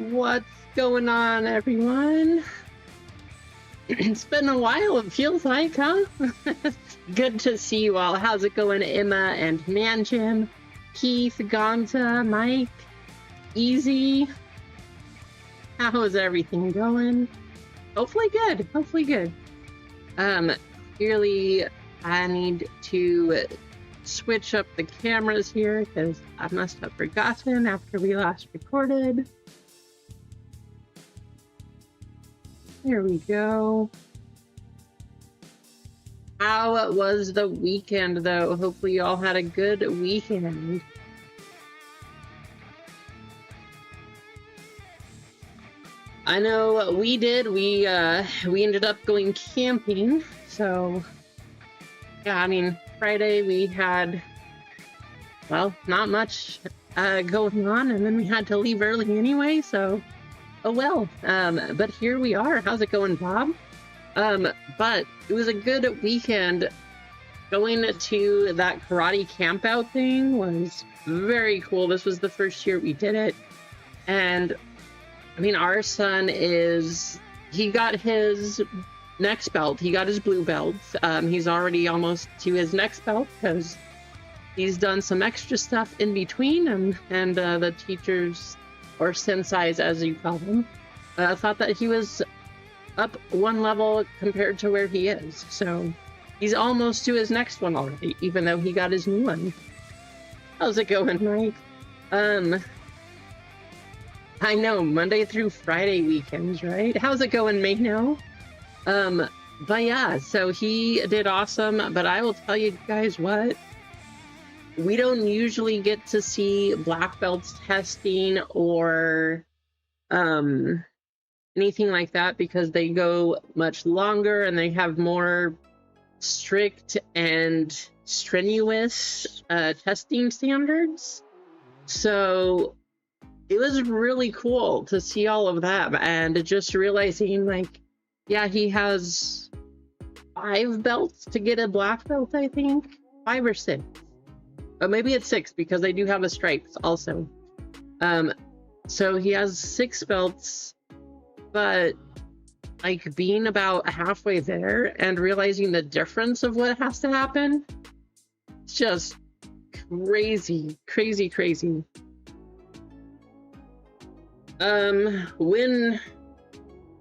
What's going on, everyone? It's been a while, it feels like, huh? Good to see you all. How's it going, Emma and Manjim, Keith, Gonza, Mike, Easy? How is everything going? Hopefully good. Hopefully good. Clearly I need to switch up the cameras here because I must have forgotten after we last recorded. Here we go. How was the weekend, though? Hopefully you all had a good weekend. I know we did. We ended up going camping. So, yeah, I mean, Friday we had, well, not much going on, and then we had to leave early anyway, so... Oh well, but here we are. How's it going, Bob? But it was a good weekend. Going to that karate campout thing was very cool. This was the first year we did it. And, I mean, our son he got his next belt. He got his blue belt. He's already almost to his next belt because he's done some extra stuff in between, and the teachers, or senseis as you call them, thought that he was up one level compared to where he is. So he's almost to his next one already, even though he got his new one. How's it going, Mike? I know, Monday through Friday weekends, right? How's it going, Mayno? But yeah, so he did awesome, but I will tell you guys what, we don't usually get to see black belts testing or anything like that because they go much longer and they have more strict and strenuous testing standards. So it was really cool to see all of that and just realizing, like, yeah, he has 5 belts to get a black belt, I think. 5 or 6. But maybe it's 6 because they do have a stripes also. So he has 6 belts, but like being about halfway there and realizing the difference of what has to happen, it's just crazy, crazy, crazy. When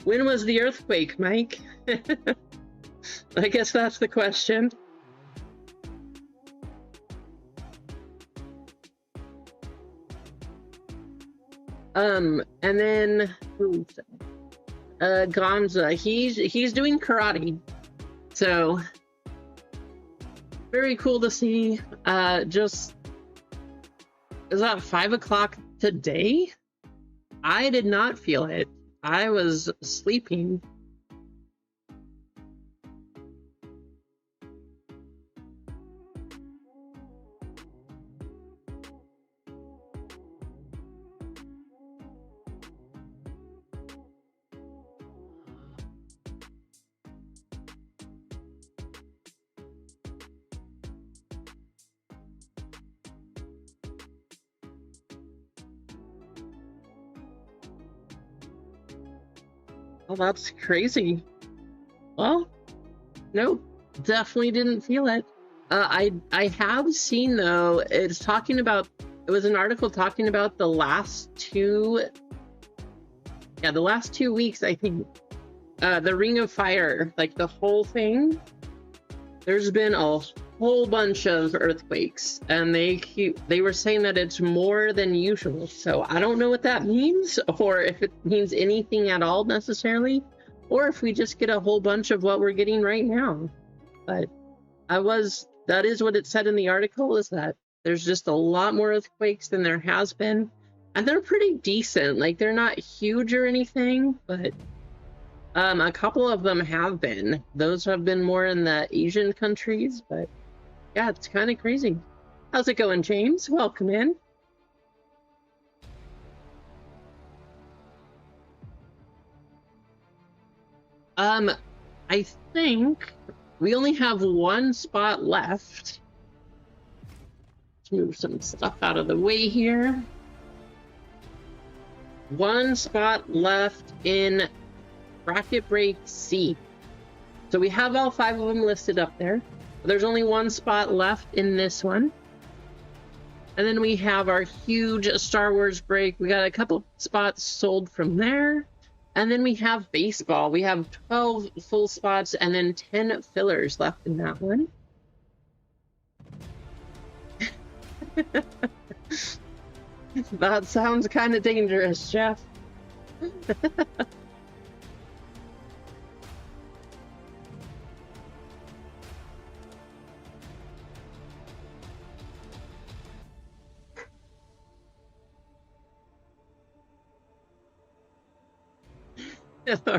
was the earthquake, Mike? I guess that's the question. And then Gonza, he's doing karate, so very cool to see. Just, is that 5 o'clock today? I did not feel it. I was sleeping. Oh, that's crazy. Well, nope, definitely didn't feel it. I have seen, though, it was an article talking about the last 2 weeks, I think. The Ring of Fire, like the whole thing, there's been a whole bunch of earthquakes, and they were saying that it's more than usual. So I don't know what that means, or if it means anything at all necessarily, or if we just get a whole bunch of what we're getting right now. But that is what it said in the article, is that there's just a lot more earthquakes than there has been, and they're pretty decent. Like, they're not huge or anything, but a couple of them have been. Those have been more in the Asian countries, but yeah, it's kind of crazy. How's it going, James? Welcome in. I think we only have 1 spot left. Let's move some stuff out of the way here. one spot left in Bracket Break C. So we have all 5 of them listed up there. There's only one spot left in this one. And then we have our huge Star Wars break. We got a couple spots sold from there. And then we have baseball. We have 12 full spots and then 10 fillers left in that one. That sounds kind of dangerous, Jeff.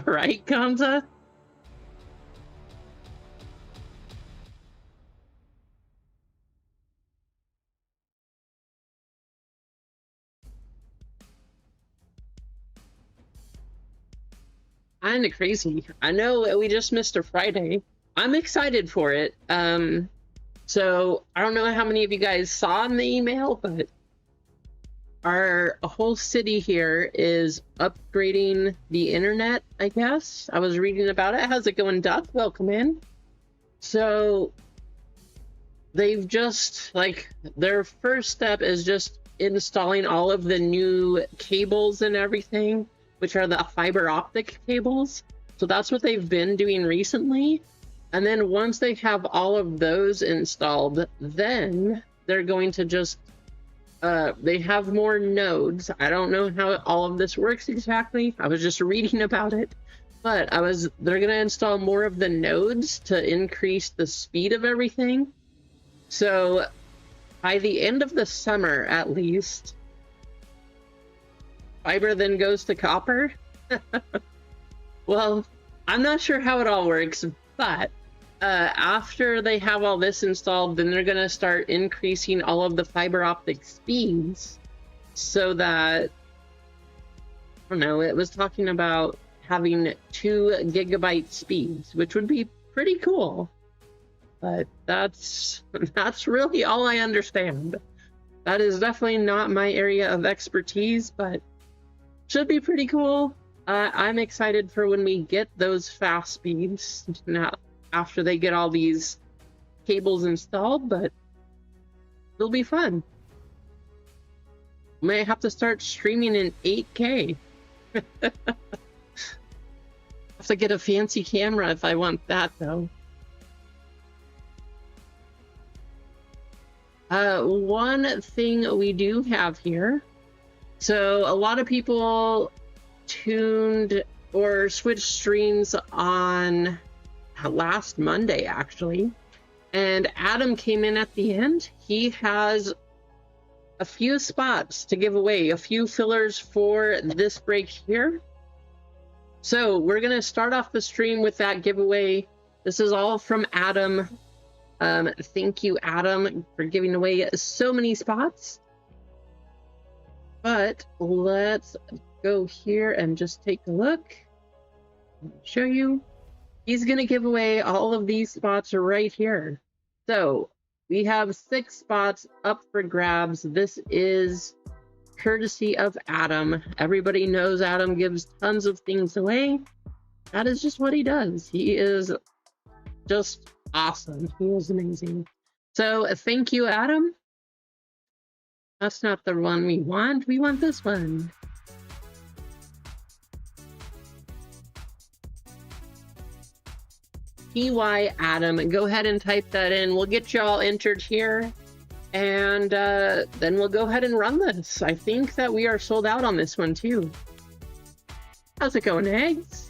Right, Kanza? Kinda crazy. I know we just missed a Friday. I'm excited for it. So I don't know how many of you guys saw in the email, but our whole city here is upgrading the internet, I guess. I was reading about it. How's it going, Duck? Welcome in. So they've just, like, their first step is just installing all of the new cables and everything, which are the fiber optic cables. So that's what they've been doing recently. And then once they have all of those installed, then they're going to just they have more nodes. I don't know how all of this works exactly. I was just reading about it, but they're gonna install more of the nodes to increase the speed of everything. So by the end of the summer, at least, fiber then goes to copper. Well, I'm not sure how it all works, but after they have all this installed, then they're going to start increasing all of the fiber optic speeds so that, I don't know, it was talking about having 2 gigabyte speeds, which would be pretty cool. But that's really all I understand. That is definitely not my area of expertise, but should be pretty cool. I'm excited for when we get those fast speeds. Now, after they get all these cables installed, but it'll be fun. May have to start streaming in 8K. Have to get a fancy camera if I want that, though. One thing we do have here, so a lot of people tuned or switched streams on last Monday, actually, and Adam came in at the end. He has a few spots to give away, a few fillers for this break here. So we're gonna start off the stream with that giveaway. This is all from Adam. Thank you, Adam, for giving away so many spots. But let's go here and just take a look. Show you. He's going to give away all of these spots right here. So we have 6 spots up for grabs. This is courtesy of Adam. Everybody knows Adam gives tons of things away. That is just what he does. He is just awesome. He is amazing. So thank you, Adam. That's not the one we want. We want this one. PY Adam, go ahead and type that in. We'll get you all entered here, and then we'll go ahead and run this. I think that we are sold out on this one too. How's it going, Eggs?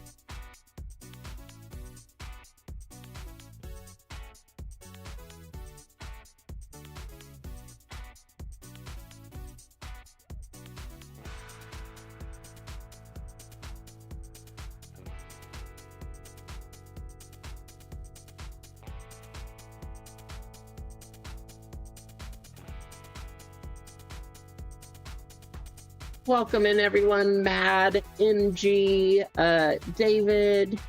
Welcome in, everyone. Mad, MG, David,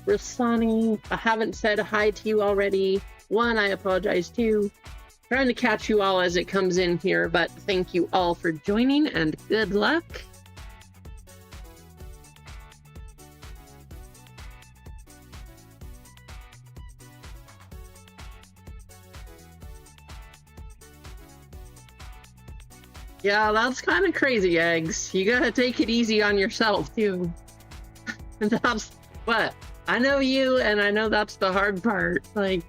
Rasani. I haven't said hi to you already. One, I apologize too. Trying to catch you all as it comes in here, but thank you all for joining and good luck. Yeah, that's kind of crazy, Eggs. You gotta take it easy on yourself, too. That's what I know you, and I know that's the hard part. Like,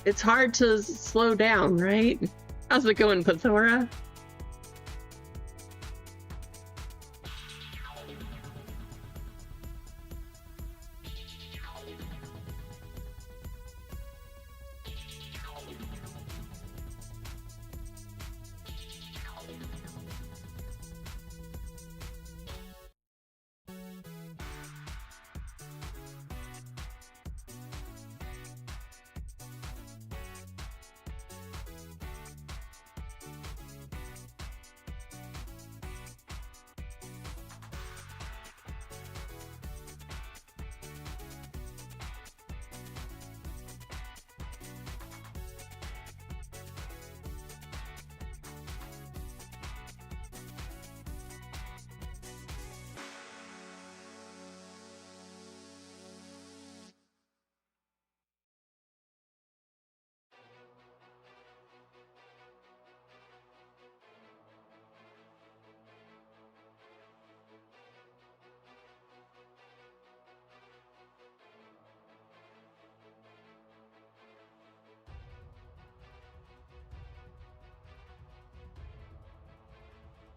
it's hard to slow down, right? How's it going, Pathora?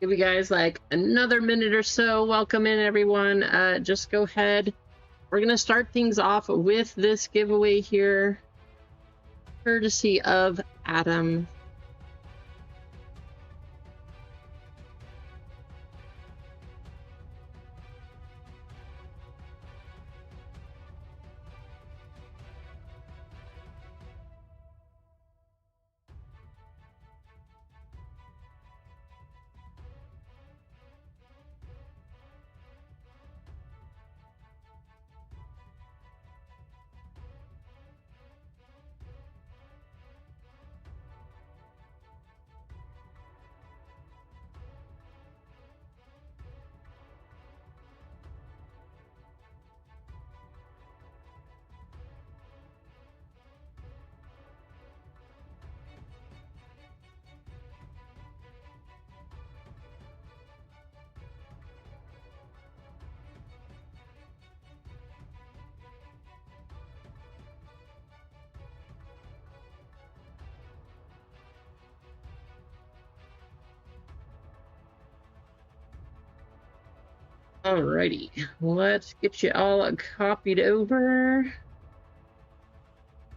Give you guys like another minute or so. Welcome in, everyone. Just go ahead. We're gonna start things off with this giveaway here, courtesy of Adam. Alrighty, let's get you all copied over.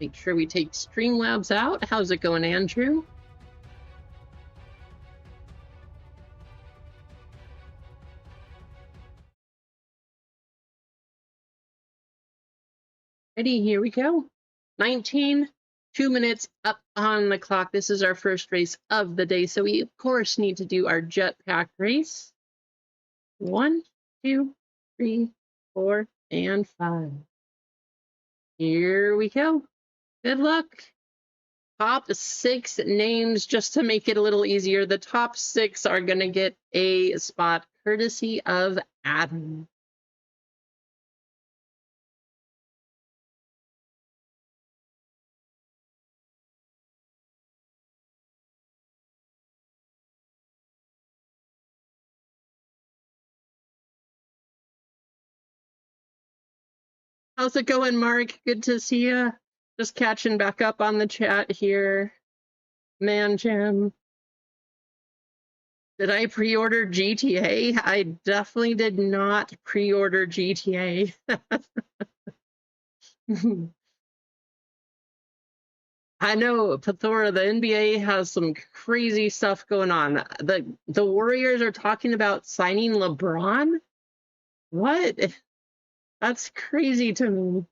Make sure we take Streamlabs out. How's it going, Andrew? Ready, here we go. 19, 2 minutes up on the clock. This is our first race of the day, so we of course need to do our jetpack race. 1, 2, 3, 4, and 5. Here we go. Good luck. Top 6 names, just to make it a little easier. The top 6 are going to get a spot courtesy of Adam. How's it going, Mark? Good to see you. Just catching back up on the chat here. Man Jam. Did I pre-order GTA? I definitely did not pre-order GTA. I know, Pathora, the NBA has some crazy stuff going on. The Warriors are talking about signing LeBron? What? That's crazy to me.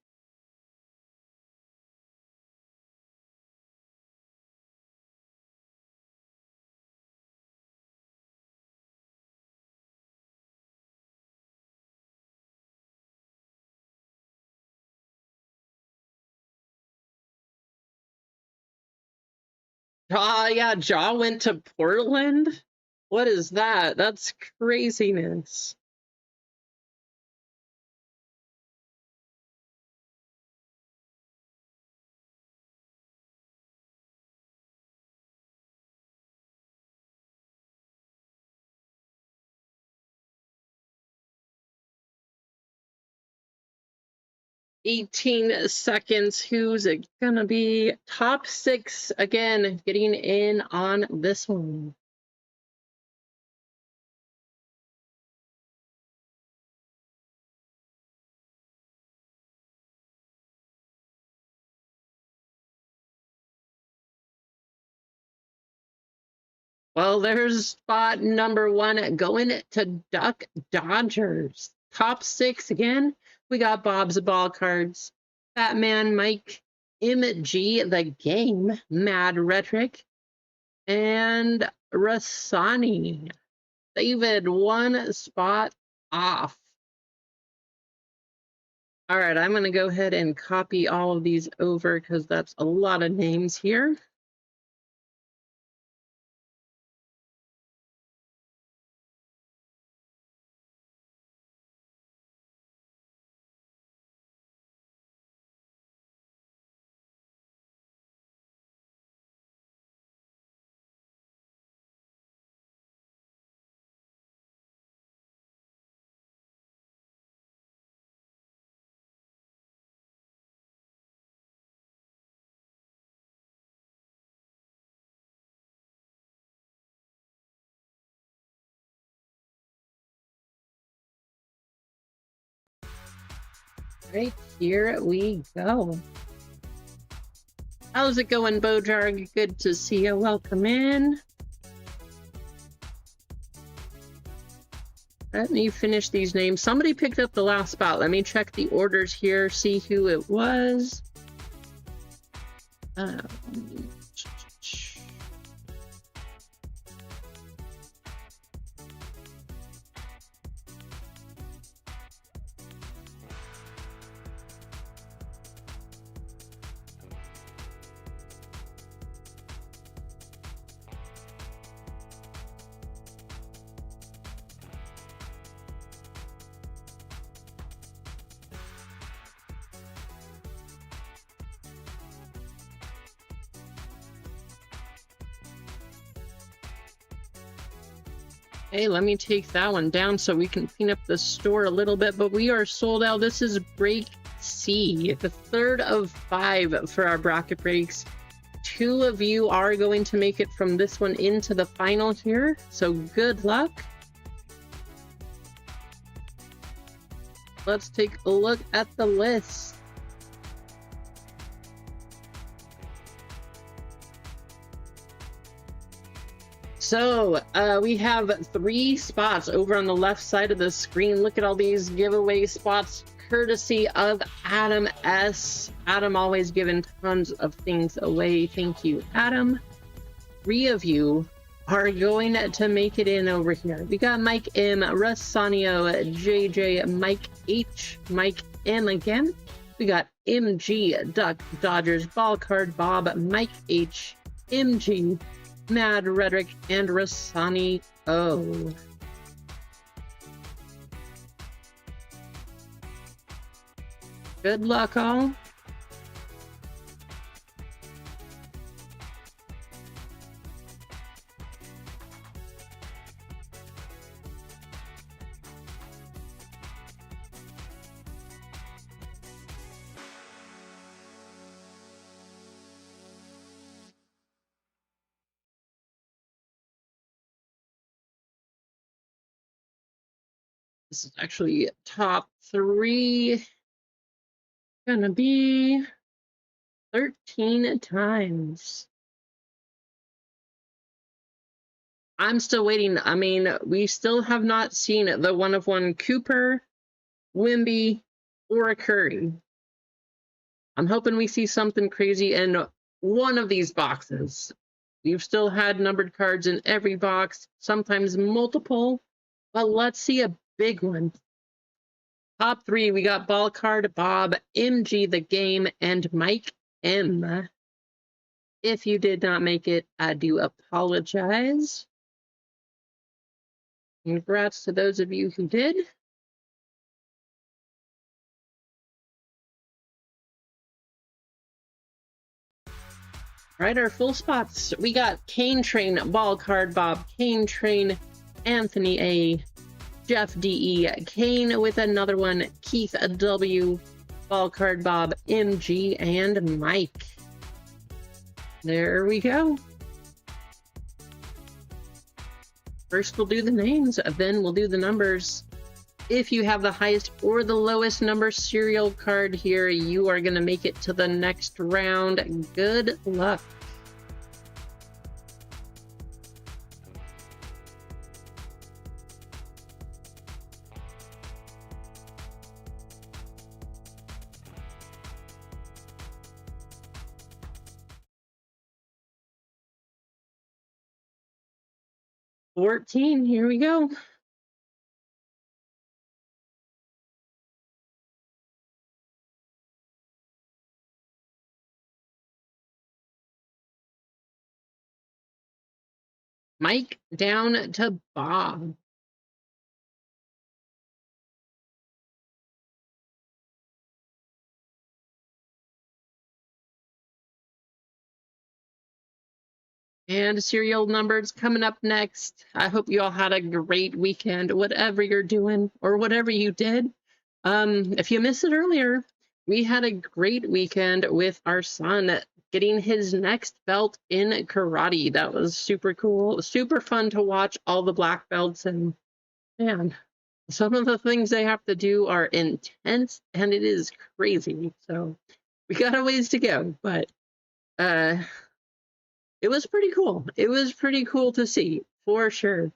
Yeah, Ja went to Portland? What is that? That's craziness. 18 seconds. Who's it gonna be? Top 6 again, getting in on this one. Well, there's spot number 1 going to Duck Dodgers. Top 6 again. We got Bob's Ball Cards, Batman Mike, MG the Game, Mad Rhetoric, and Rasani. David, 1 spot off. All right, I'm going to go ahead and copy all of these over because that's a lot of names here. Right, here we go. How's it going, Bojarg? Good to see you. Welcome in. Let me finish these names. Somebody picked up the last spot. Let me check the orders here, see who it was. Hey, let me take that one down so we can clean up the store a little bit, but we are sold out. This is break C, the 3rd of 5 for our bracket breaks. 2 of you are going to make it from this one into the final here, so good luck. Let's take a look at the list. So we have 3 spots over on the left side of the screen. Look at all these giveaway spots courtesy of Adam S. Adam always giving tons of things away. Thank you, Adam. 3 of you are going to make it in over here. We got Mike M, Rassanio, JJ, Mike H, Mike M again. We got MG, Duck, Dodgers, Ball Card, Bob, Mike H, MG, Mad Rhetoric, and Rasani O. Good luck, all. This is actually top 3. Gonna be 13 times. I'm still waiting. I mean, we still have not seen the 1-of-1 Cooper, Wimby, or a Curry. I'm hoping we see something crazy in one of these boxes. We've still had numbered cards in every box, sometimes multiple, but let's see a big one. Top 3, we got Ball Card, Bob, MG the Game, and Mike M. If you did not make it, I do apologize. Congrats to those of you who did. Right, our full spots. We got Kane Train, Ball Card, Bob, Kane Train, Anthony A, Jeff D.E., Kane with another one, Keith W., Ball card Bob, MG, and Mike. There we go. First we'll do the names, then we'll do the numbers. If you have the highest or the lowest number serial card here, you are going to make it to the next round. Good luck. $14, here we go. Mike down to Bob. And serial numbers coming up next. I hope you all had a great weekend, whatever you're doing or whatever you did. If you missed it earlier, we had a great weekend with our son getting his next belt in karate. That was super cool, super fun to watch all the black belts, and man, some of the things they have to do are intense and it is crazy. So we got a ways to go, but it was pretty cool. It was pretty cool to see, for sure.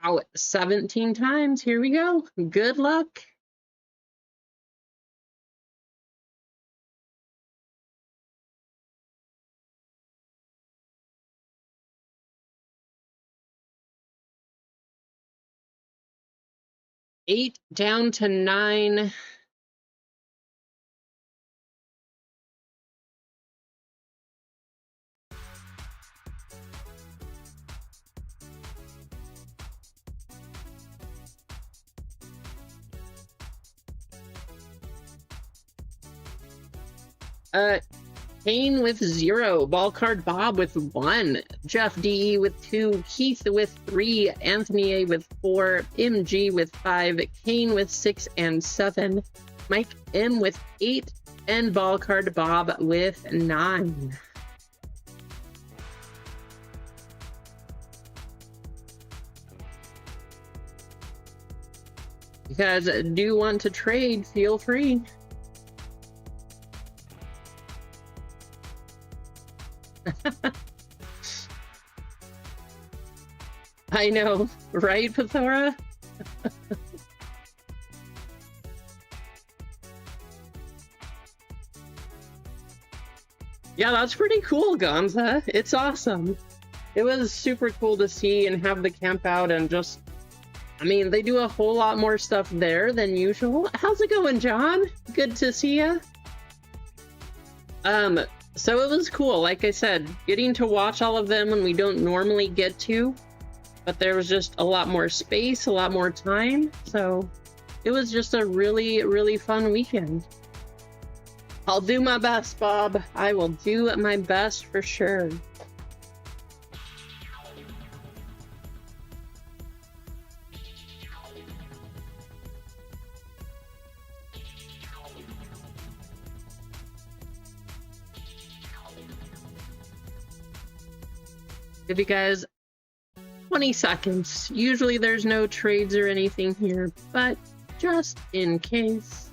Wow, 17 times. Here we go. Good luck. Eight down to 9. Kane with 0, Ball card Bob with 1, Jeff DE with 2, Keith with 3, Anthony A with 4, MG with 5, Kane with 6 and 7, Mike M with 8, and Ball card Bob with 9. You guys do want to trade, feel free. I know, right, Pathora? Yeah, that's pretty cool, Gonza. It's awesome. It was super cool to see and have the camp out and just, I mean, they do a whole lot more stuff there than usual. How's it going, John? Good to see ya. So it was cool, like I said, getting to watch all of them when we don't normally get to, but there was just a lot more space, a lot more time, so it was just a really, really fun weekend. I'll do my best, Bob. I will do my best for sure. Give you guys 20 seconds. Usually there's no trades or anything here, but just in case.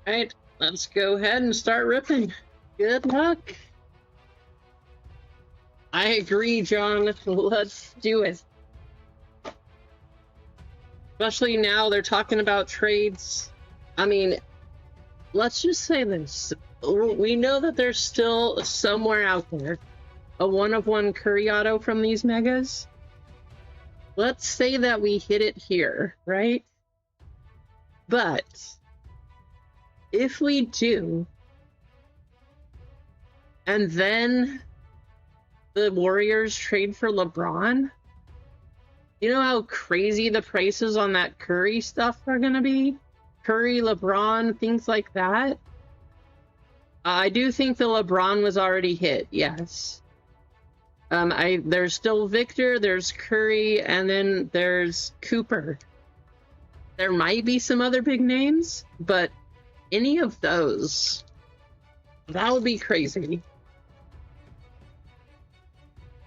All right, let's go ahead and start ripping. Good luck. I agree, John. Let's do it. Especially now they're talking about trades. I mean, let's just say this. We know that there's still somewhere out there a one-of-one Curry auto from these megas. Let's say that we hit it here, right? But if we do, and then the Warriors trade for LeBron, you know how crazy the prices on that Curry stuff are going to be? Curry, LeBron, things like that. I do think the LeBron was already hit, yes. There's still Victor, there's Curry, and then there's Cooper. There might be some other big names, but any of those, that would be crazy.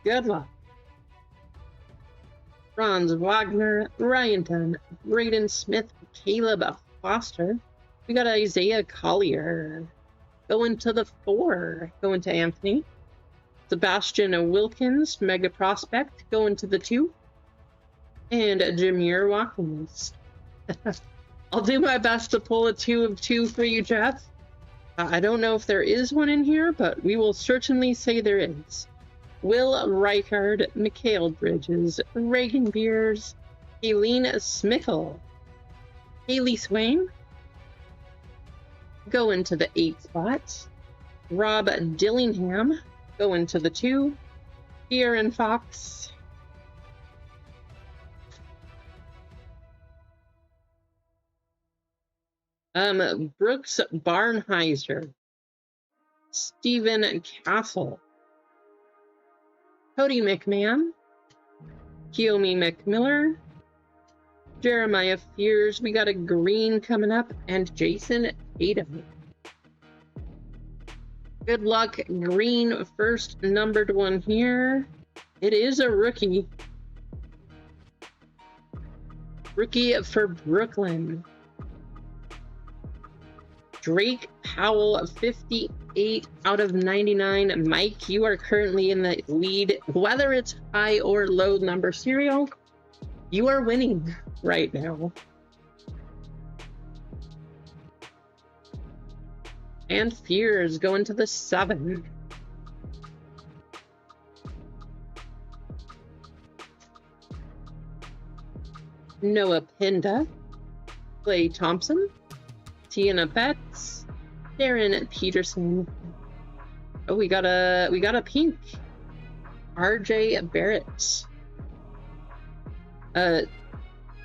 Good luck. Franz Wagner, Ryan Dunn, Braden Smith, Caleb Foster. We got Isaiah Collier. Going to the 4. Going to Anthony. Sebastian Wilkins, Mega Prospect. Going to the 2. And Jameer Watkins. I'll do my best to pull a 2 of 2 for you, Jeff. I don't know if there is one in here, but we will certainly say there is. Will Reichard, Mikhail Bridges, Reagan Beers, Helene Smickle, Haley Swain. Go into the 8 spot. Rob Dillingham. Go into the 2. Kieran Fox. Brooks Barnheiser. Stephen Castle. Cody McMahon. Kiyomi McMiller. Jeremiah Fears. We got a green coming up. And Jason Tatum. Good luck, green. First numbered one here. It is a rookie. Rookie for Brooklyn. Drake Powell, 58 out of 99. Mike, you are currently in the lead. Whether it's high or low number serial, you are winning right now. And Fears going to the 7. Noah Pinda, Clay Thompson, Tiana Betts, Darren Peterson. Oh, we got a pink. RJ Barrett.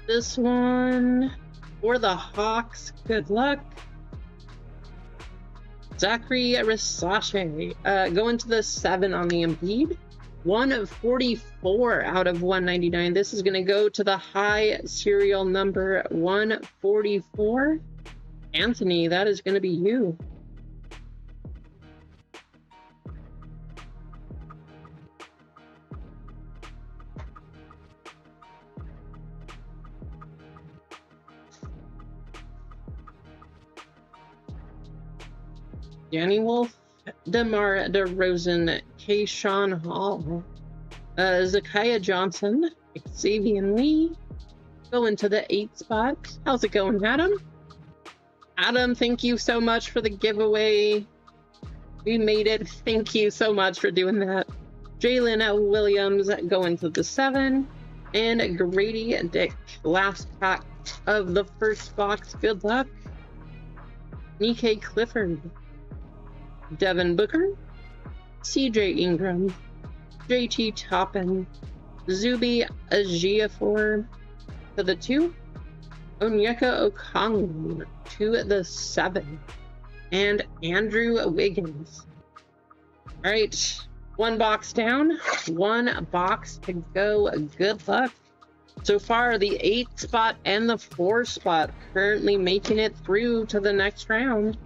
This one for the Hawks. Good luck. Zachary Risache, going to the 7 on the Embiid. 144 out of 199. This is going to go to the high serial number 144. Anthony, that is going to be you. Danny Wolf, DeMar DeRozan, Kayshawn Hall, Zakiya Johnson, Xavier Lee, going to the 8 spot. How's it going, Adam? Adam, thank you so much for the giveaway. We made it. Thank you so much for doing that. Jalen Williams going to the 7. And Grady Dick, last pack of the first box. Good luck. Nikkei Clifford. Devin Booker, CJ Ingram, JT Toppin, Zuby Ejiofor to the 2, Onyeka Okongwu to the 7, and Andrew Wiggins. All right, 1 box down, 1 box to go. Good luck. So far, the 8 spot and the 4 spot currently making it through to the next round.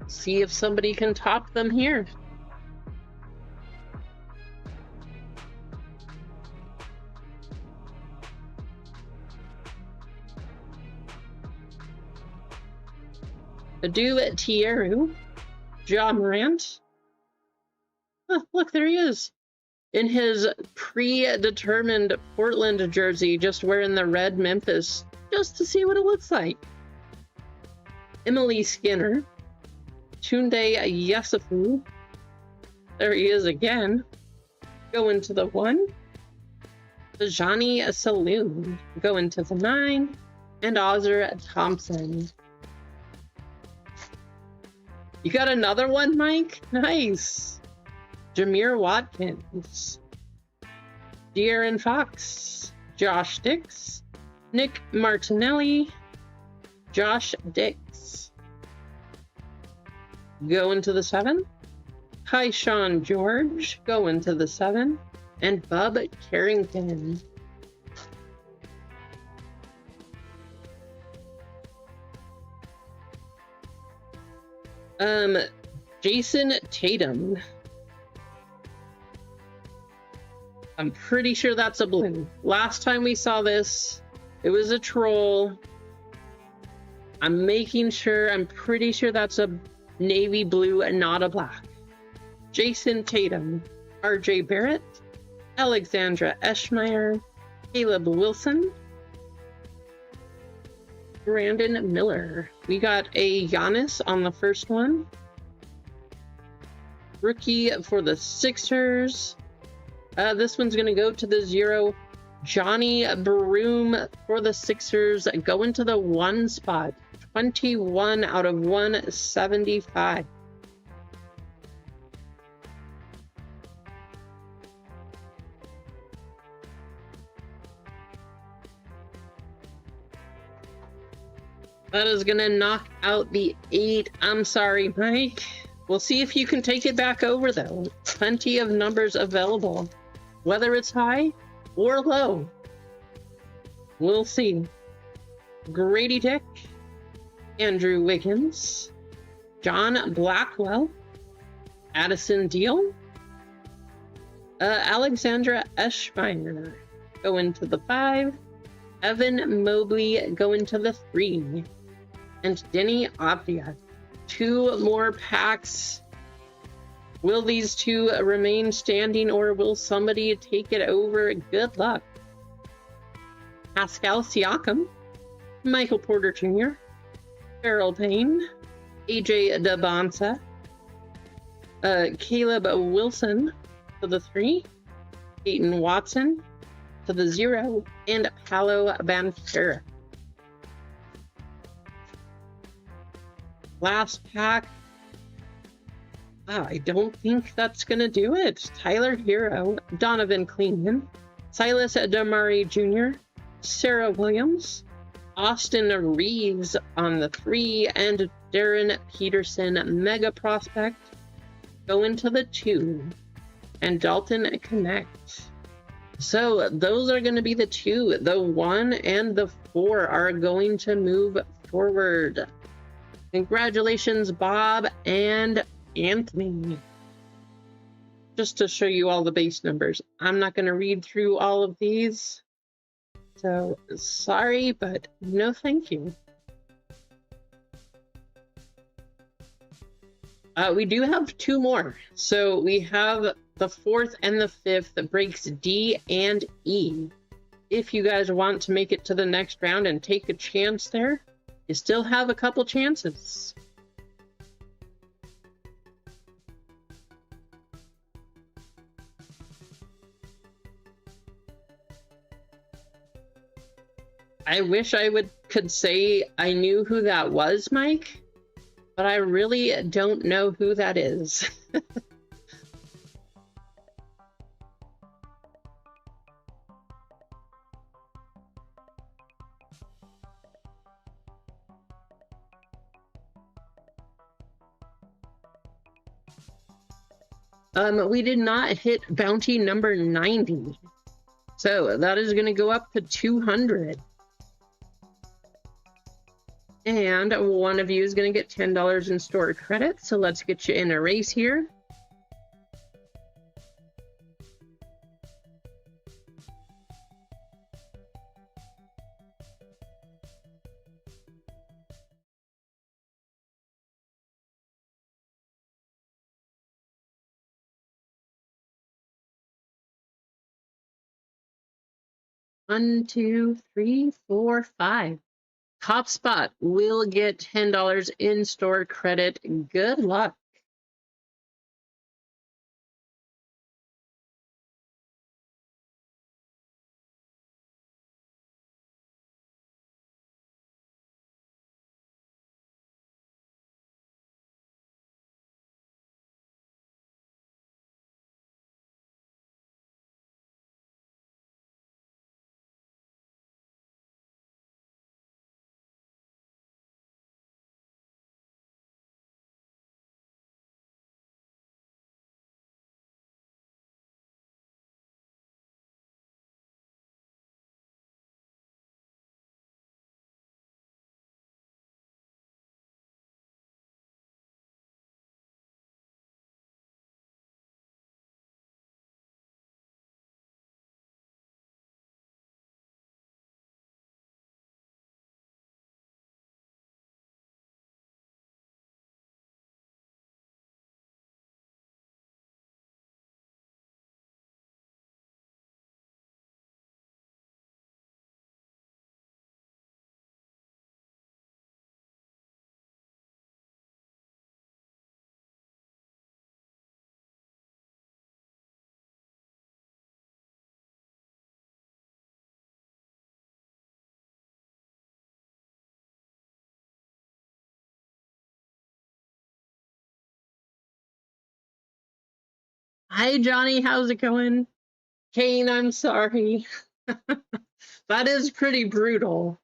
See if somebody can top them here. Adu Tieru, Ja Morant, Oh, look, there he is. In his predetermined Portland jersey, just wearing the red Memphis, just to see what it looks like. Emily Skinner. Tunde Yesufu. There he is again. Going to the 1. Johnny Saloon. Going to the 9. And Ozzer Thompson. You got another one, Mike? Nice. Jameer Watkins. De'Aaron Fox. Josh Dix. Nick Martinelli. Josh Dix. Going to the 7. Tyshawn George. Going to the 7. And Bub Carrington. Jason Tatum. I'm pretty sure that's a blue. Last time we saw this, it was a troll. I'm making sure, I'm pretty sure that's a navy blue and not a black. Jason Tatum, RJ Barrett, Alexandra Eschmeyer, Caleb Wilson, Brandon Miller. We got a Giannis on the first one. Rookie for the Sixers. This one's going to go to the 0. Johnny Broom for the Sixers. Going to the 1 spot. 21 out of 175. That is going to knock out the 8. I'm sorry, Mike. We'll see if you can take it back over, though. Plenty of numbers available. Whether it's high or low. We'll see. Grady Dick. Andrew Wiggins. John Blackwell. Addison Deal. Alexandra Eschmeyer. Going to the 5. Evan Mobley going to the 3. And Denny Avdia. 2 more packs. Will these 2 remain standing or will somebody take it over? Good luck. Pascal Siakam. Michael Porter Jr. Farrell Payne. AJ Debonsa. Caleb Wilson to the 3. Peyton Watson to the 0. And Paolo Banchero. Last pack. I don't think that's going to do it. Tyler Hero, Donovan Clean, Silas Damari Jr., Sarah Williams, Austin Reeves on the 3, and Darren Peterson, Mega Prospect, going to the 2, and Dalton Connect. So those are going to be the 2. The 1 and the 4 are going to move forward. Congratulations, Bob and Anthony. Just to show you all the base numbers. I'm not going to read through all of these. So, sorry, but no thank you. We do have 2 more. So, we have the 4th and the 5th that breaks D and E. If you guys want to make it to the next round and take a chance there, you still have a couple chances. I wish I could say I knew who that was, Mike, but I really don't know who that is. We did not hit bounty number 90. So that is going to go up to 200. And one of you is going to get $10 in store credit. So let's get you in a race here. 1, 2, 3, 4, 5. Top spot will get $10 in-store credit. Good luck. Hi, Johnny. How's it going? Kane, I'm sorry. That is pretty brutal.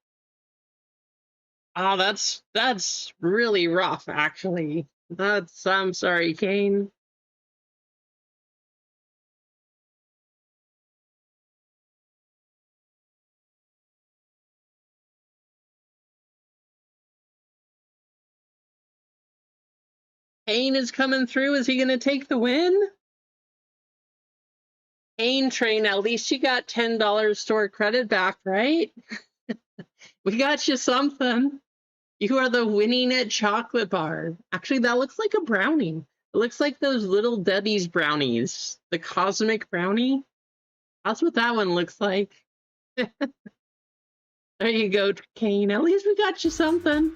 Oh, that's really rough, actually. I'm sorry, Kane. Kane is coming through. Is he gonna take the win? Kane train, at least you got $10 store credit back, right? We got you something. You are the winning at chocolate bar. Actually, that looks like a brownie. It looks like those little Debbie's brownies. The cosmic brownie. That's what that one looks like. There you go, Kane. At least we got you something.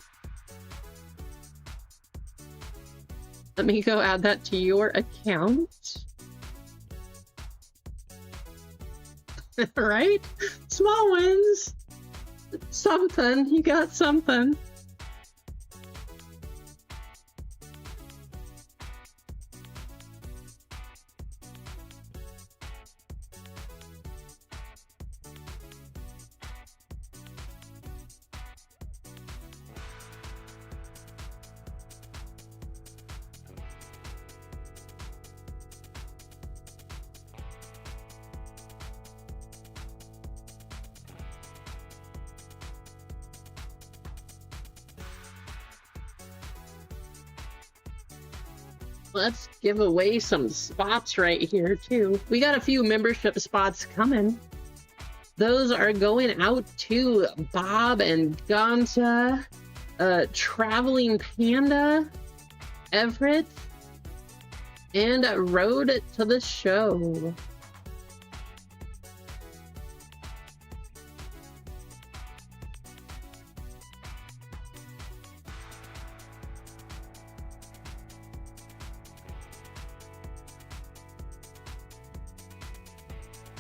Let me go add that to your account. Right? Small wins. Something. You got something. Let's give away some spots right here, too. We got a few membership spots coming. Those are going out to Bob and Gonza, Traveling Panda, Everett, and Road to the Show.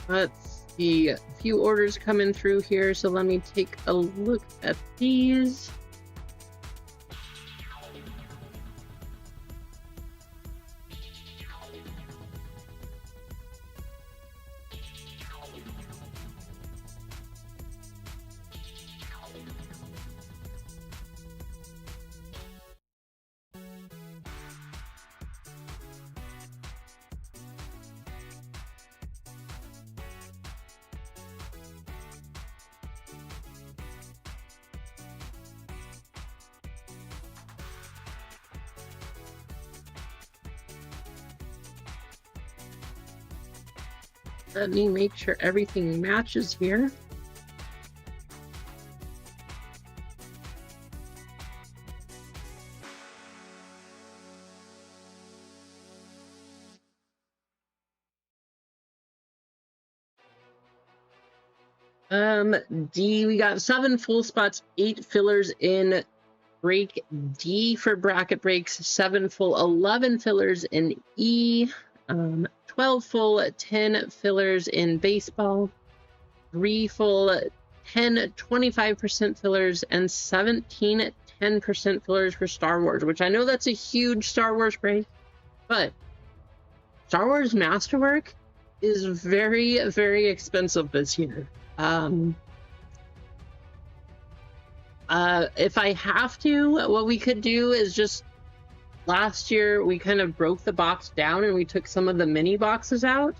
Let's see, a few orders coming through here, so let me take a look at these. Let me make sure everything matches here. D, we got 7 full spots, 8 fillers in break D for bracket breaks, 7 full, 11 fillers in E, 12 full, 10 fillers in baseball, 3 full, 10, 25% fillers, and 17, 10% fillers for Star Wars, which I know that's a huge Star Wars break, but Star Wars Masterwork is very, very expensive this year. If I have to, what we could do is just, last year we kind of broke the box down and we took some of the mini boxes out.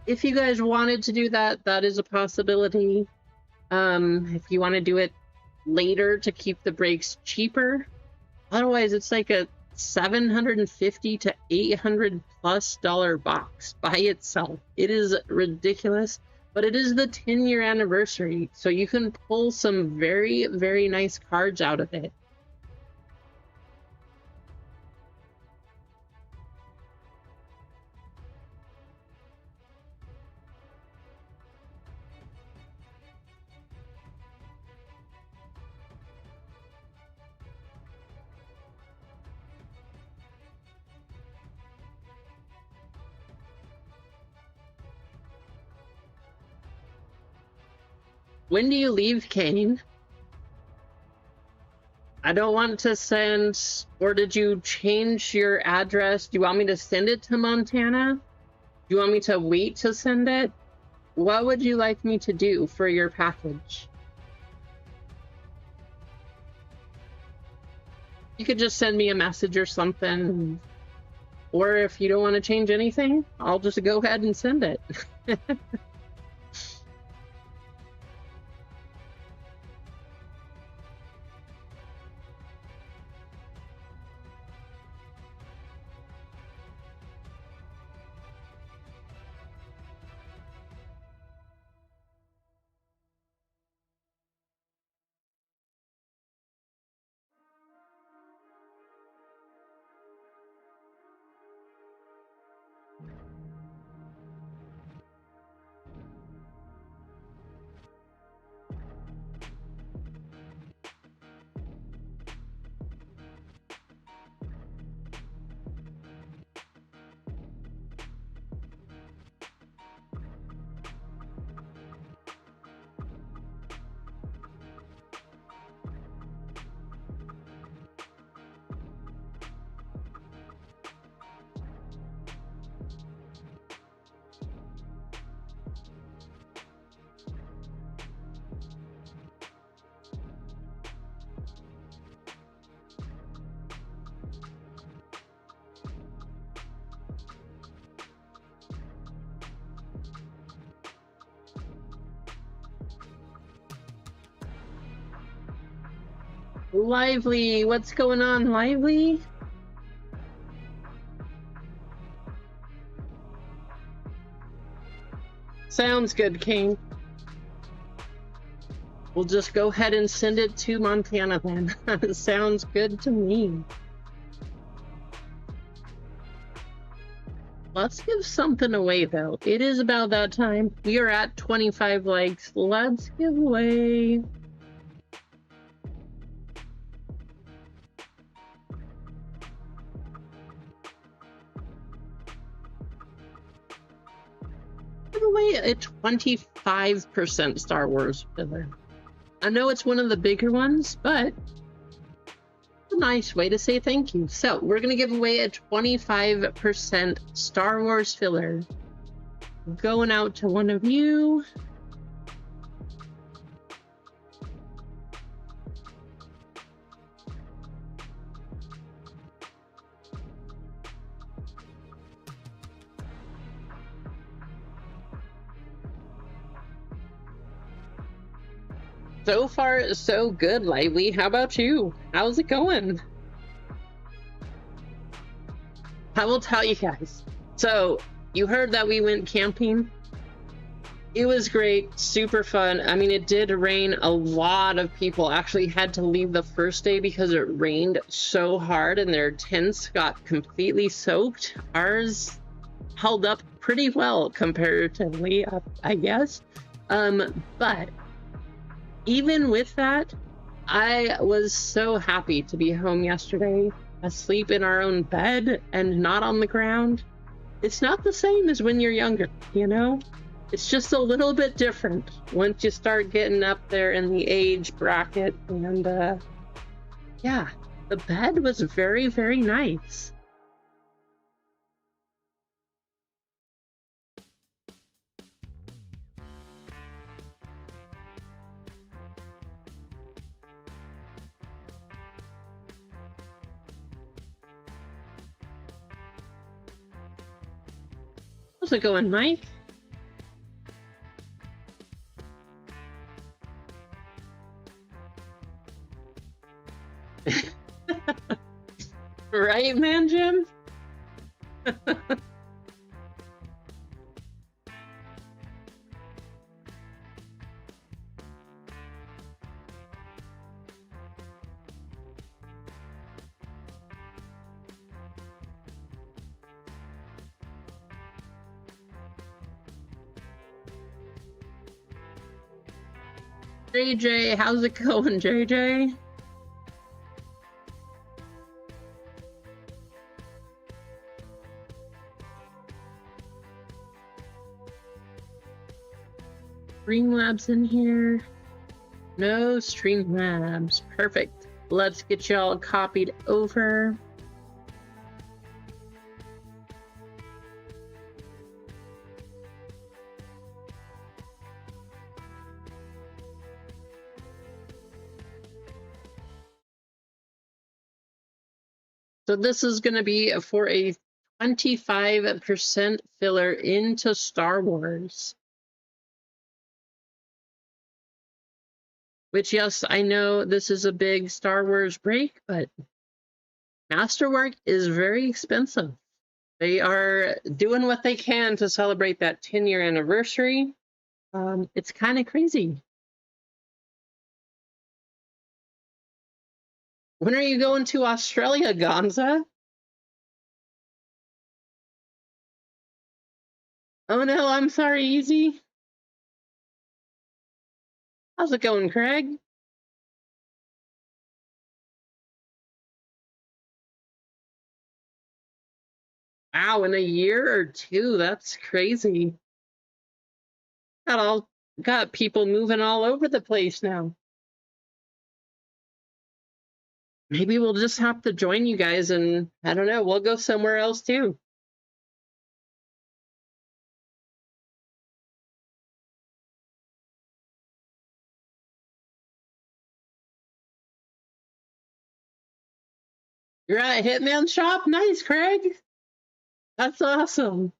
If you guys wanted to do that, that is a possibility. If you want to do it later to keep the breaks cheaper. Otherwise, it's like a $750 to $800+ box by itself. It is ridiculous, but it is the 10-year anniversary, so you can pull some very, very nice cards out of it. When do you leave, Kane? I don't want to send, or did you change your address? Do you want me to send it to Montana? Do you want me to wait to send it? What would you like me to do for your package? You could just send me a message or something. Or if you don't want to change anything, I'll just go ahead and send it. Lively, what's going on, Lively? Sounds good, King. We'll just go ahead and send it to Montana then. Sounds good to me. Let's give something away, though. It is about that time. We are at 25 likes. Let's give away. Give away a 25% Star Wars filler. I know it's one of the bigger ones, but a nice way to say thank you. So we're going to give away a 25% Star Wars filler. Going out to one of you. So far, so good, Lively. How about you? How's it going? I will tell you guys. So, you heard that we went camping. It was great, super fun. I mean, it did rain. A lot of people actually had to leave the first day because it rained so hard and their tents got completely soaked. Ours held up pretty well comparatively, I guess. But even with that, I was so happy to be home yesterday, asleep in our own bed and not on the ground. It's not the same as when you're younger, you know? It's just a little bit different once you start getting up there in the age bracket. And yeah, the bed was very, very nice. How's it going, Mike? Right, man, Jim? JJ, how's it going, JJ? Streamlabs in here. No Streamlabs. Perfect. Let's get y'all copied over. So this is going to be for a 25% filler into Star Wars. Which, yes, I know this is a big Star Wars break, but Masterwork is very expensive. They are doing what they can to celebrate that 10-year anniversary. It's kind of crazy. When are you going to Australia, Gonza? Oh no, I'm sorry, Easy. How's it going, Craig? Wow, in a year or two, that's crazy. Got people moving all over the place now. Maybe we'll just have to join you guys and, I don't know, we'll go somewhere else too. You're at Hitman Shop? Nice, Craig. That's awesome.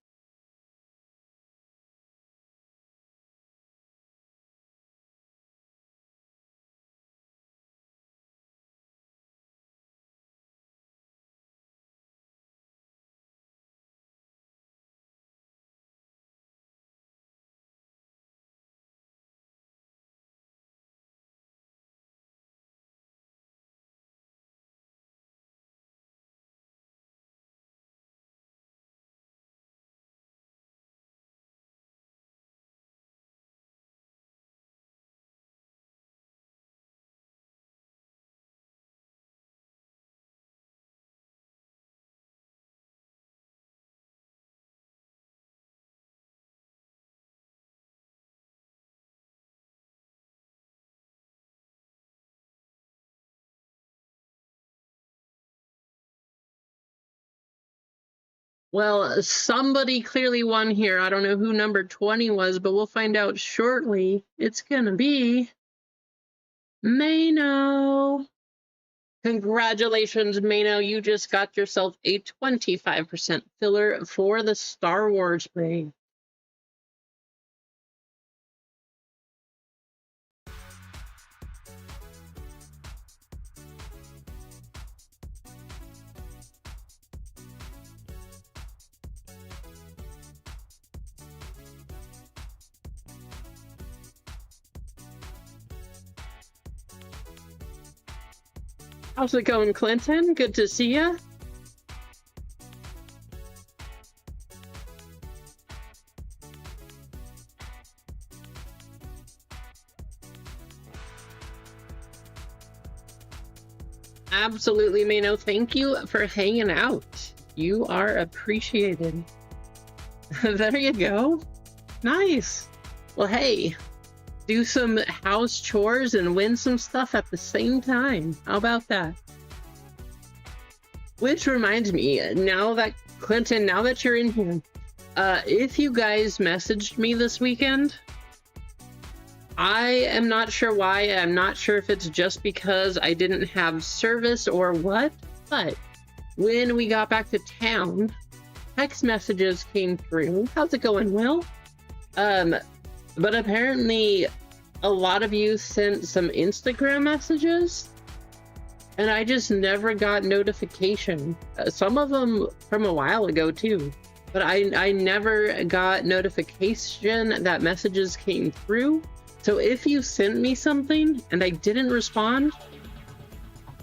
Well, somebody clearly won here. I don't know who number 20 was, but we'll find out shortly. It's gonna be Mano. Congratulations, Mano. You just got yourself a 25% filler for the Star Wars break. How's it going, Clinton? Good to see ya. Absolutely, Mano. Thank you for hanging out. You are appreciated. There you go. Nice. Well, hey, do some house chores and win some stuff at the same time. How about that? Which reminds me, now that Clinton, now that you're in here, if you guys messaged me this weekend, I am not sure why. I'm not sure if it's just because I didn't have service or what, but when we got back to town, text messages came through. How's it going, Will? But apparently a lot of you sent some Instagram messages, and I just never got notification. Some of them from a while ago too, but I never got notification that messages came through. So if you sent me something and I didn't respond,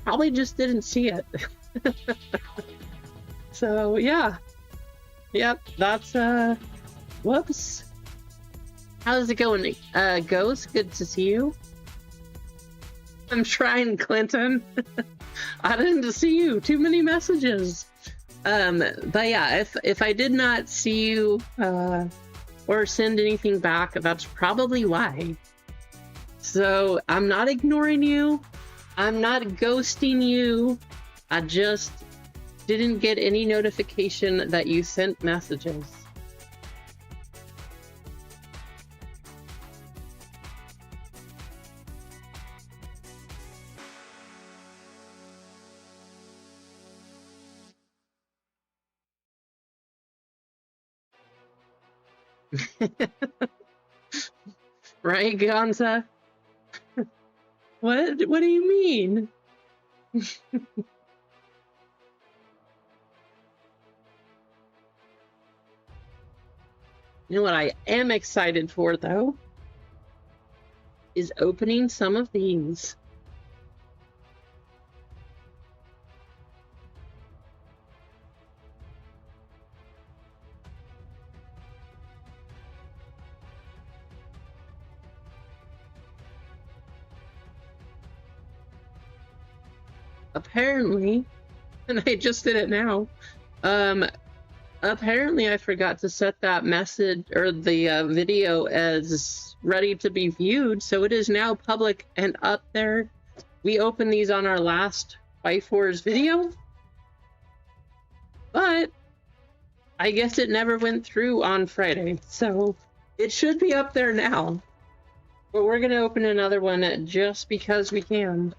probably just didn't see it. So yeah. Yep, that's whoops. How's it going, Ghost? Good to see you. I'm trying, Clinton. I didn't see you. Too many messages. But yeah, if I did not see you or send anything back, that's probably why. So I'm not ignoring you. I'm not ghosting you. I just didn't get any notification that you sent messages. Right, Gonza? What do you mean? You know what I am excited for, though, is opening some of these. Apparently, and I just did it now, apparently I forgot to set that message or the video as ready to be viewed, so it is now public and up there. We opened these on our last Fight Wars video, but I guess it never went through on Friday, so it should be up there now. But we're gonna open another one just because we can.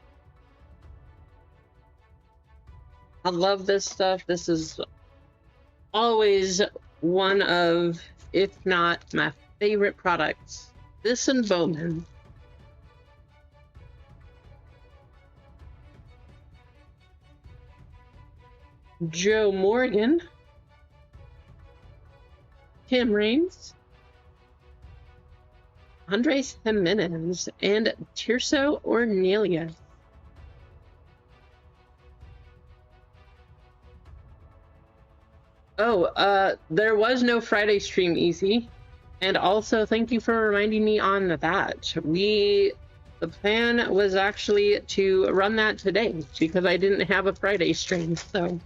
I love this stuff. This is always one of, if not my favorite products. This and Bowman. Joe Morgan. Tim Raines. Andres Jimenez. And Tirso Ornelia. Oh, there was no Friday stream, Easy. And also, thank you for reminding me on that. The plan was actually to run that today because I didn't have a Friday stream, so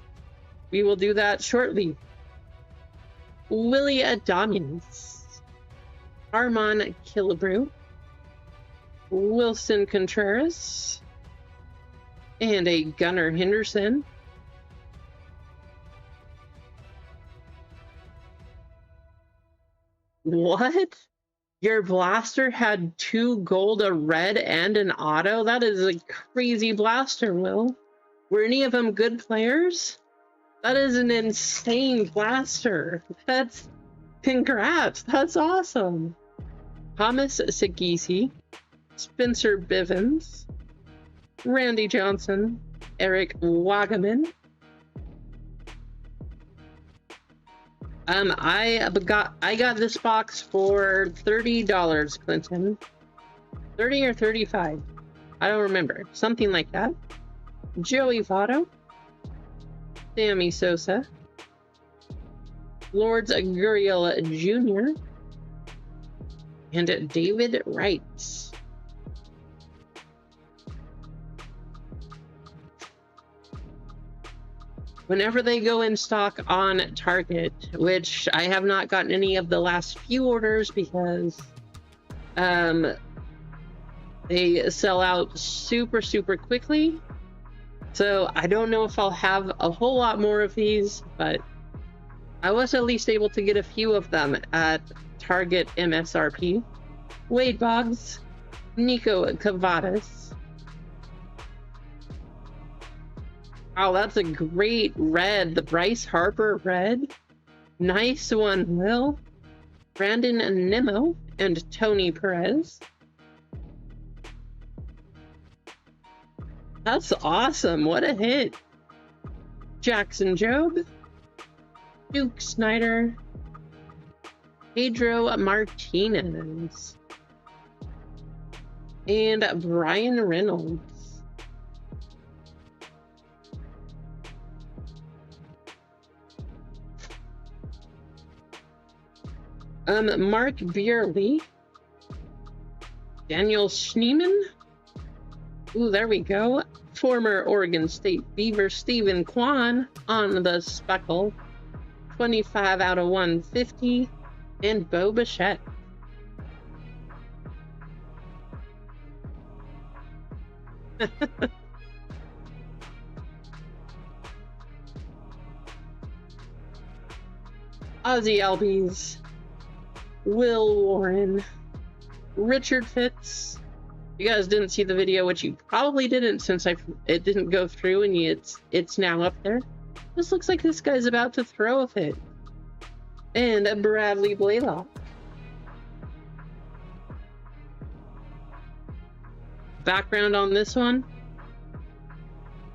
we will do that shortly. Willie Adamians, Armand Killebrew, Wilson Contreras, and a Gunnar Henderson. What? Your blaster had 2 gold, a red, and an auto? That is a crazy blaster, Will. Were any of them good players? That is an insane blaster. That's... Congrats. That's awesome. Thomas Sagisi, Spencer Bivens, Randy Johnson, Eric Wagaman. I got this box for $30, Clinton. 30 or 35. I don't remember. Something like that. Joey Votto. Sammy Sosa. Lords Gurriel Jr. And David Wright. whenever they go in stock on Target, which I have not gotten any of the last few orders because they sell out super quickly. So I don't know if I'll have a whole lot more of these, but I was at least able to get a few of them at Target MSRP. Wade Boggs, Nico Cavadas. Oh, that's a great red. The Bryce Harper red. Nice one, Will. Brandon Nimmo and Tony Perez. That's awesome. What a hit. Jackson Job. Duke Snyder. Pedro Martinez. And Brian Reynolds. Mark Beerley. Daniel Schneeman. Ooh, there we go. Former Oregon State Beaver Stephen Kwan on the speckle. 25 out of 150. And Bo Bichette. Ozzy Albies. Will Warren. Richard Fitz. You guys didn't see the video, which you probably didn't since it didn't go through and it's now up there. This looks like this guy's about to throw a fit. And Bradley Blaylock. Background on this one.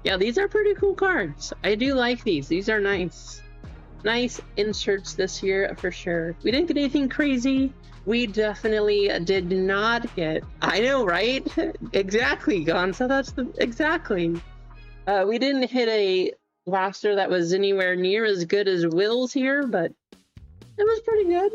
Yeah, these are pretty cool cards. I do like these. These are nice. Nice inserts this year for sure. We didn't get anything crazy. We definitely did not get... I know, right? Exactly, Gonza. That's the... Exactly. We didn't hit a blaster that was anywhere near as good as Will's here, but it was pretty good.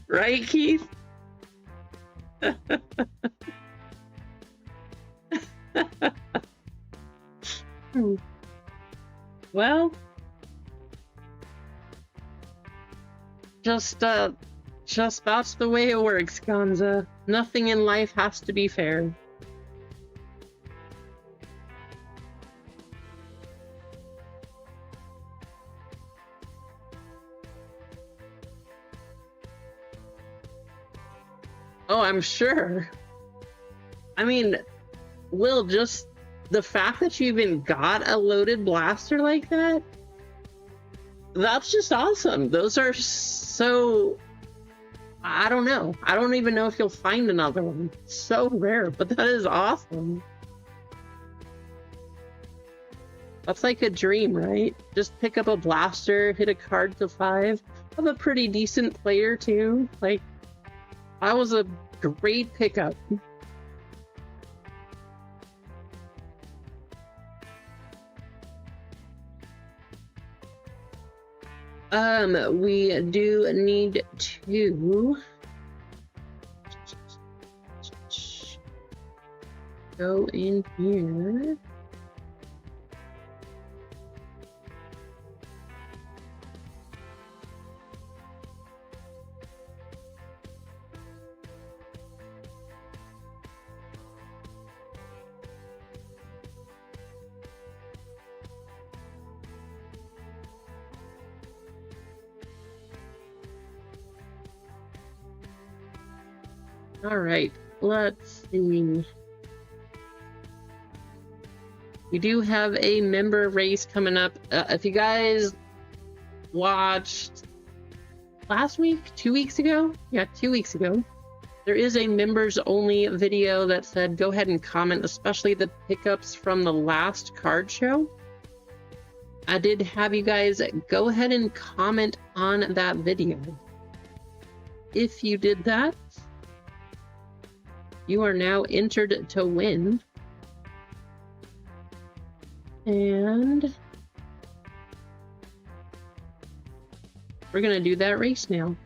Right, Keith? Well, just that's the way it works, Gonza. Nothing in life has to be fair. Oh, I'm sure. I mean, Will, just the fact that you even got a loaded blaster like that, that's just awesome. Those are so... I don't know. I don't even know if you'll find another one. It's so rare, but that is awesome. That's like a dream, right? Just pick up a blaster, hit a card to 5. Have a pretty decent player, too. Like, that was a great pickup. We do need to go in here. All right, let's see. We do have a member race coming up. If you guys watched last week, 2 weeks ago? Yeah, 2 weeks ago. There is a members only video that said go ahead and comment, especially the pickups from the last card show. I did have you guys go ahead and comment on that video. If you did that, You are now entered to win. And we're gonna do that race now.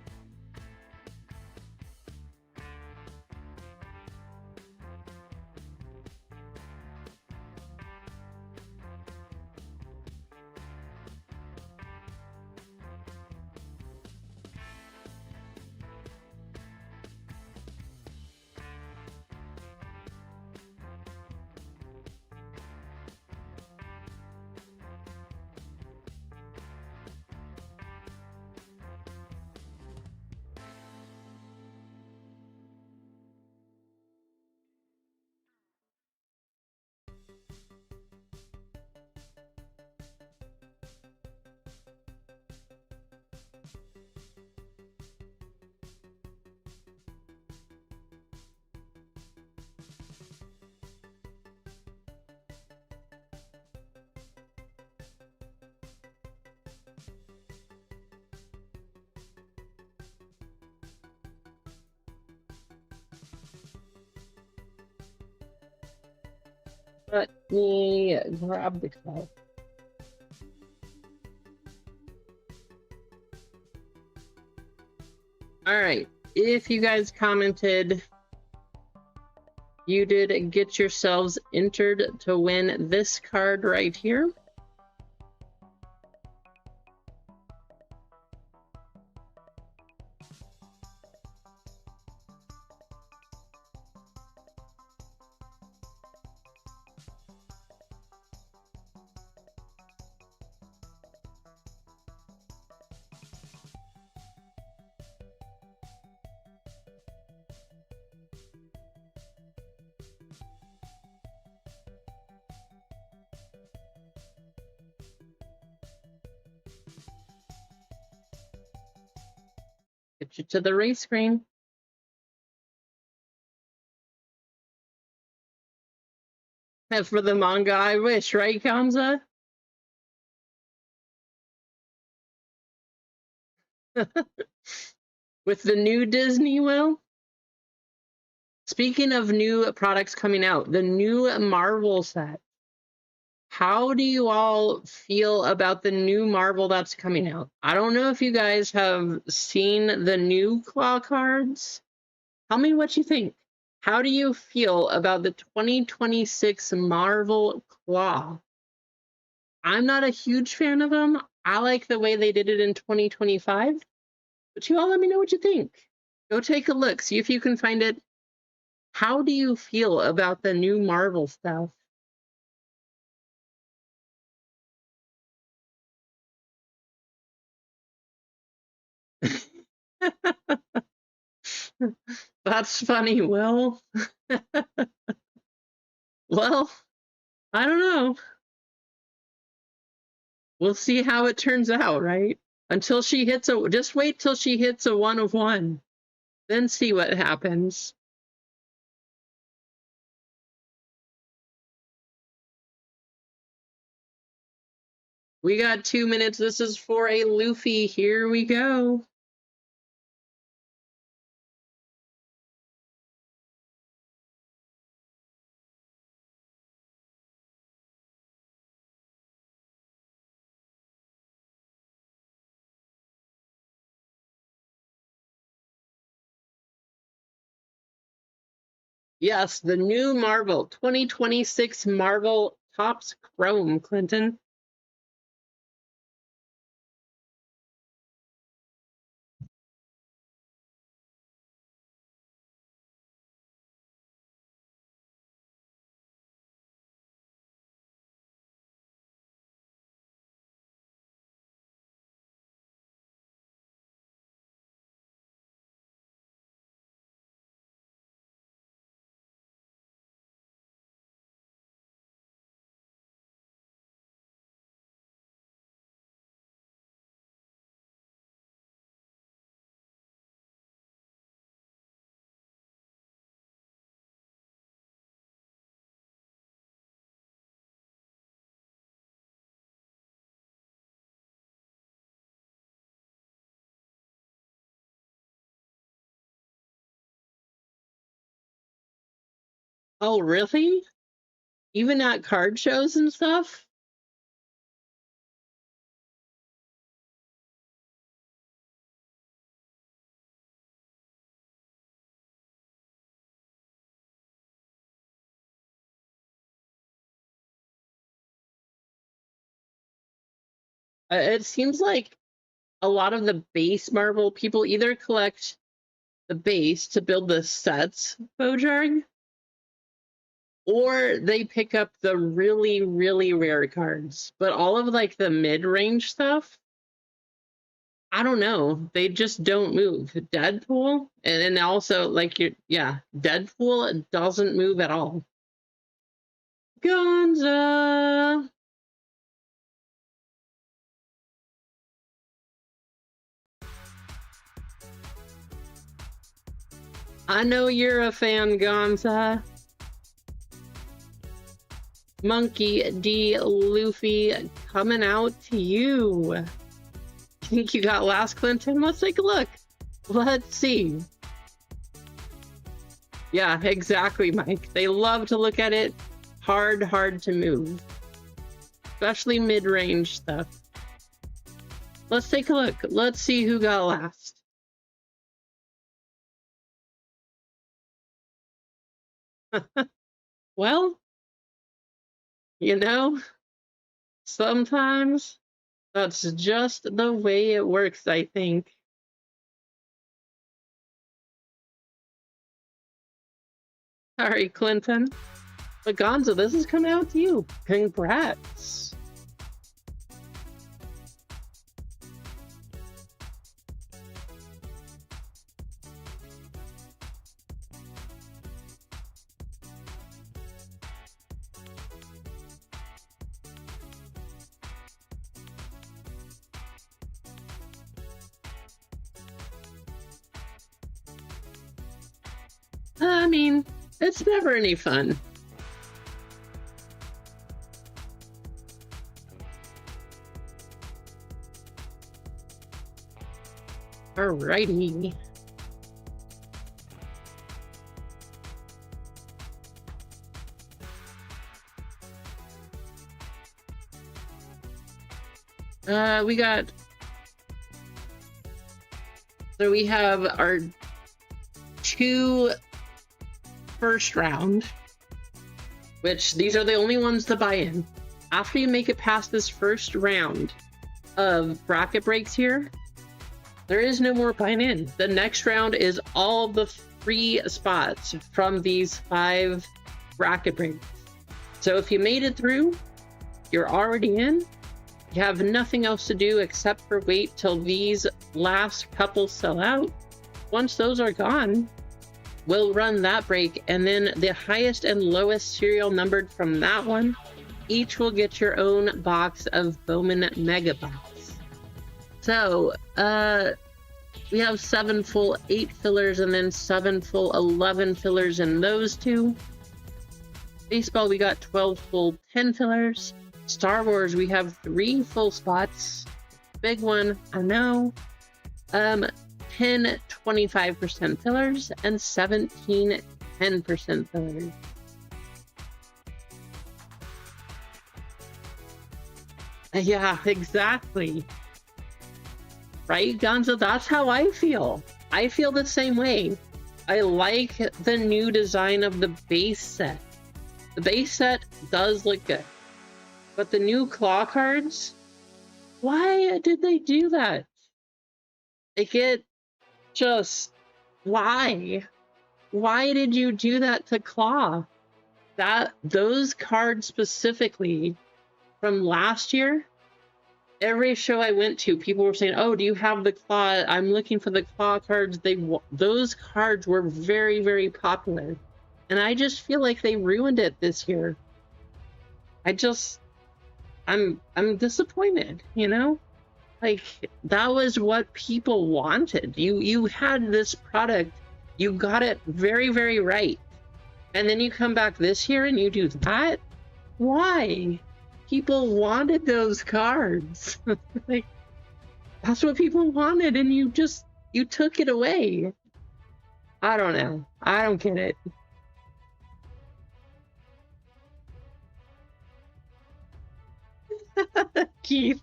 Let me grab the cup. All right, if you guys commented, you did get yourselves entered to win this card right here. Get you to the race screen. And for the manga, I wish, right, Kamza? With the new Disney, Will? Speaking of new products coming out, the new Marvel set. How do you all feel about the new Marvel that's coming out? I don't know if you guys have seen the new Claw cards. Tell me what you think. How do you feel about the 2026 Marvel Claw? I'm not a huge fan of them. I like the way they did it in 2025. But you all let me know what you think. Go take a look. See if you can find it. How do you feel about the new Marvel stuff? That's funny, Will. Well, I don't know. We'll see how it turns out, right? Until she hits a, just wait till she hits a 1 of 1. Then see what happens. We got 2 minutes. This is for a Luffy. Here we go. Yes, the new Marvel 2026 Marvel Topps Chrome, Clinton. Oh, really? Even at card shows and stuff? It seems like a lot of the base Marvel people either collect the base to build the sets, Bojarg, or they pick up the really, really rare cards. But all of like the mid-range stuff, I don't know. They just don't move. Deadpool, and then also like yeah, Deadpool doesn't move at all. Gonza. I know you're a fan, Gonza. Monkey D. Luffy coming out to you. Think you got last, Clinton? Let's take a look. Let's see. Yeah, exactly, Mike. They love to look at it. Hard to move. Especially mid-range stuff. Let's take a look. Let's see who got last. Well, you know, sometimes that's just the way it works, I think. Sorry, Clinton. But Gonzo, this is coming out to you. Congrats. I mean, it's never any fun. Alrighty. We got... So we have our 2 first round, which these are the only ones to buy in. After you make it past this first round of bracket breaks here, there is no more buying in. The next round is all the free spots from these 5 bracket breaks. So if you made it through, you're already in. You have nothing else to do except for wait till these last couple sell out. Once those are gone, we'll run that break, and then the highest and lowest serial numbered from that one, each will get your own box of Bowman Mega Box. So, we have 7 full 8 fillers and then 7 full 11 fillers in those 2. Baseball, we got 12 full 10 fillers. Star Wars, we have 3 full spots. Big one, I know. 10 25% fillers and 17 10% fillers. Yeah, exactly. Right, Gonzo? That's how I feel. I feel the same way. I like the new design of the base set. The base set does look good. But the new claw cards, why did they do that? Like, it just, why? Why did you do that to claw? Those cards specifically from last year, every show I went to, people were saying, oh, do you have the claw? I'm looking for the claw cards. Those cards were very, very popular. And I just feel like they ruined it this year. I'm disappointed, you know? Like, that was what people wanted. You had this product, you got it very, very right. And then you come back this year and you do that? Why? People wanted those cards. Like, that's what people wanted, and you took it away. I don't know. I don't get it. Keith.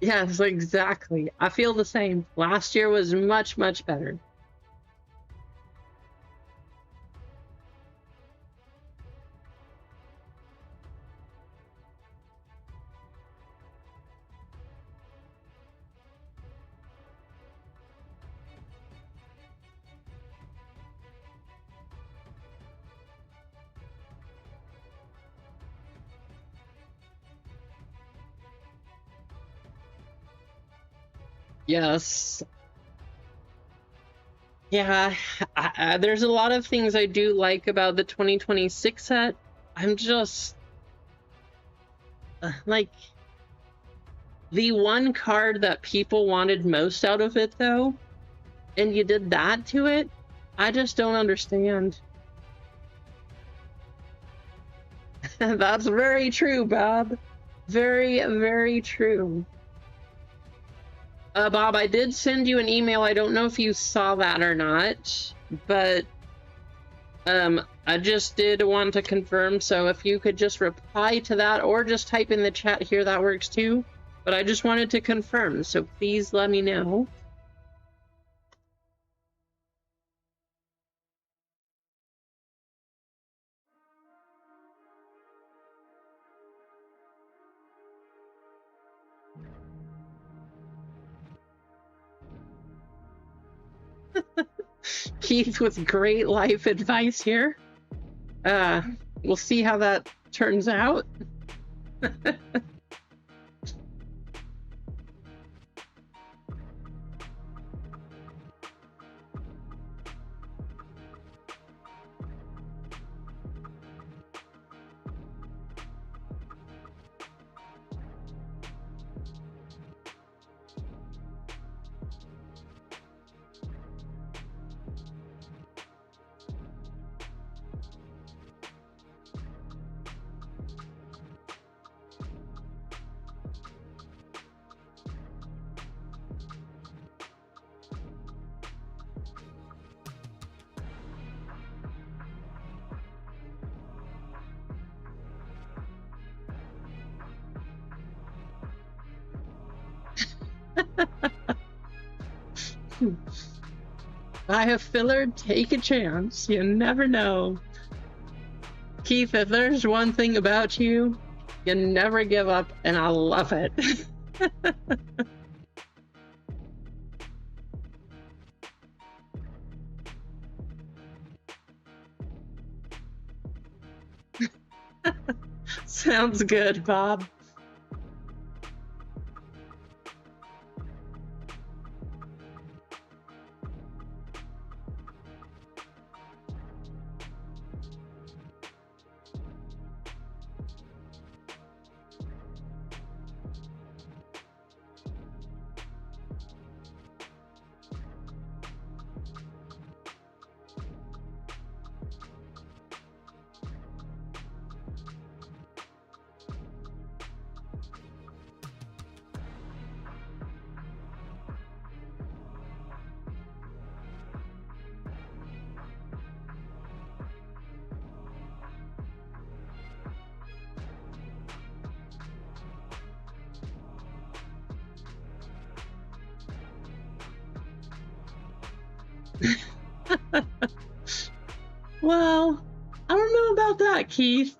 Yes, exactly. I feel the same. Last year was much, much better. Yes. Yeah, there's a lot of things I do like about the 2026 set. I'm just like the one card that people wanted most out of it, though, and you did that to it. I just don't understand. That's very true, Bob. Very, very true. Bob, I did send you an email. I don't know if you saw that or not, but I just did want to confirm. So if you could just reply to that or just type in the chat here, that works too. But I just wanted to confirm, so please let me know. Keith with great life advice here. We'll see how that turns out. I have filler, take a chance. You never know. Keith, if there's one thing about you, you never give up, and I love it. Sounds good, Bob. Well, I don't know about that, Keith.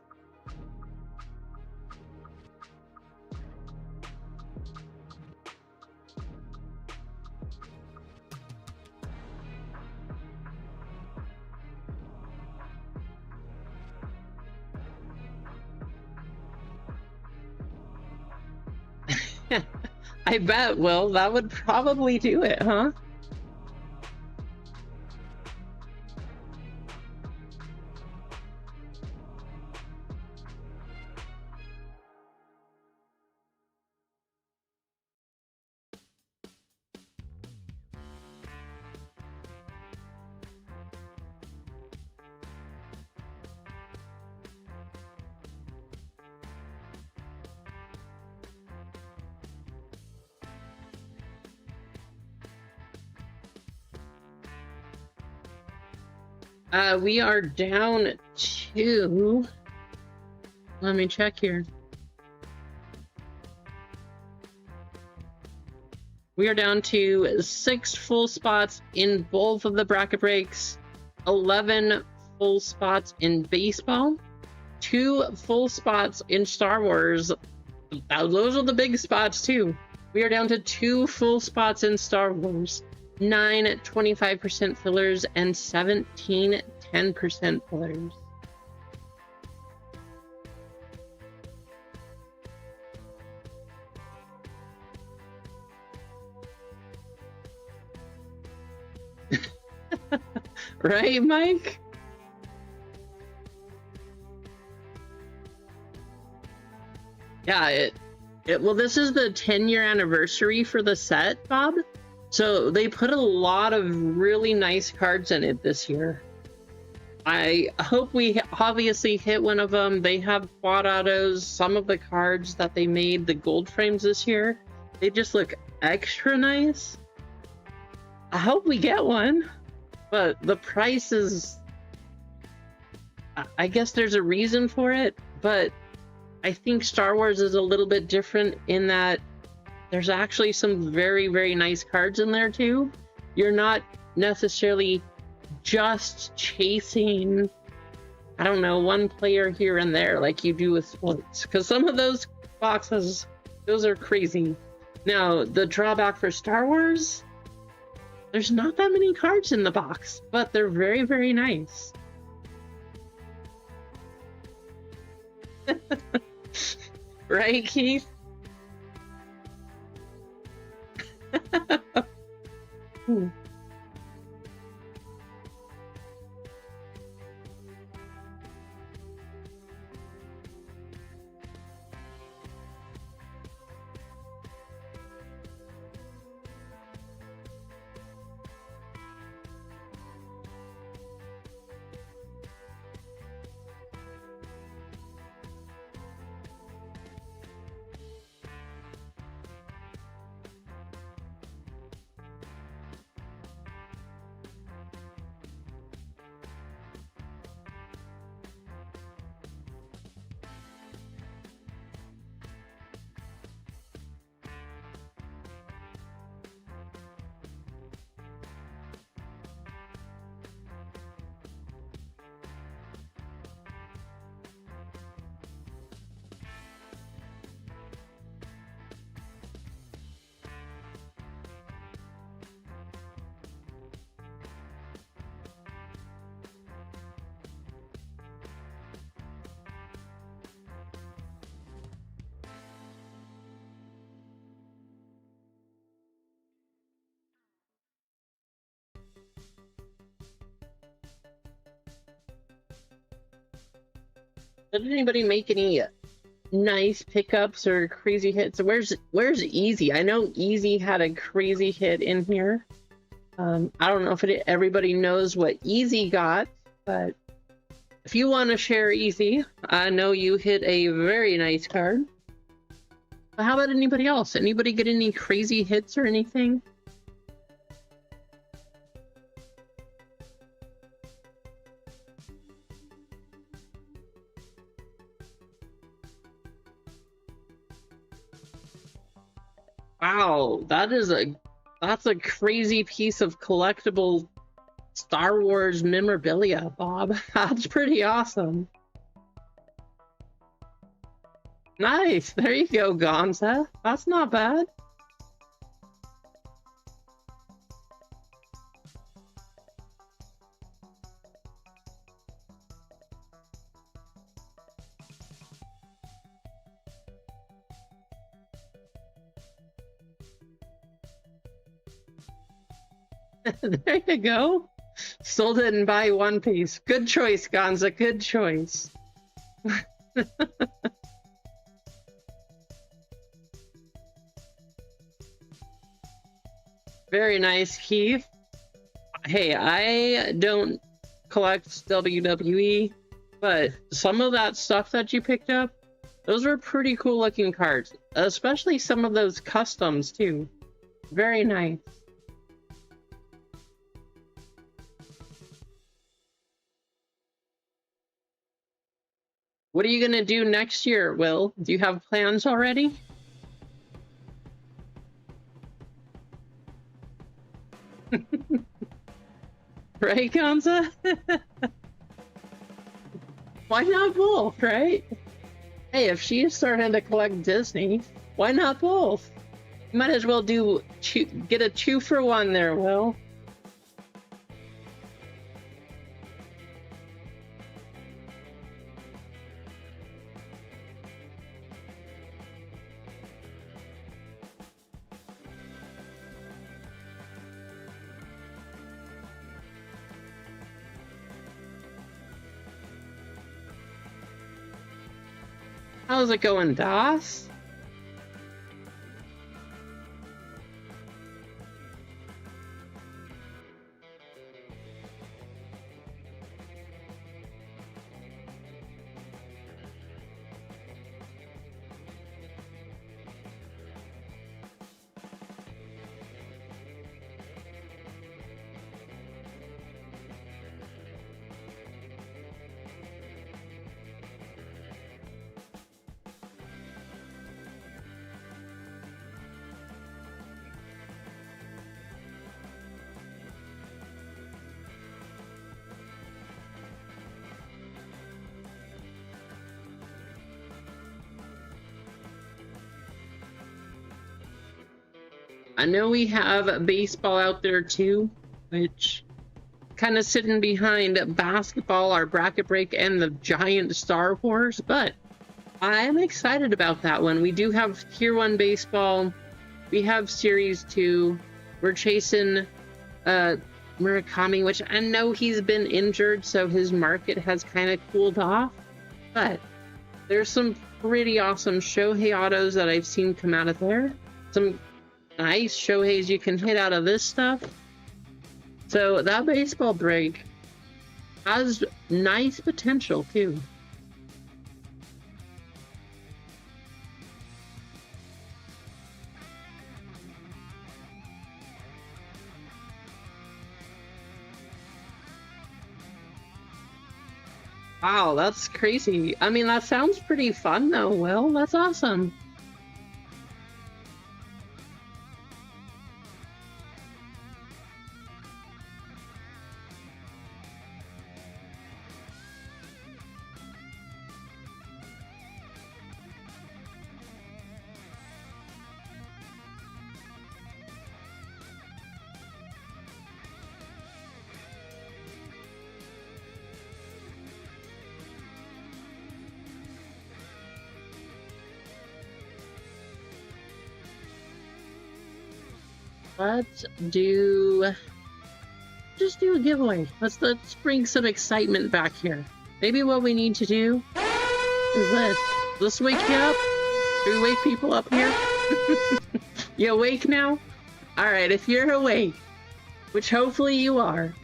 I bet, Will, that would probably do it, huh? We are down to... Let me check here. We are down to 6 full spots in both of the bracket breaks, 11 full spots in baseball, 2 full spots in Star Wars. Those are the big spots too. We are down to 2 full spots in Star Wars, 9 25% fillers, and 17 10% fillers. Right, Mike? Yeah, well, this is the 10-year anniversary for the set, Bob. So they put a lot of really nice cards in it this year. I hope we obviously hit one of them. They have quad autos. Some of the cards that they made, the gold frames this year, they just look extra nice. I hope we get one, but the price is... I guess there's a reason for it, but I think Star Wars is a little bit different in that there's actually some very, very nice cards in there too. You're not necessarily just chasing, I don't know, one player here and there like you do with sports, because some of those boxes, those are crazy. Now, the drawback for Star Wars, there's not that many cards in the box, but they're very, very nice. Right, Keith? Did anybody make any nice pickups or crazy hits? Where's Easy? I know Easy had a crazy hit in here. I don't know if everybody knows what Easy got, but if you want to share Easy, I know you hit a very nice card. But how about anybody else? Anybody get any crazy hits or anything? Wow, that's a crazy piece of collectible Star Wars memorabilia, Bob. That's pretty awesome. Nice, there you go, Gonza. That's not bad. There you go. Sold it and buy one piece. Good choice, Gonza. Good choice. Very nice, Keith. Hey, I don't collect WWE, but some of that stuff that you picked up, those were pretty cool looking cards, especially some of those customs too. Very nice. What are you gonna do next year, Will? Do you have plans already? Right, Kanza? Why not both, right? Hey, if she's starting to collect Disney, why not both? You might as well get a 2-for-1 there, Will. How's it going, DOS? I know we have baseball out there too, which kind of sitting behind basketball, our bracket break, and the giant Star Wars, but I'm excited about that one. We do have Tier 1 baseball. We have Series 2. We're chasing Murakami, which I know he's been injured, so his market has kind of cooled off. But there's some pretty awesome Shohei autos that I've seen come out of there. Some nice Shoheis you can hit out of this stuff. So that baseball break has nice potential too. Wow, that's crazy. I mean, that sounds pretty fun though, Will. That's awesome. Let's just do a giveaway. Let's bring some excitement back here. Maybe what we need to do is let's wake you up. Do we wake people up here? You awake now? Alright, if you're awake, which hopefully you are,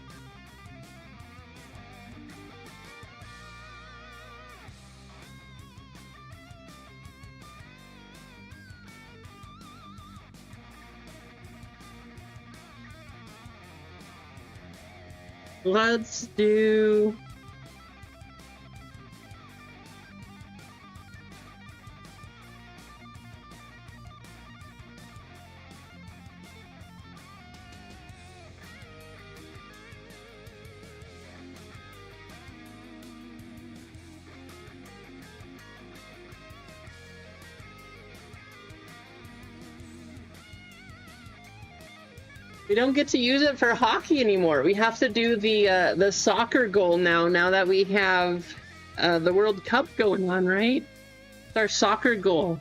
let's do... We don't get to use it for hockey anymore. We have to do the soccer goal now that we have the World Cup going on, right? It's our soccer goal.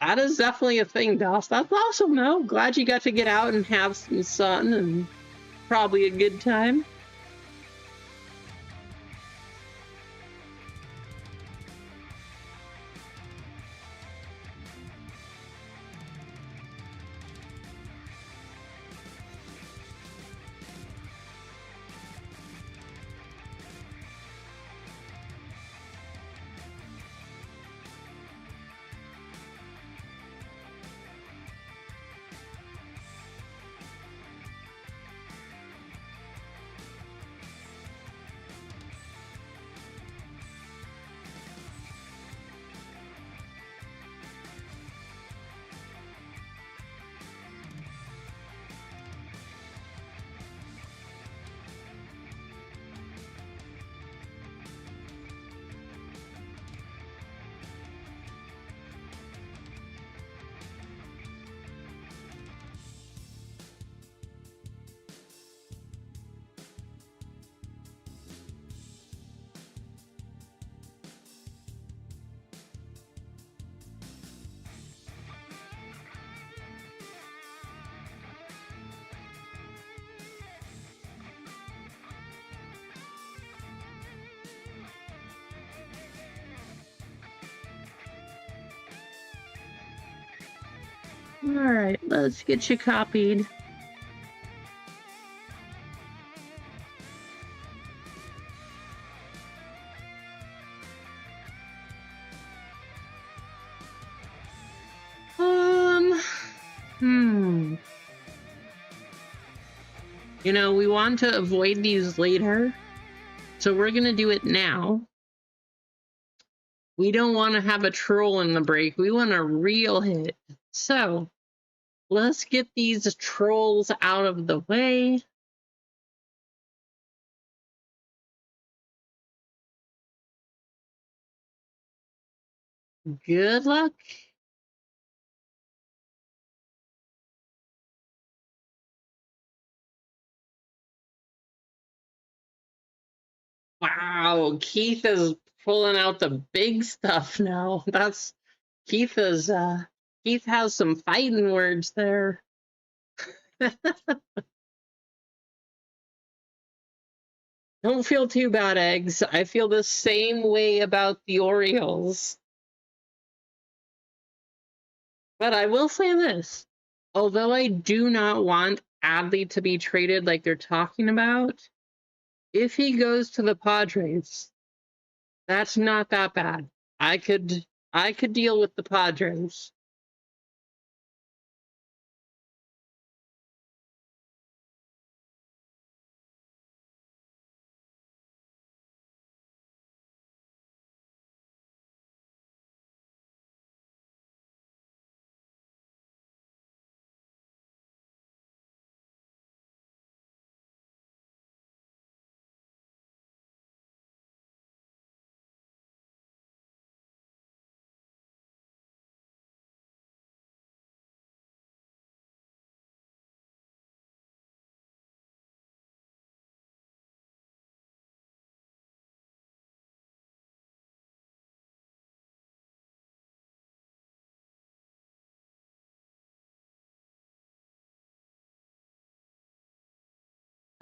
That is definitely a thing, Doss. That's awesome, though. Glad you got to get out and have some sun and probably a good time. Alright, let's get you copied. You know, we want to avoid these later, so we're gonna do it now. We don't want to have a troll in the break. We want a real hit. So, let's get these trolls out of the way. Good luck. Wow, Keith is pulling out the big stuff now. That's Keith has some fighting words there. Don't feel too bad, Eggs. I feel the same way about the Orioles. But I will say this. Although I do not want Adley to be traded like they're talking about, if he goes to the Padres, that's not that bad. I could deal with the Padres.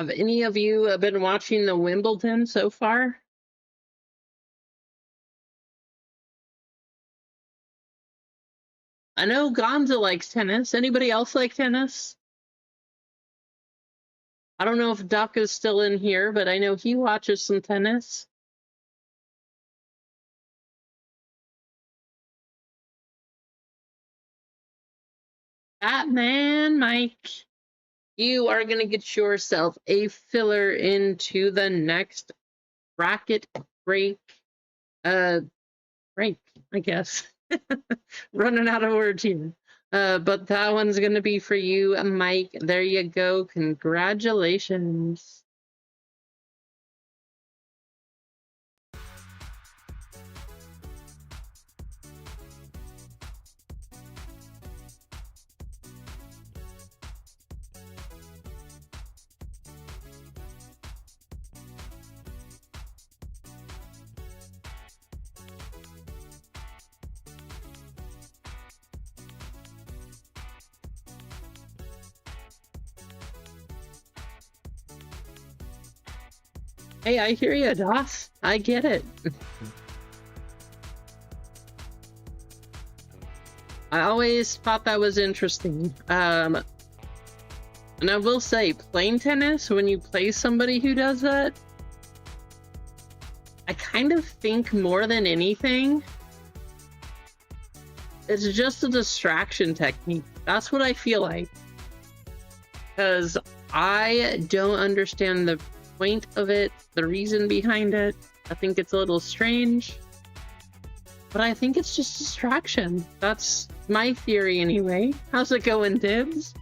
Have any of you been watching the Wimbledon so far? I know Gonza likes tennis. Anybody else like tennis? I don't know if Duck is still in here, but I know he watches some tennis. Batman, Mike, you are going to get yourself a filler into the next bracket break, I guess. Running out of words here. But that one's going to be for you, Mike. There you go. Congratulations. Hey, I hear you, Doss. I get it. I always thought that was interesting. And I will say, playing tennis, when you play somebody who does that, I kind of think more than anything, it's just a distraction technique. That's what I feel like. Because I don't understand the point of it, the reason behind it. I think it's a little strange, but I think it's just distraction. That's my theory anyway. How's it going, Dibs?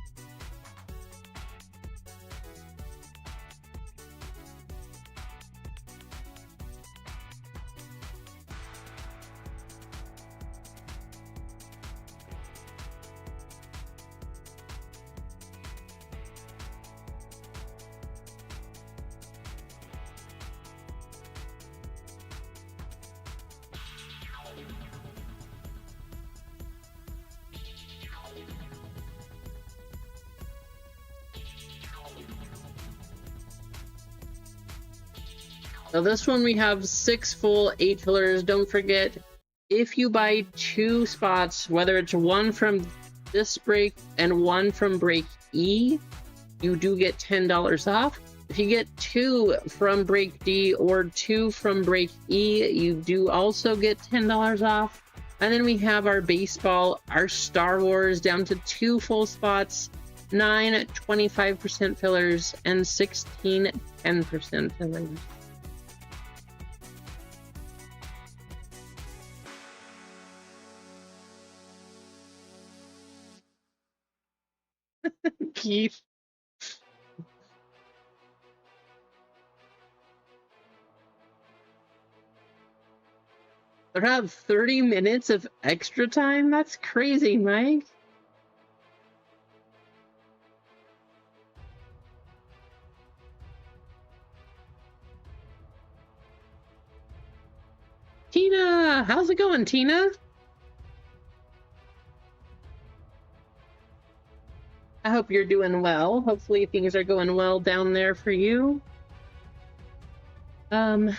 So this one we have 6 full, 8 fillers. Don't forget, if you buy 2 spots, whether it's one from this break and one from break E, you do get $10 off. If you get 2 from break D or 2 from break E, you do also get $10 off. And then we have our baseball, our Star Wars down to 2 full spots, 9 25% fillers, and 16 10% fillers. Keith. They have 30 minutes of extra time? That's crazy, Mike. Tina! How's it going, Tina? I hope you're doing well. Hopefully things are going well down there for you. Yeah.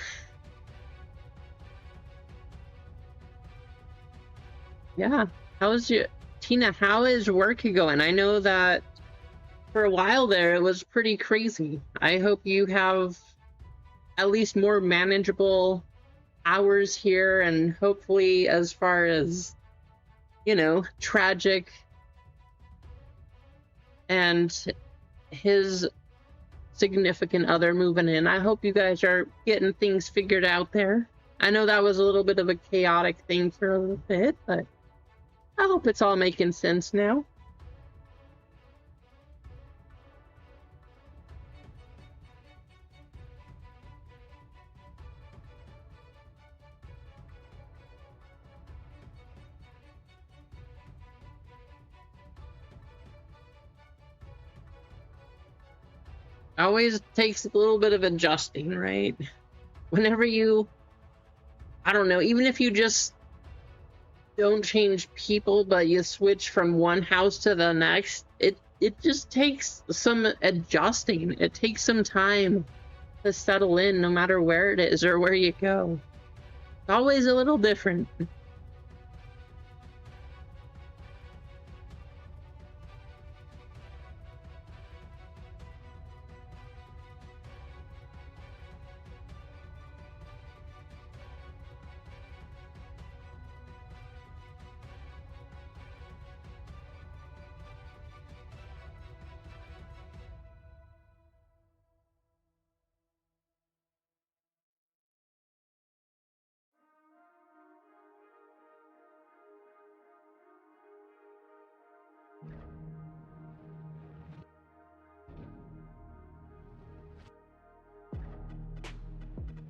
Tina, how is work going? I know that for a while there, it was pretty crazy. I hope you have at least more manageable hours here, and hopefully as far as, you know, Tragic and his significant other moving in, I hope you guys are getting things figured out there. I know that was a little bit of a chaotic thing for a little bit, but I hope it's all making sense now. Always takes a little bit of adjusting, right? Whenever you, I don't know, even if you just don't change people, but you switch from one house to the next, it just takes some adjusting. It takes some time to settle in, no matter where it is or where you go. It's always a little different.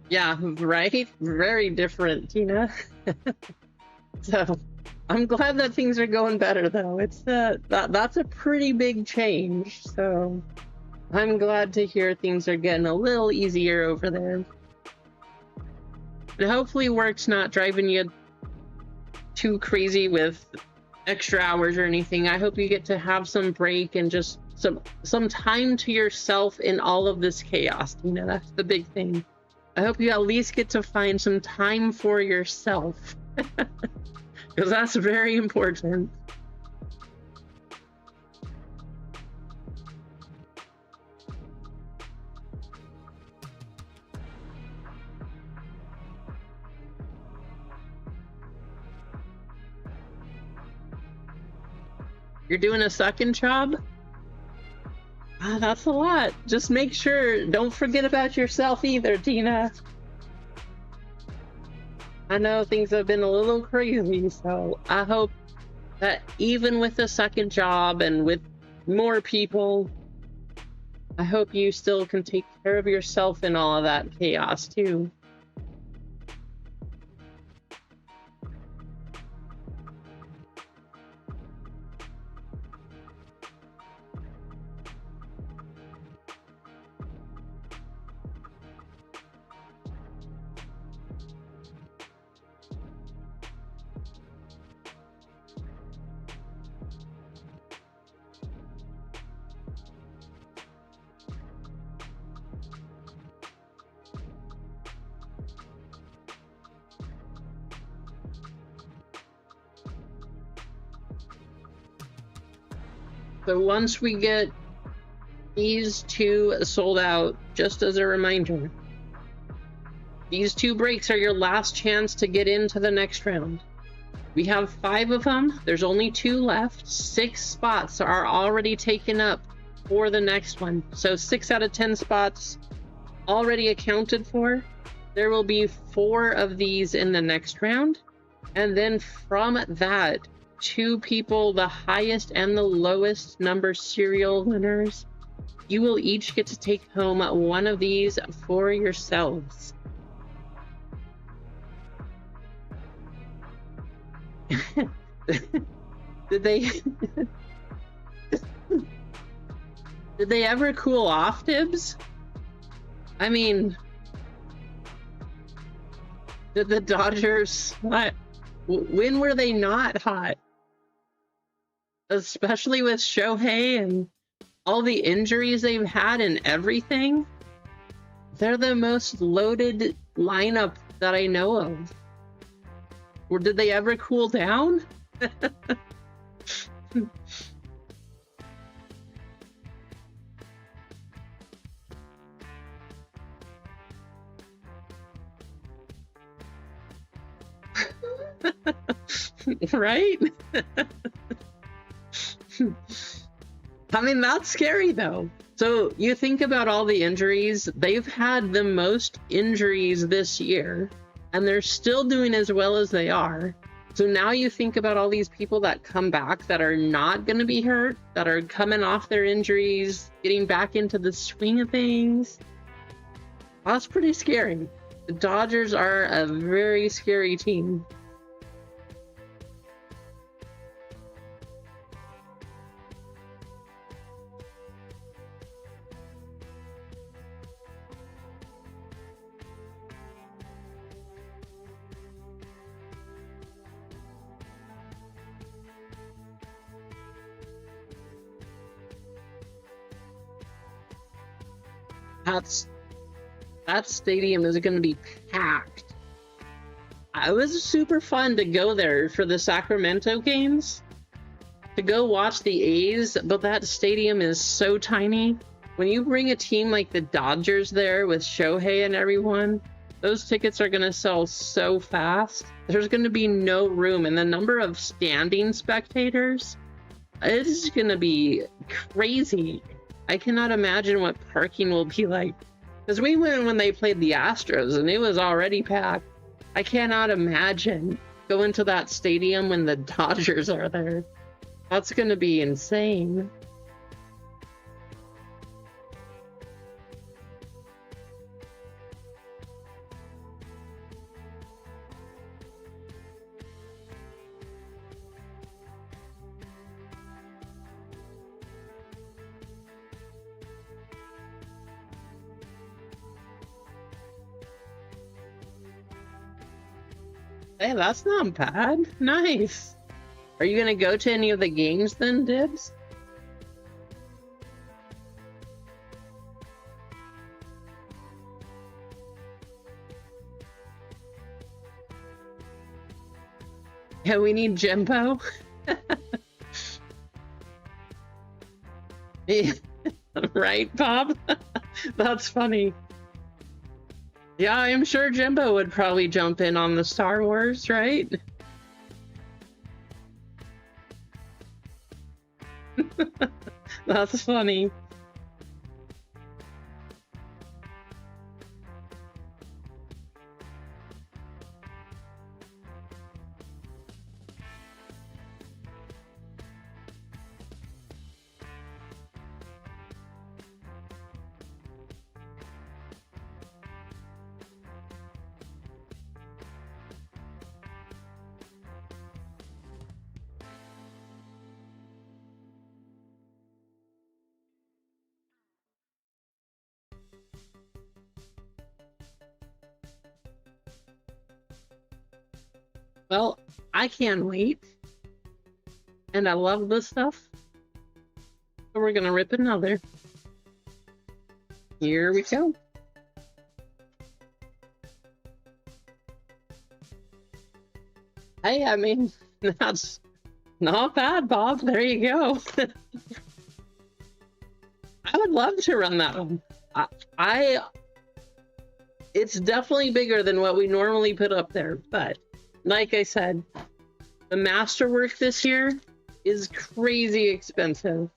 Yeah, right? Very different, Tina. So I'm glad that things are going better, though. It's that's a pretty big change, so I'm glad to hear things are getting a little easier over there. And hopefully work's not driving you too crazy with extra hours or anything. I hope you get to have some break and just some time to yourself in all of this chaos. You know, that's the big thing. I hope you at least get to find some time for yourself. Because that's very important. You're doing a second job? Ah, that's a lot. Just make sure, don't forget about yourself either, Tina. I know things have been a little crazy, so I hope that even with a second job and with more people, I hope you still can take care of yourself in all of that chaos too. So once we get these two sold out, just as a reminder, these 2 breaks are your last chance to get into the next round. We have 5 of them. There's only 2 left. 6 spots are already taken up for the next one. So 6 out of 10 spots already accounted for. There will be 4 of these in the next round. And then from that, 2 people, the highest and the lowest number serial winners, you will each get to take home 1 of these for yourselves. Did they ever cool off, Tibbs? I mean, did the Dodgers, when were they not hot? Especially with Shohei and all the injuries they've had and everything. They're the most loaded lineup that I know of. Or did they ever cool down? Right? I mean, that's scary though. So you think about all the injuries, they've had the most injuries this year, and they're still doing as well as they are. So now you think about all these people that come back that are not going to be hurt, that are coming off their injuries, getting back into the swing of things. That's pretty scary. The Dodgers are a very scary team. That stadium is going to be packed. It was super fun to go there for the Sacramento games, to go watch the A's, but that stadium is so tiny. When you bring a team like the Dodgers there with Shohei and everyone, those tickets are going to sell so fast. There's going to be no room, and the number of standing spectators, it is going to be crazy. I cannot imagine what parking will be like. Because we went when they played the Astros, and it was already packed. I cannot imagine going to that stadium when the Dodgers are there. That's going to be insane. Hey, that's not bad. Nice. Are you gonna go to any of the games then, Dibs? Yeah, we need Jimbo. Yeah. Right, Bob? That's funny. Yeah, I'm sure Jimbo would probably jump in on the Star Wars, right? That's funny. Well, I can't wait. And I love this stuff. So we're gonna rip another. Here we go. Hey, I mean, that's not bad, Bob. There you go. love to run that one. It's definitely bigger than what we normally put up there, but like I said, the masterwork this year is crazy expensive.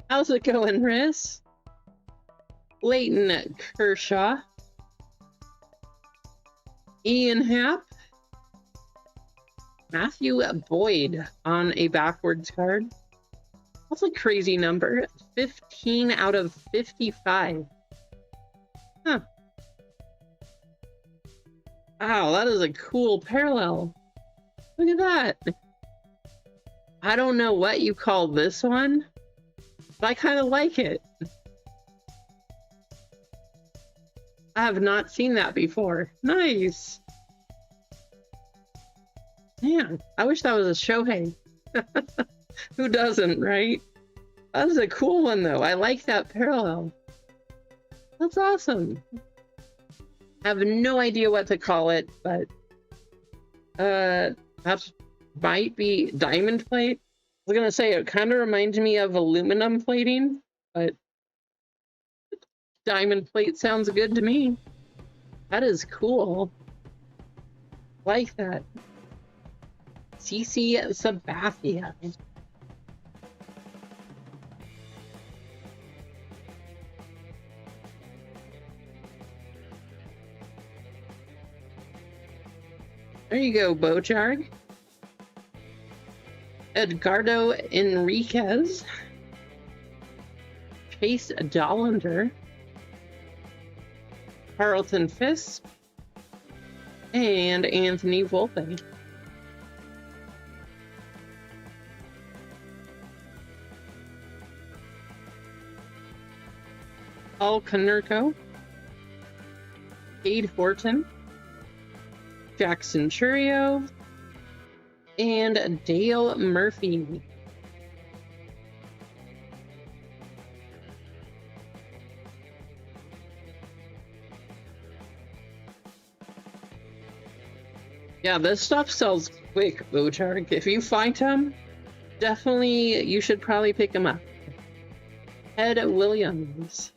How's it going, Riz? Leighton Kershaw. Ian Happ. Matthew Boyd on a backwards card. That's a crazy number. 15 out of 55. Huh. Wow, that is a cool parallel. Look at that. I don't know what you call this one, but I kind of like it. I have not seen that before. Nice. Man, I wish that was a Shohei. Who doesn't, right? That was a cool one, though. I like that parallel. That's awesome. I have no idea what to call it, but that might be diamond plate. I was gonna say it kind of reminds me of aluminum plating, but diamond plate sounds good to me. That is cool. Like that. CC Sabathia. There you go, Bochard. Edgardo Enriquez. Chase Dollander. Carlton Fisk. And Anthony Volpe. Paul Konerko, Cade Horton, Jackson Churio, and Dale Murphy. Yeah, this stuff sells quick, Bochark. If you find them, definitely you should probably pick them up. Ed Williams.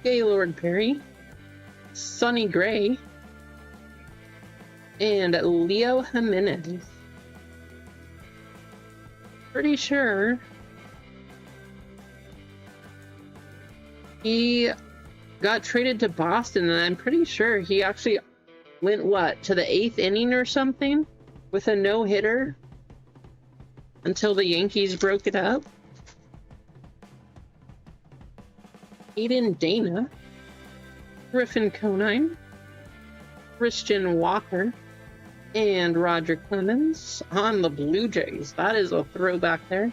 Gaylord Perry, Sonny Gray, and Leo Jimenez. Pretty sure he got traded to Boston, and I'm pretty sure he actually went, what, to the 8th inning or something with a no-hitter until the Yankees broke it up. Aiden Dana, Griffin Conine, Christian Walker, and Roger Clemens on the Blue Jays. That is a throwback there.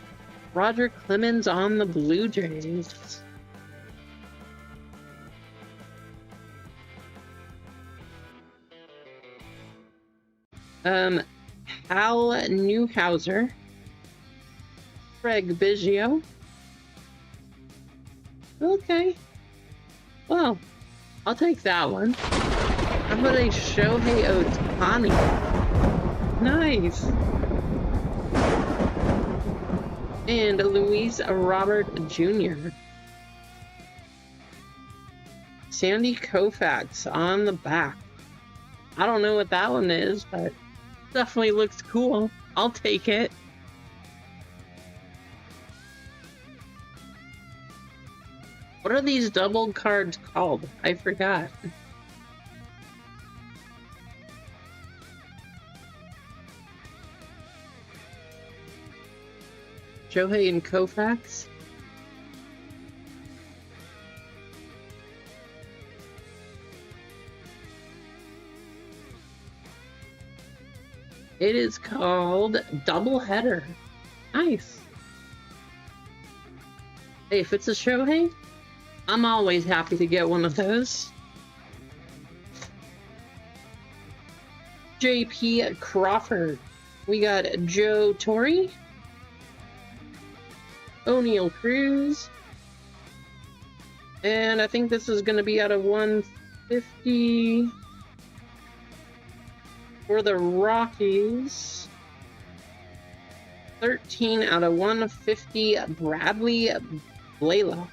Roger Clemens on the Blue Jays. Hal Newhouser, Craig Biggio. Okay. Well, I'll take that one. How about a Shohei Ohtani? Nice. And Luis Robert Jr. Sandy Koufax on the back. I don't know what that one is, but definitely looks cool. I'll take it. What are these double cards called? I forgot. Shohei and Koufax? It is called Double Header. Nice. Hey, if it's a Shohei, I'm always happy to get one of those. JP Crawford. We got Joe Torre. O'Neal Cruz. And I think this is going to be out of 150. For the Rockies, 13 out of 150, Bradley Blaylock.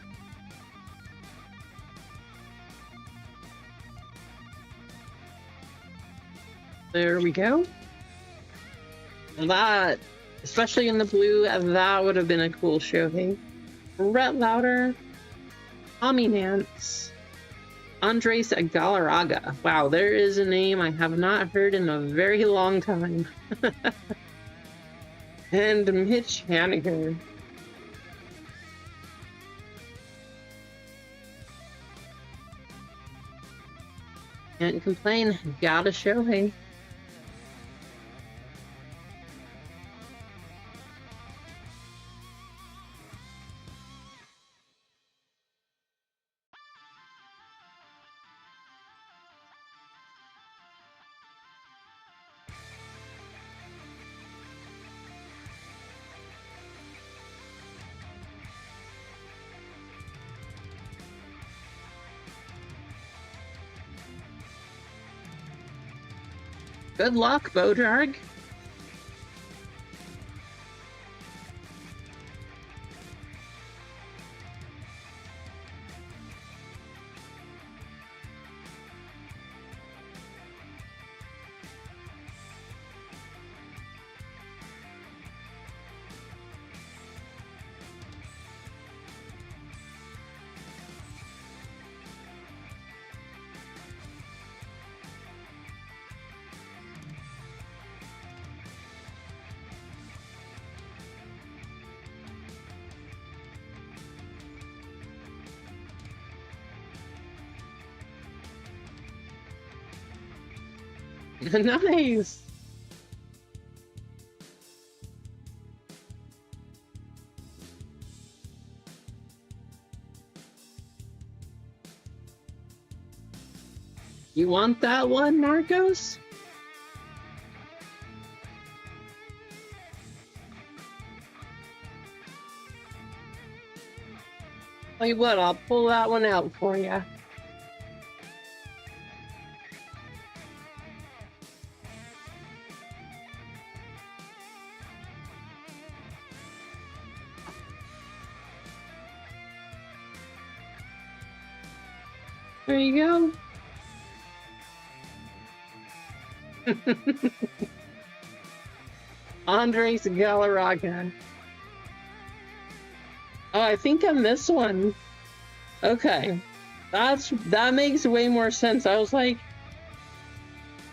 There we go. That, especially in the blue, that would have been a cool showing. Rhett Lauder, Tommy Nance, Andres Galarraga. Wow, there is a name I have not heard in a very long time. And Mitch Haniger. Can't complain. Got a Shohei. Good luck, Bojarg. Nice. You want that one, Marcos? Tell you what, I'll pull that one out for you. There you go. Andres Galarraga. Oh, I think I missed one. Okay. That makes way more sense. I was like,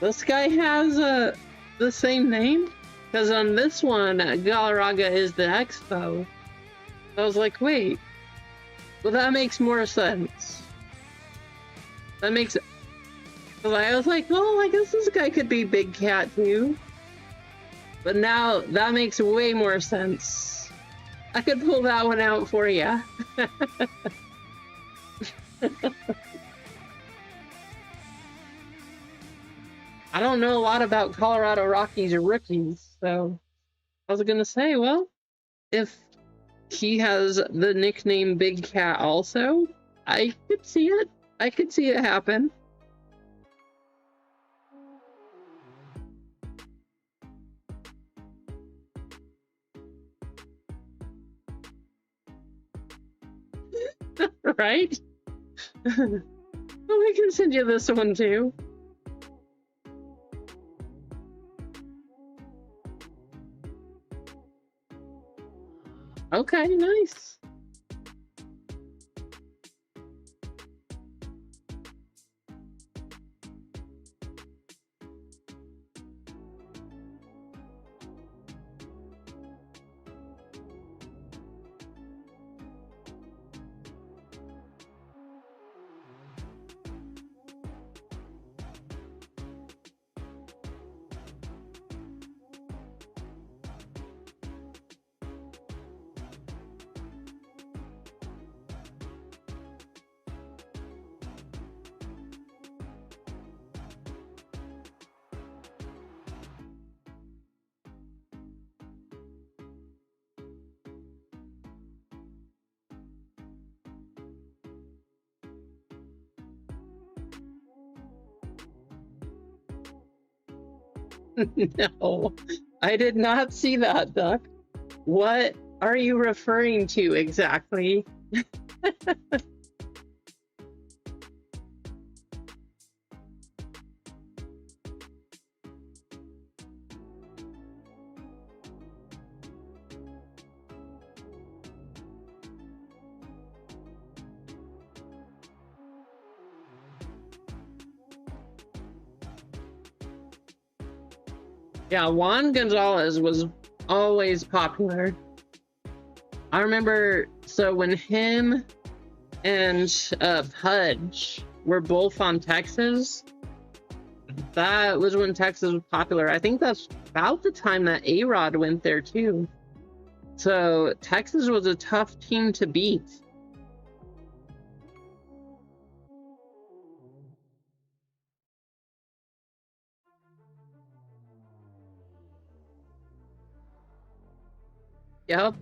this guy has the same name? Because on this one, Galarraga is the Expo. I was like, wait. Well, that makes more sense. That makes it. I was like, well, I guess this guy could be Big Cat too. But now that makes way more sense. I could pull that one out for you. I don't know a lot about Colorado Rockies rookies, so I was gonna say, well, if he has the nickname Big Cat also, I could see it. I could see it happen. Right? Well, I can send you this one too. Okay, nice. No, I did not see that, Duck. What are you referring to exactly? Yeah, Juan Gonzalez was always popular. I remember, so when him and Pudge were both on Texas, that was when Texas was popular. I think that's about the time that A-Rod went there too. So Texas was a tough team to beat. Yep.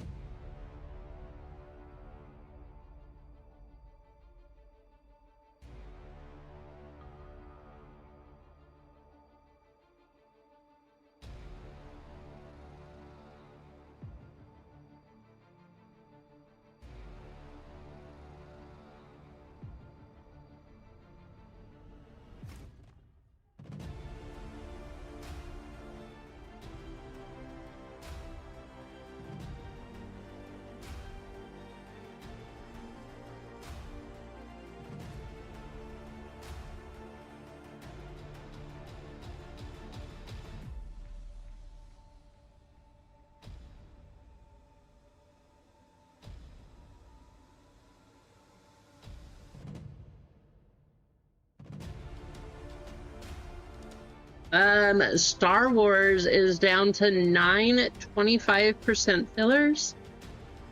Star Wars is down to 9 25% fillers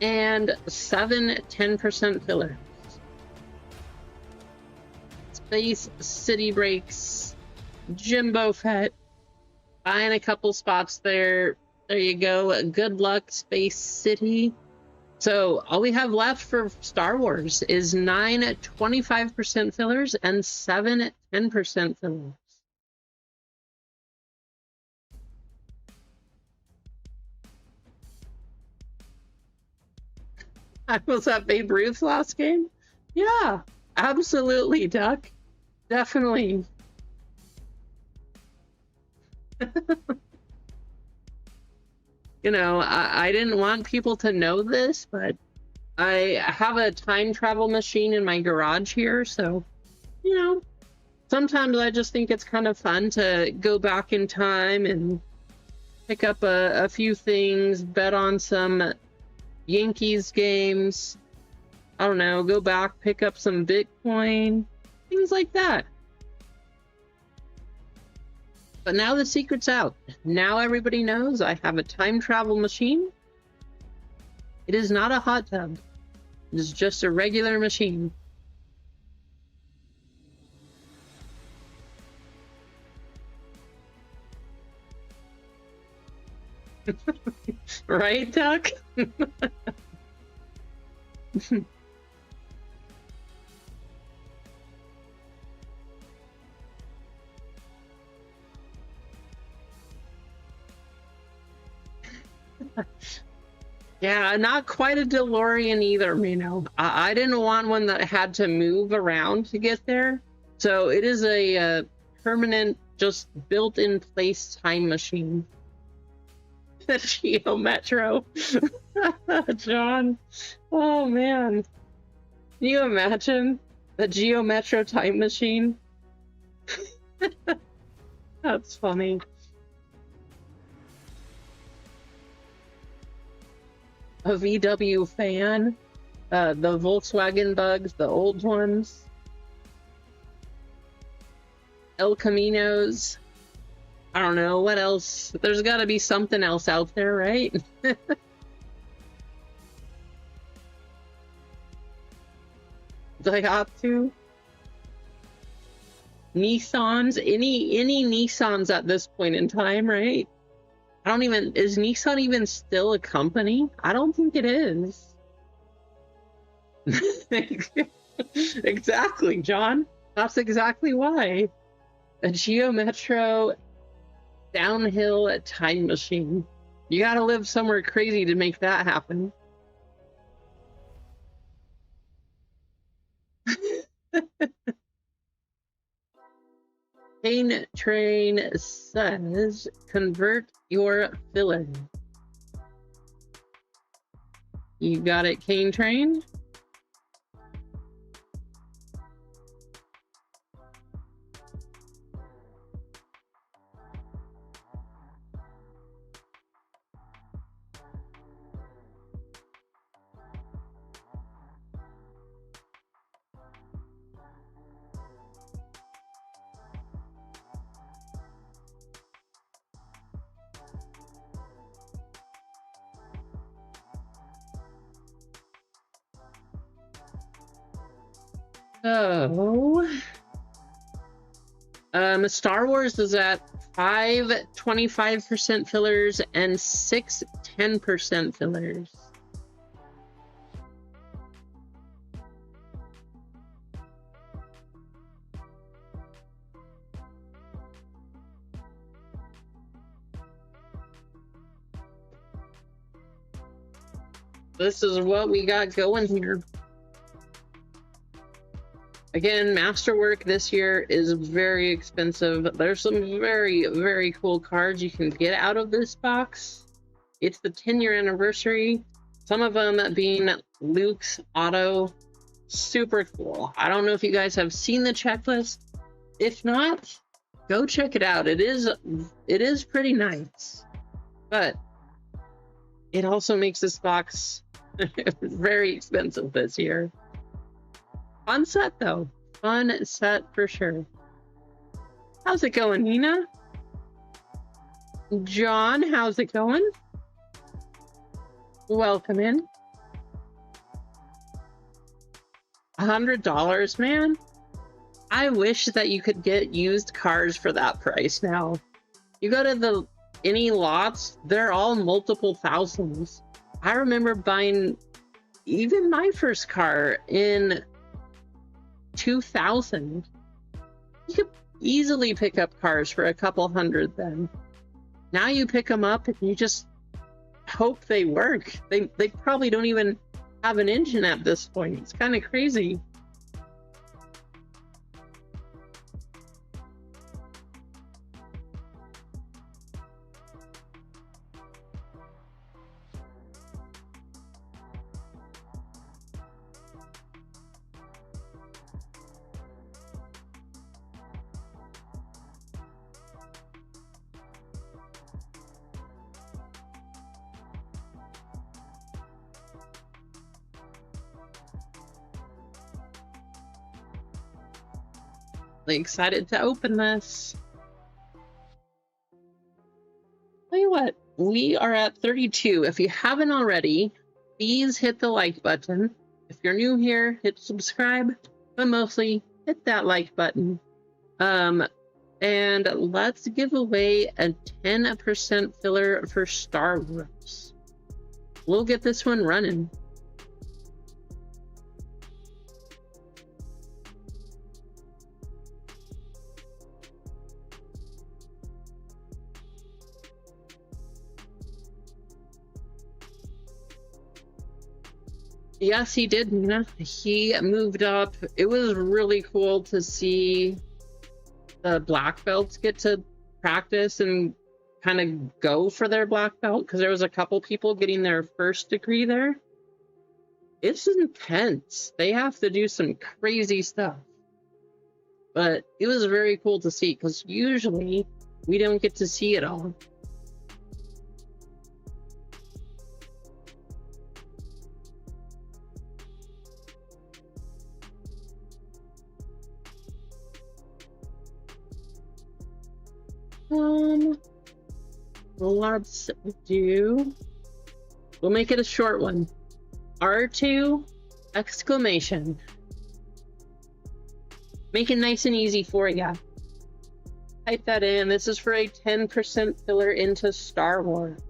and 7 10% fillers. Space City Breaks, Jimbo Fett, buying a couple spots there. There you go. Good luck, Space City. So all we have left for Star Wars is 9 25% fillers and 7 10% fillers. I was at Babe Ruth's last game. Yeah, absolutely, Duck. Definitely. You know, I didn't want people to know this, but I have a time travel machine in my garage here, so, you know, sometimes I just think it's kind of fun to go back in time and pick up a few things, bet on some Yankees games. I don't know, go back, pick up some Bitcoin, things like that. But now the secret's out. Now everybody knows I have a time travel machine. It is not a hot tub. It is just a regular machine. Right, Duck? Yeah, not quite a DeLorean either, you know. I didn't want one that had to move around to get there. So it is a permanent, just built-in-place time machine. The Geo Metro. John. Oh, man. Can you imagine the Geo Metro time machine? That's funny. A VW fan, the Volkswagen Bugs, the old ones, El Caminos. I don't know what else. There's got to be something else out there, right? Daihatsu, Nissans, any Nissans at this point in time, right? I don't even, is Nissan even still a company? I don't think it is. Exactly, John. That's exactly why. A Geo Metro Downhill time machine. You gotta live somewhere crazy to make that happen. Cane Train says, convert your filler. You got it, Cane Train? So, Star Wars is at 5 25% fillers and 6 10% fillers. This is what we got going here. Again, Masterwork this year is very expensive. There's some very, very cool cards you can get out of this box. It's the 10-year anniversary. Some of them being Luke's auto. Super cool. I don't know if you guys have seen the checklist. If not, go check it out. It is pretty nice. But it also makes this box very expensive this year. Fun set, though. Fun set for sure. How's it going, Nina? John, how's it going? Welcome in. $100, man. I wish that you could get used cars for that price now. You go to any lots, they're all multiple thousands. I remember buying even my first car in 2000. You could easily pick up cars for a couple hundred then. Now you pick them up and you just hope they work. They probably don't even have an engine at this point. It's kind of crazy. Excited to open this. Tell you what, we are at 32. If you haven't already, please hit the like button. If you're new here, hit subscribe, but mostly hit that like button. And let's give away a 10% filler for Star Wars. We'll get this one running. Yes, he did, Nina. He moved up. It was really cool to see the black belts get to practice and kind of go for their black belt, because there was a couple people getting their first degree there. It's intense. They have to do some crazy stuff. But it was very cool to see, because usually we don't get to see it all. Let's do, we'll make it a short one. R2 exclamation. Make it nice and easy for ya. Type that in. This is for a 10% filler into Star Wars.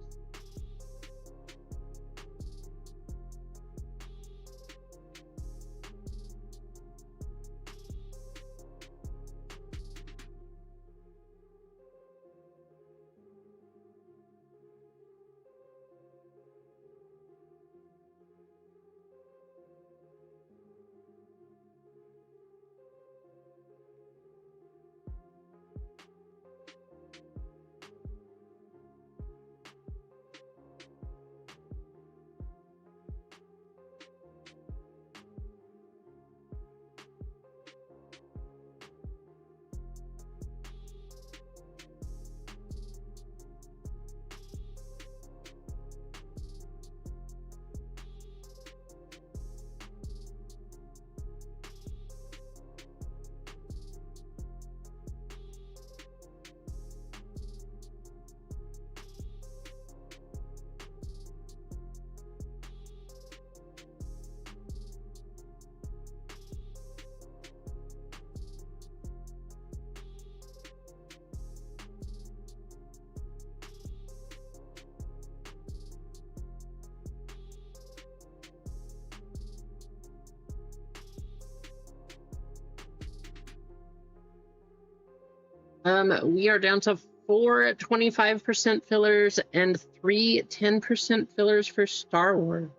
We are down to 4 25% fillers and 3 10% fillers for Star Wars.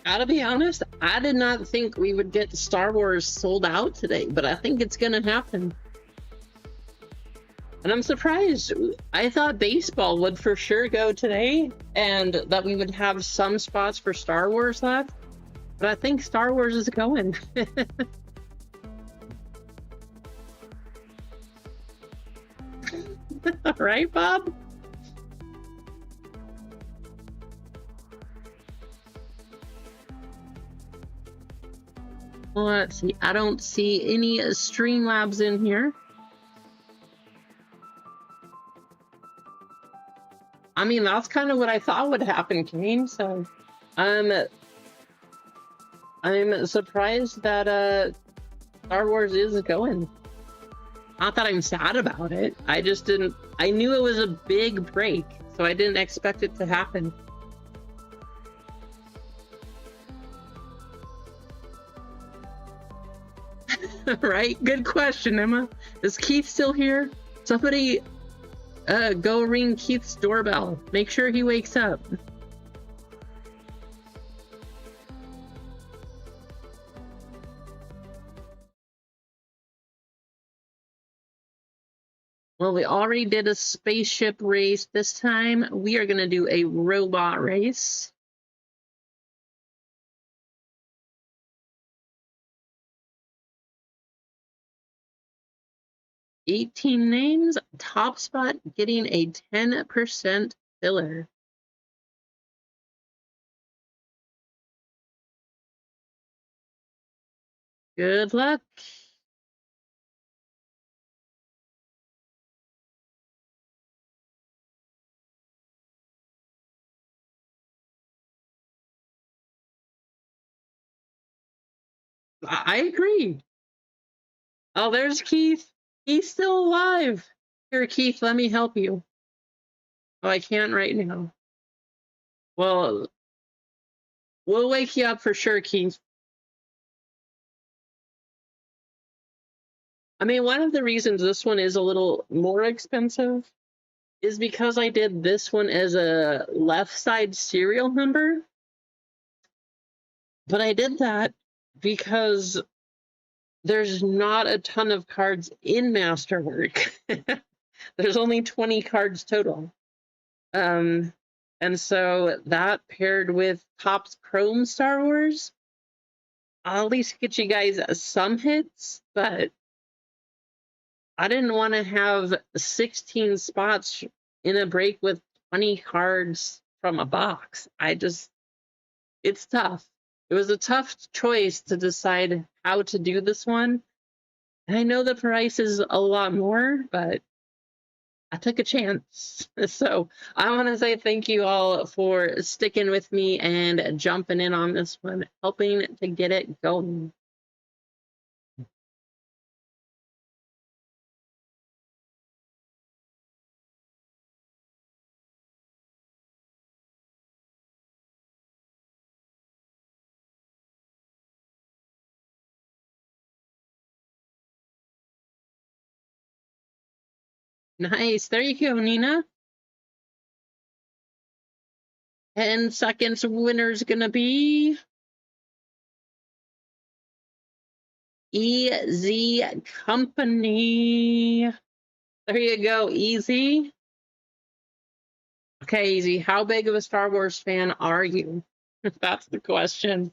Gotta be honest, I did not think we would get Star Wars sold out today, but I think it's gonna happen. And I'm surprised. I thought baseball would for sure go today and that we would have some spots for Star Wars left, but I think Star Wars is going. Right, Bob? Let's see. I don't see any Streamlabs in here. I mean, that's kind of what I thought would happen, Kane. So, I'm surprised that Star Wars is going. Not that I'm sad about it. I just didn't. I knew it was a big break, so I didn't expect it to happen. Right? Good question, Emma. Is Keith still here? Somebody go ring Keith's doorbell. Make sure he wakes up. Well, we already did a spaceship race. This time we are going to do a robot race. $18 names, top spot getting a 10% filler. Good luck. I agree. Oh, there's Keith. He's still alive. Here, Keith, let me help you. Oh, I can't right now. Well, we'll wake you up for sure, Keith. I mean, one of the reasons this one is a little more expensive is because I did this one as a left side serial number. But I did that because there's not a ton of cards in Masterwork. There's only 20 cards total. And so that paired with Topps Chrome Star Wars, I'll at least get you guys some hits, but I didn't want to have 16 spots in a break with 20 cards from a box. It's tough. It was a tough choice to decide how to do this one. And I know the price is a lot more, but I took a chance. So I want to say thank you all for sticking with me and jumping in on this one, helping to get it going. Nice. There you go, Nina. 10 seconds. Winner's gonna be Easy Company. There you go, Easy. Okay, Easy. How big of a Star Wars fan are you? That's the question.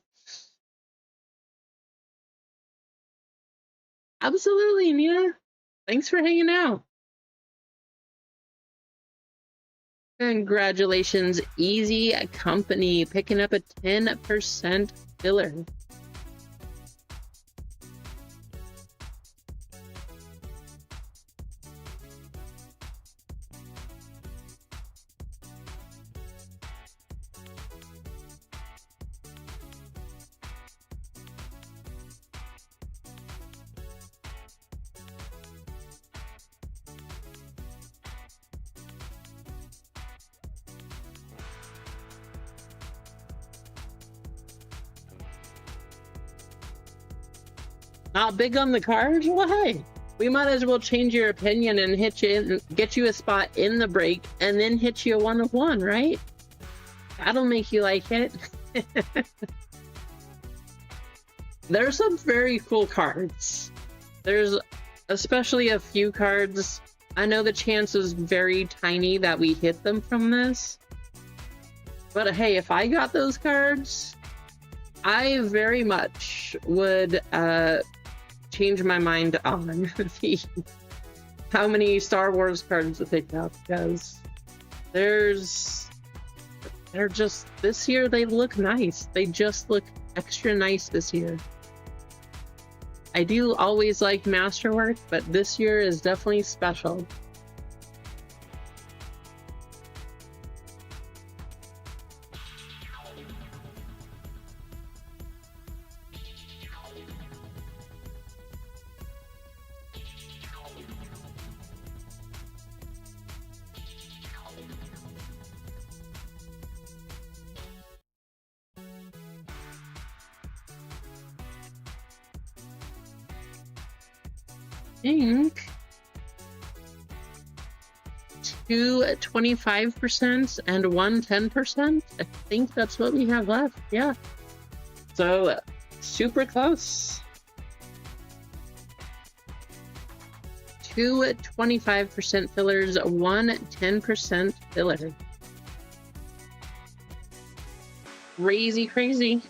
Absolutely, Nina. Thanks for hanging out. Congratulations, Easy Company, picking up a 10% filler. Not big on the cards? Well, hey, we might as well change your opinion and hit you in, get you a spot in the break, and then hit you a 1 of 1, right? That'll make you like it. There's some very cool cards. There's especially a few cards. I know the chance is very tiny that we hit them from this. But hey, if I got those cards, I very much would change my mind on how many Star Wars cards to pick up, because they're just, this year they look nice. They just look extra nice this year. I do always like Masterwork, but this year is definitely special. Think 2 at 25% and 1 10%. I think that's what we have left. Yeah. So super close. 2 at 25% fillers, 1 10% filler. Crazy, crazy.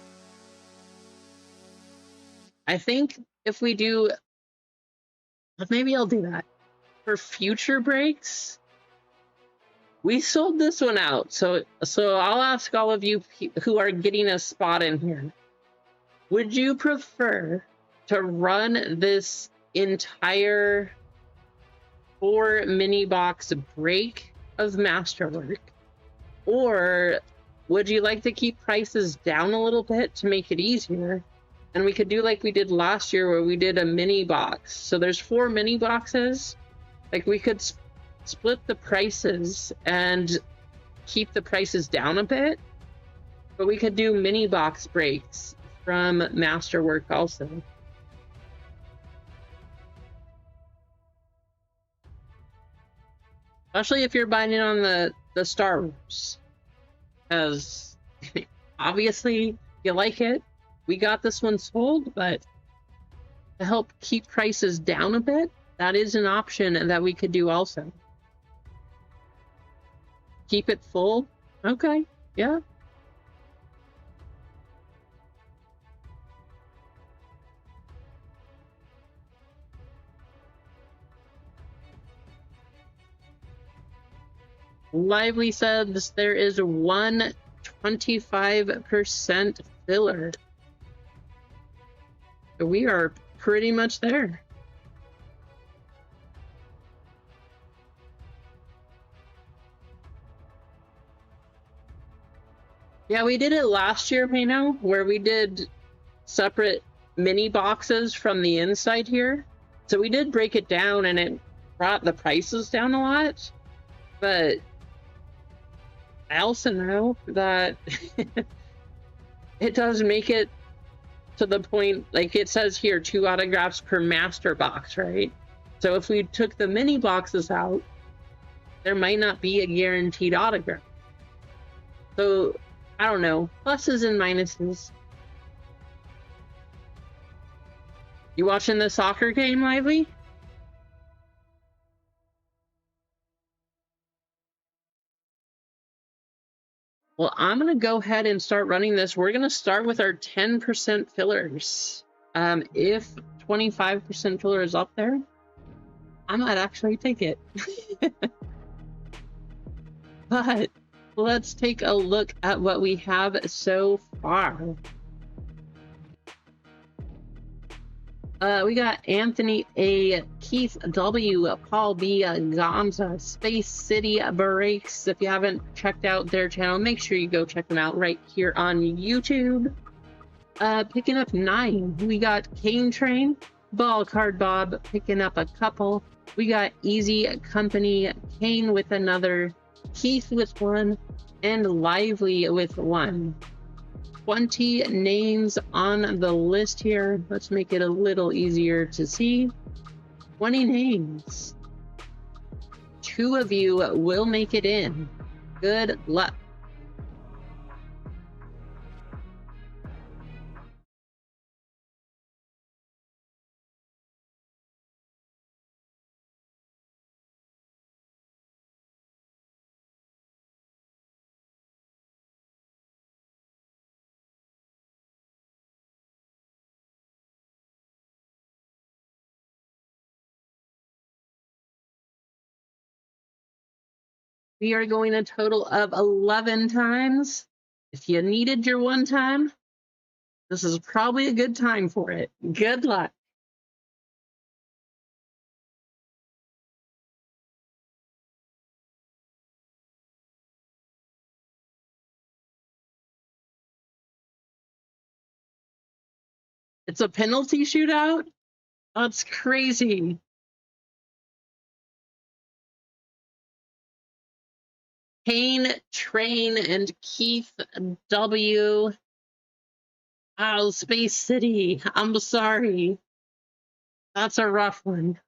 I think if we do, maybe I'll do that for future breaks. We sold this one out, so I'll ask all of you who are getting a spot in here, would you prefer to run this entire 4 mini box break of Masterwork, or would you like to keep prices down a little bit to make it easier? And we could do like we did last year, where we did a mini box. So there's 4 mini boxes. Like, we could split the prices and keep the prices down a bit, but we could do mini box breaks from Masterwork also. Especially if you're buying it on the Star Wars, because obviously you like it. We got this one sold, but to help keep prices down a bit, that is an option that we could do also. Keep it full? Okay, yeah. Lively says there is 1 25% filler. We are pretty much there. Yeah, we did it last year, Mano, where we did separate mini boxes from the inside here. So we did break it down, and it brought the prices down a lot. But I also know that it does make it to the point, like it says here, 2 autographs per master box, right? So if we took the mini boxes out, there might not be a guaranteed autograph. So I don't know, pluses and minuses. You watching the soccer game, Lively? Well, I'm going to go ahead and start running this. We're going to start with our 10% fillers. If 25% filler is up there, I might actually take it. But let's take a look at what we have so far. We got Anthony A, Keith W, Paul B, Gonza, Space City Breaks. If you haven't checked out their channel, make sure you go check them out right here on YouTube. Picking up 9, we got Kane Train, Ball Card Bob picking up a couple. We got Easy Company, Kane with another, Keith with 1, and Lively with 1. 20 names on the list here. Let's make it a little easier to see. 20 names. 2 of you will make it in. Good luck. We are going a total of 11 times. If you needed your one time, this is probably a good time for it. Good luck. It's a penalty shootout? That's crazy. Kane, Train, and Keith W. Oh, Space City. I'm sorry. That's a rough one.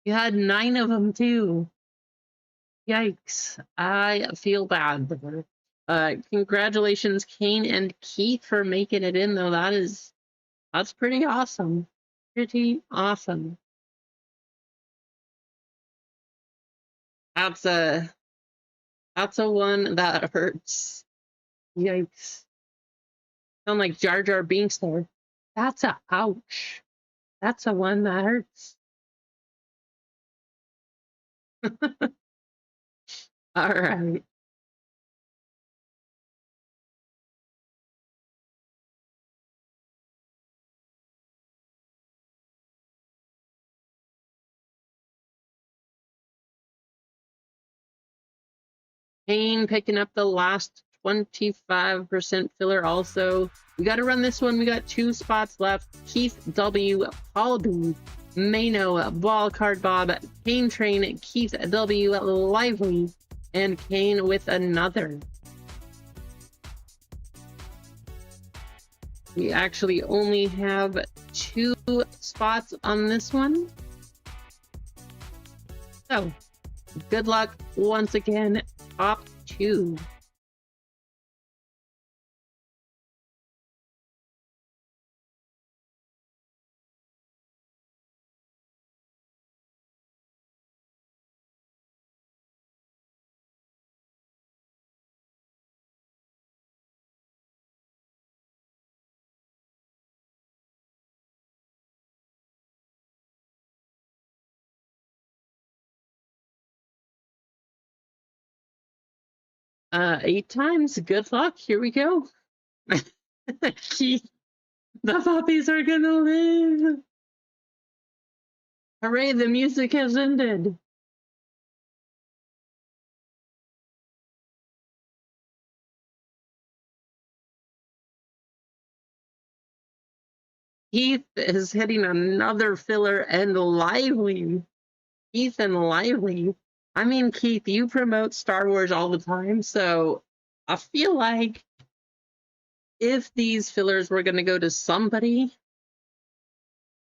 You had 9 of them too. Yikes. I feel bad. Congratulations, Kane and Keith, for making it in, though. That's pretty awesome. Pretty awesome. That's a one that hurts. Yikes. Sound like Jar Jar Binks there. That's a ouch. That's a one that hurts. All right. Kane picking up the last 25% filler also. We got to run this one. We got 2 spots left. Keith W, Paul B, Mano, Ball Card Bob, Kane Train, Keith W, Lively, and Kane with another. We actually only have 2 spots on this one. So, good luck once again. Top 2. Eight times. Good luck. Here we go. The puppies are gonna live. Hooray, the music has ended. Keith is hitting another filler, and Lively. Keith and Lively. I mean, Keith, you promote Star Wars all the time, so I feel like if these fillers were going to go to somebody,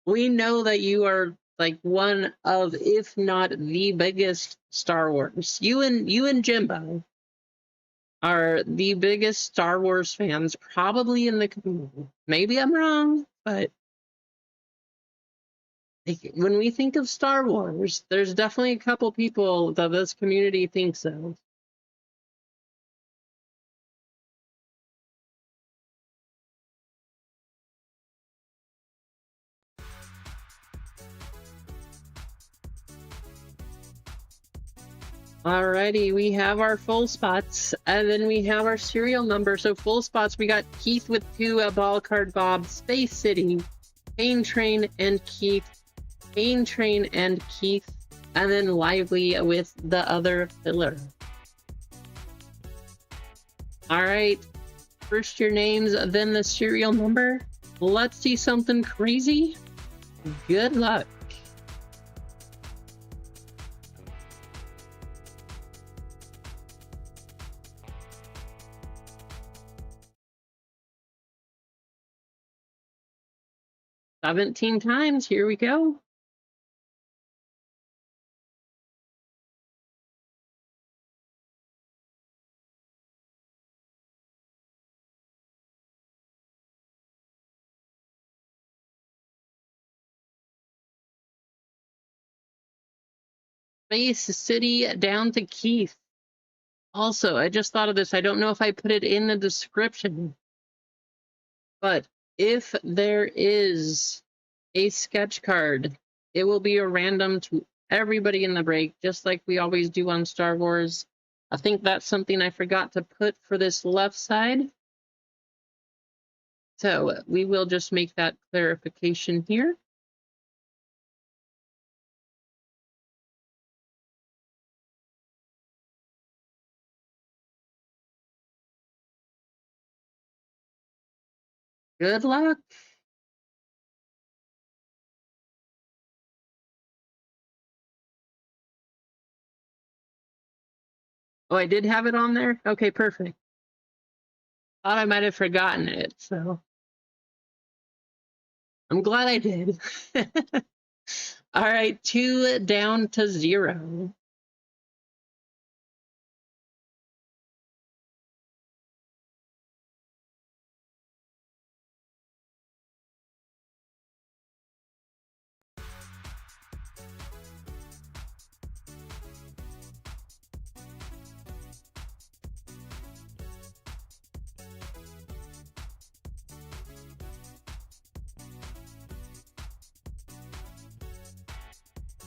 we know that you are like one of, if not the biggest Star Wars. You and Jimbo are the biggest Star Wars fans probably in the community. Maybe I'm wrong, but when we think of Star Wars, there's definitely a couple people that this community thinks so. Alrighty, we have our full spots, and then we have our serial number. So full spots, we got Keith with 2, Ball Card Bob, Space City, Kane Train, and Keith, Kane Train, and Keith, and then Lively with the other filler. Alright, first your names, then the serial number. Let's see something crazy. Good luck. 17 times. Here we go. Space City down to Keith. Also, I just thought of this. I don't know if I put it in the description, but if there is a sketch card, it will be a random to everybody in the break, just like we always do on Star Wars. I think that's something I forgot to put for this left side. So we will just make that clarification here. Good luck. Oh, I did have it on there? Okay, perfect. Thought I might have forgotten it, so I'm glad I did. All right, 2 down to 0.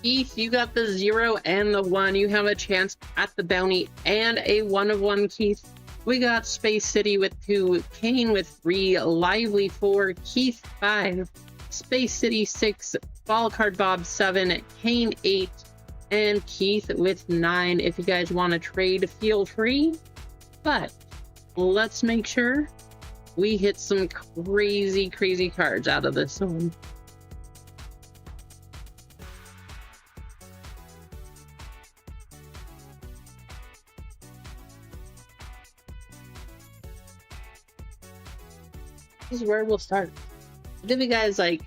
Keith, you got the 0 and the 1. You have a chance at the bounty and a 1 of 1, Keith. We got Space City with 2, Kane with 3, Lively 4, Keith 5, Space City 6, Ball Card Bob 7, Kane 8, and Keith with 9. If you guys want to trade, feel free. But let's make sure we hit some crazy, crazy cards out of this one. This is where we'll start. I'll give you guys like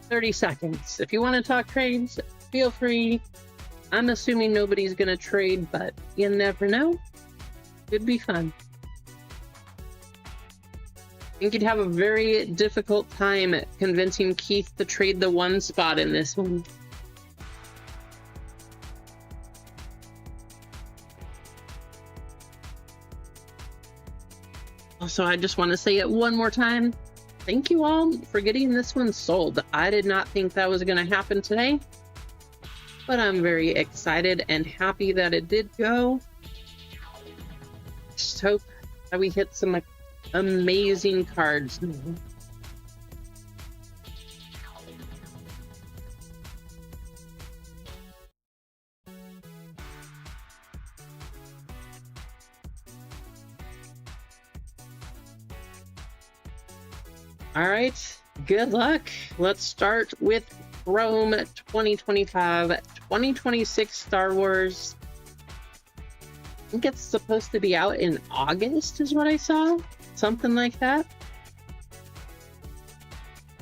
30 seconds. If you want to talk trades, feel free. I'm assuming nobody's going to trade, but you never know. It'd be fun. I think you'd have a very difficult time convincing Keith to trade the 1 spot in this one. Also, I just want to say it one more time. Thank you all for getting this one sold. I did not think that was going to happen today, but I'm very excited and happy that it did go. Just hope that we hit some amazing cards. All right, good luck. Let's start with Rome 2025, 2026 Star Wars. I think it's supposed to be out in August is what I saw. Something like that.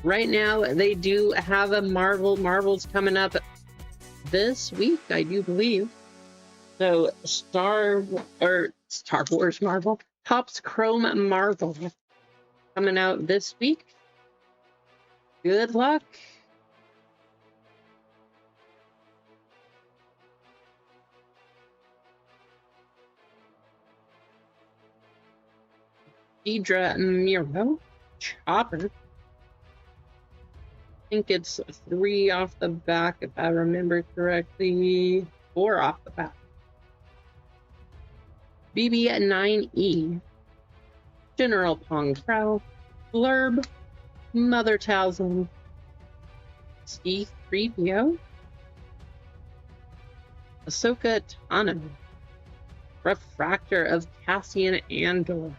Right now, they do have a Marvel's coming up this week, I do believe. So Star Wars Marvel, Topps Chrome Marvel coming out this week. Good luck. Deidre Miro, Chopper. I think it's 3 off the back, if I remember correctly. 4 off the back. BB9E. General Pong Crow. Blurb. Mother Talzin. C-3PO. Ahsoka Tano. Refractor of Cassian Andor.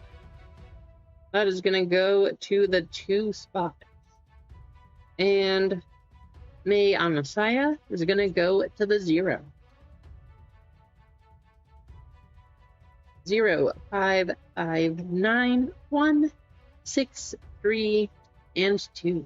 That is going to go to the 2 spot. And May Amasaya is going to go to the 0. 0, 5, 5, 9, 1, 6, 3, and 2.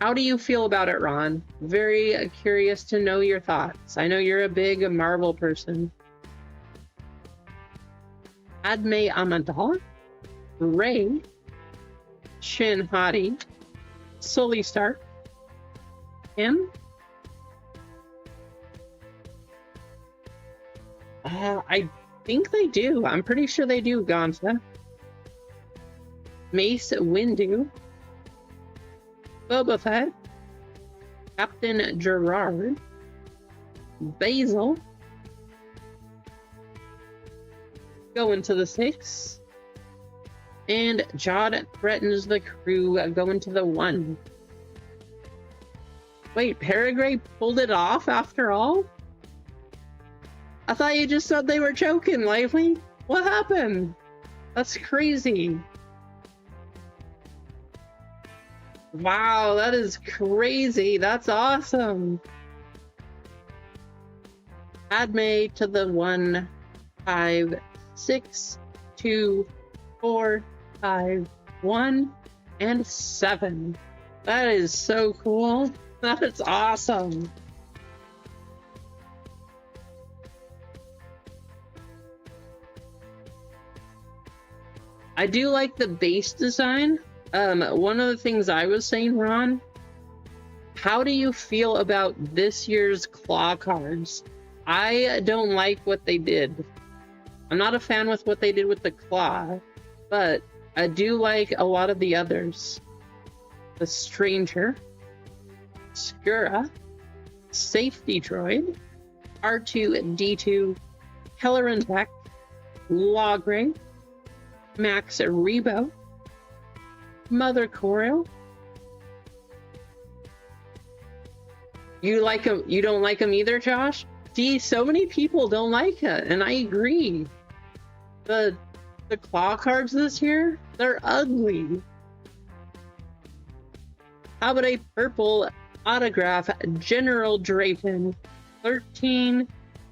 How do you feel about it, Ron? Very curious to know your thoughts. I know you're a big Marvel person. Padme Amidala, Rey, Shin Hati, Sully Stark, him. I think they do. I'm pretty sure they do, Gonza. Mace Windu, Boba Fett, Captain Gerard, Basil, going to the 6, and Jod threatens the crew, going to the 1. Wait, Paragraph pulled it off after all? I thought you just said they were joking, Lively. What happened? That's crazy. Wow, that is crazy. That's awesome. Padme to the 1, 5, 6, 2, 4, 5, 1, and 7. That is so cool. That is awesome. I do like the base design. One of the things I was saying, Ron, how do you feel about this year's claw cards? I don't like what they did. I'm not a fan with what they did with the claw, but I do like a lot of the others. The Stranger, Skura, Safety Droid, R2-D2, Kelleran Beck, Logray, Max Rebo, Mother Coral. You like him? You don't like him either, Josh? See, so many people don't like it, and I agree. The claw cards this year, they're ugly. How about a purple autograph, General Drayton, 13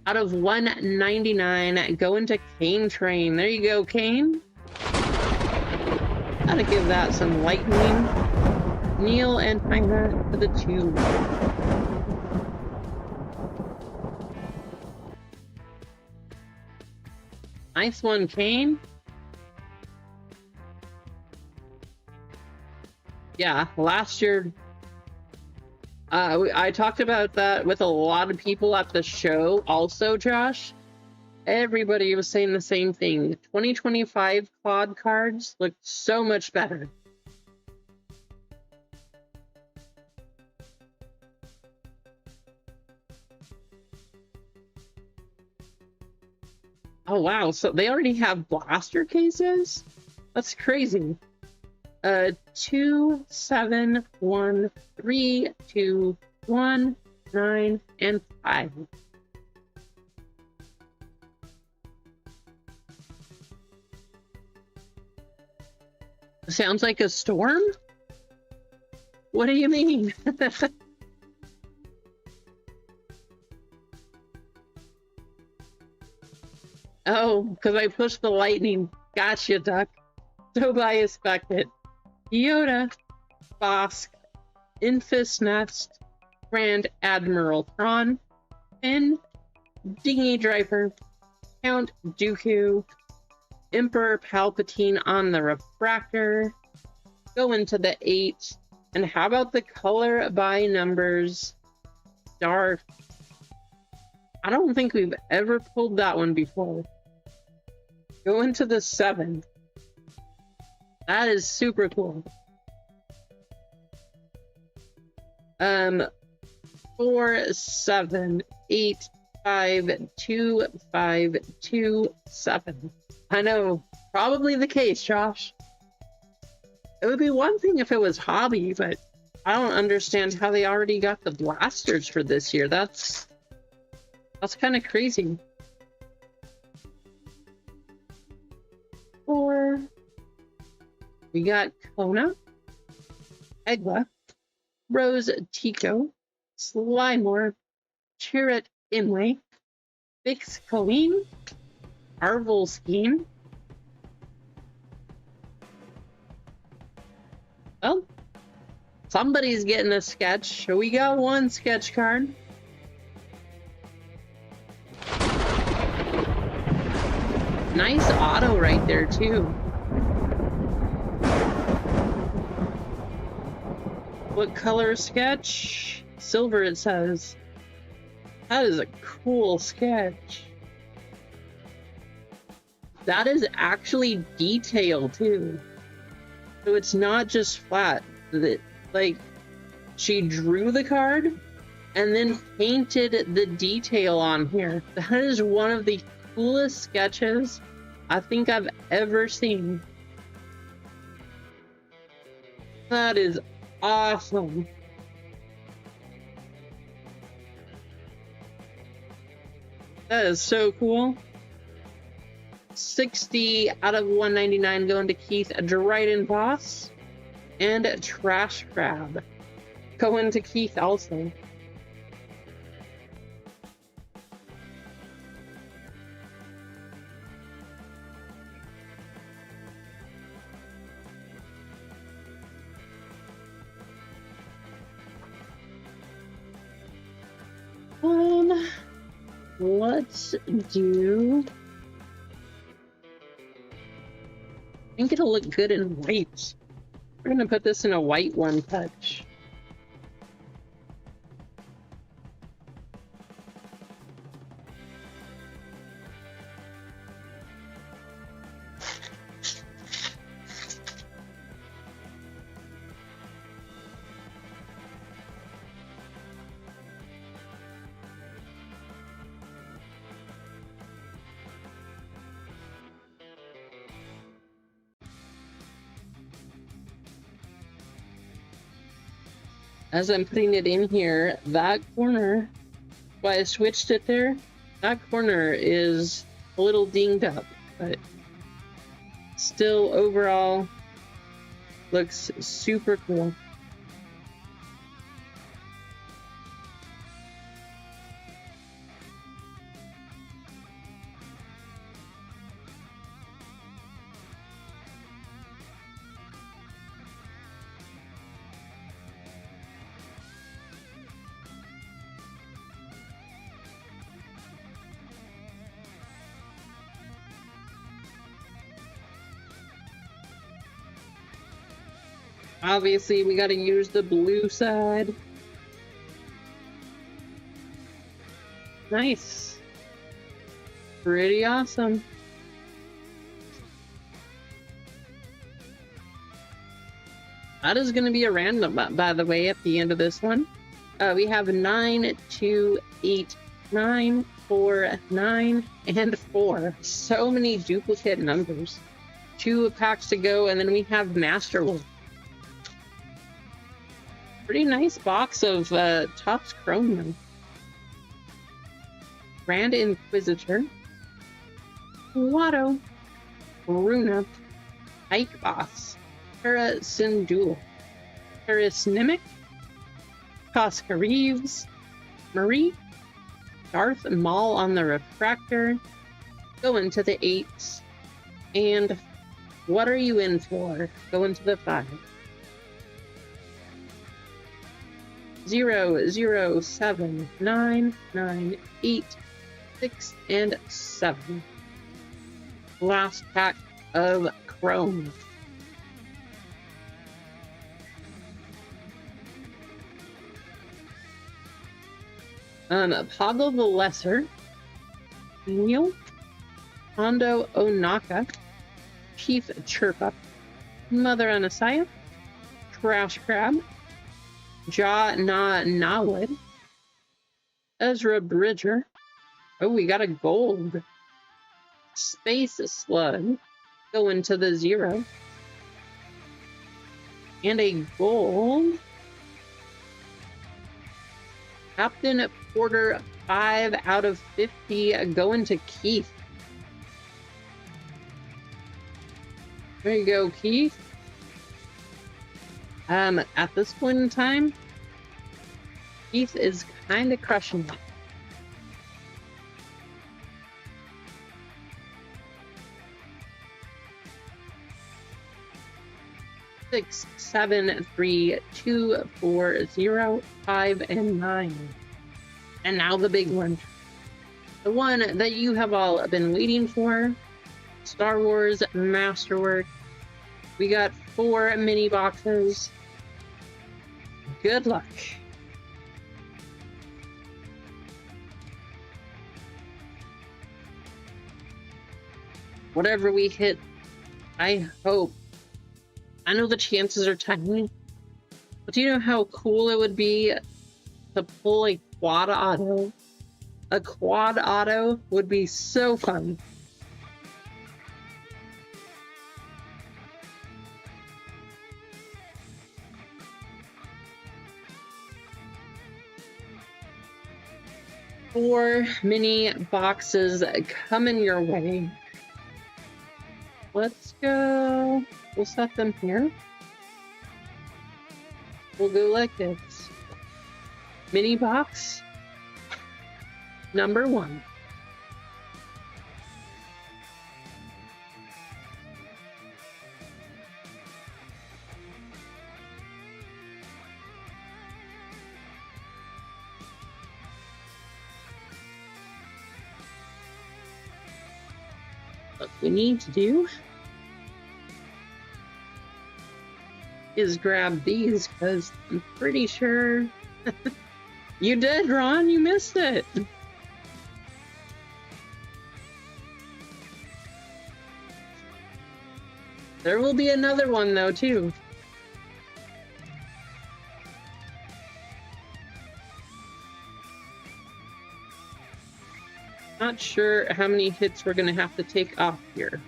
out of 199, going to Kane Train. There you go, Kane. Gotta give that some lightning. Neil and Tyler to the 2. Nice one, Kane. Yeah, last year, I talked about that with a lot of people at the show also, Josh. Everybody was saying the same thing. 2025 Claude cards look so much better. Oh, wow. So they already have blaster cases? That's crazy. 2, 7, 1, 3, 2, 1, 9, and 5. Sounds like a storm? What do you mean? Oh, because I pushed the lightning. Gotcha, Duck. So bias bucket. Yoda, Bosk, Infus Nest, Grand Admiral Thrawn, Finn, Dingy Driver, Count Dooku, Emperor Palpatine on the refractor, go into the 8, and how about the color by numbers? Darth. I don't think we've ever pulled that one before. Go into the 7. That is super cool. 4, 7, 8, 5, 2, 5, 2, 7. I know, probably the case, Josh. It would be one thing if it was hobby, but I don't understand how they already got the blasters for this year. That's kind of crazy. 4. We got Kona, Egla, Rose Tico, Slimore, Chirrut Imlay, Bix Colleen, Arvel Skeen. Well, Somebody's getting a sketch. We got one sketch card. Nice auto right there, too. What color sketch? Silver, it says. That is a cool sketch. That is actually detail, too. So it's not just flat. Like, she drew the card and then painted the detail on here. That is one of the coolest sketches I think I've ever seen. That is awesome. That is so cool. 60 out of 199 going to Keith Dryden Boss. And Trash Crab going to Keith also. Let's do... I think it'll look good in white. We're gonna put this in a white one touch. As I'm putting it in here, that corner, why I switched it there, that corner is a little dinged up, but still overall looks super cool. Obviously, we gotta use the blue side. Nice. Pretty awesome. That is gonna be a random, by the way, at the end of this one. We have 9, 2, 8, 9, 4, 9, and 4. So many duplicate numbers. 2 packs to go, and then we have Master Wolf. Pretty nice box of Topps Chrome though. Grand Inquisitor, Watto, Runa, Ike Boss, Terra Syndulla, Paris Nimic, Casca Reeves, Marie, Darth Maul on the Refractor, going to the 8s, and What Are You In For? Going to the 5. 0, 0, 7, 9, 9, 8, 6, and 7. Last pack of Chrome. Pago the Lesser, Neil, Hondo Onaka, Chief Chirpa, Mother Anasaya, Trash Crab, Ja Na Nawad, Ezra Bridger. Oh, we got a gold. Space Slug going to the 0. And a gold. Captain Porter 5 out of 50 going to Keith. There you go, Keith. At this point in time, Keith is kind of crushing it. 6, 7, 3, 2, 4, 0, 5, and 9. And now the big one. The one that you have all been waiting for. Star Wars Masterwork. We got 4 mini boxes. Good luck. Whatever we hit, I hope. I know the chances are tiny, but do you know how cool it would be to pull a quad auto? A quad auto would be so fun. Four mini boxes coming your way. Let's go. We'll set them here. We'll go like this. Mini box number 1. What we need to do is grab these, because I'm pretty sure you did, Ron. You missed it. There will be another one, though, too. Not sure how many hits we're going to have to take off here.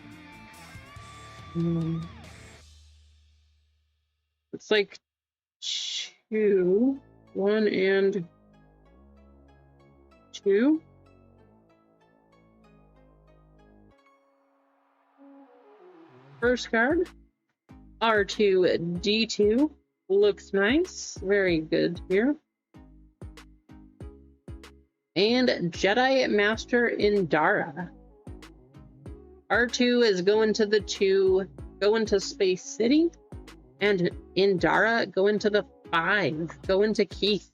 It's like 2, 1 and 2. First card, R2-D2. Looks nice. Very good here. And Jedi Master Indara. R2 is going to the 2, going to Space City. And Indara going to the 5, going to Keith.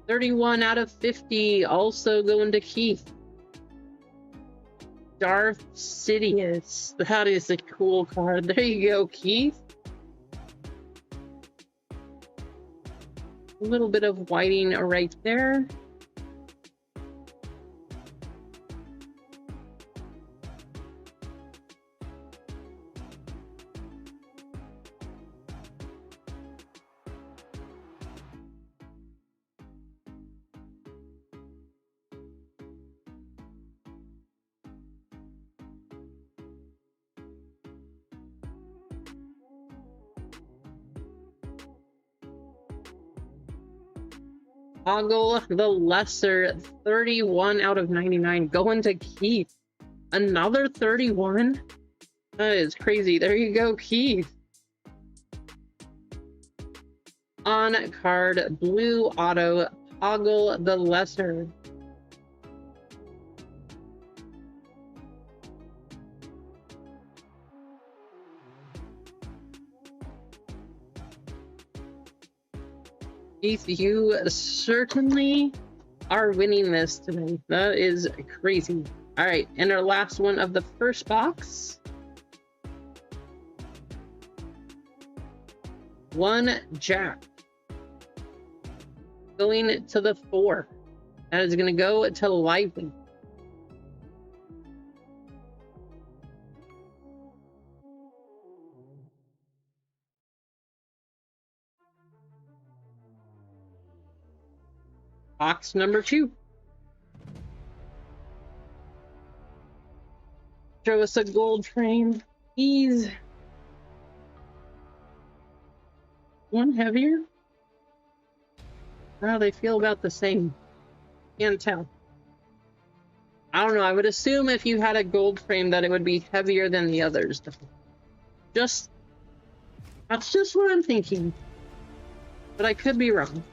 $31 out of 50, also going to Keith. Darth Sidious. That is a cool card. There you go, Keith. A little bit of whiting right there. Toggle the Lesser, 31 out of 99, going to Keith. Another 31? That is crazy. There you go, Keith. On card, Blue Auto, Toggle the Lesser. Keith, you certainly are winning this today. That is crazy. All right, and our last one of the first box. 1 Jack. Going to the 4. That is going to go to Lively. Box number 2. Show us a gold train, please. One heavier? Well, they feel about the same. Can't tell. I don't know. I would assume if you had a gold frame that it would be heavier than the others. That's just what I'm thinking. But I could be wrong.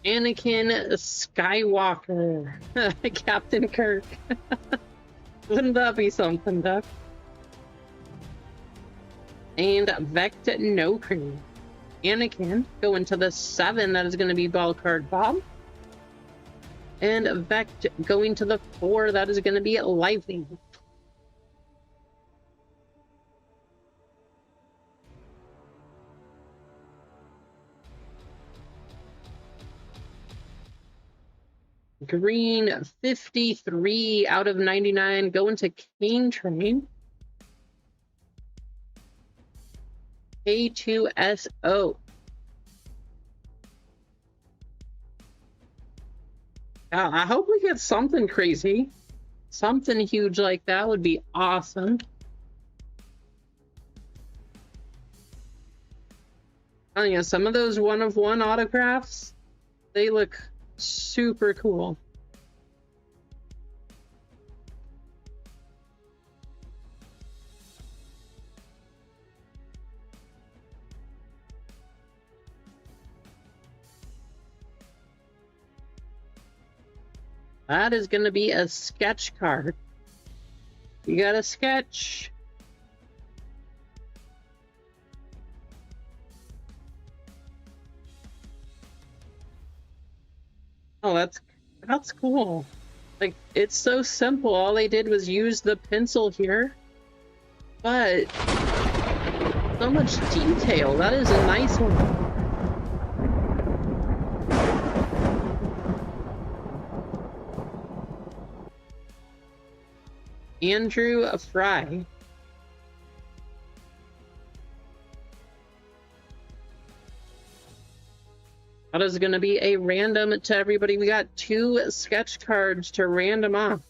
Anakin Skywalker. Captain Kirk. Wouldn't that be something, Duck? And Vect No Cream. Anakin going to the 7. That is going to be Ball Card Bob. And Vect going to the 4. That is going to be Lively. Green 53 out of 99 going to Cane Train. K2SO. I hope we get something crazy. Something huge like that would be awesome. Oh yeah, some of those one-of-one autographs, they look super cool. That is going to be a sketch card. You got a sketch. Oh, that's cool. Like, it's so simple. All they did was use the pencil here. But so much detail. That is a nice one. Andrew Fry. That is going to be a random to everybody. We got 2 sketch cards to random off.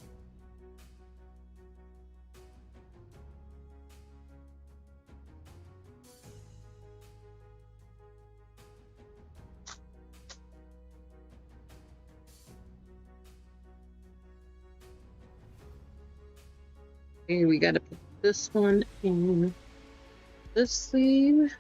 Okay, we got to put this one in this sleeve.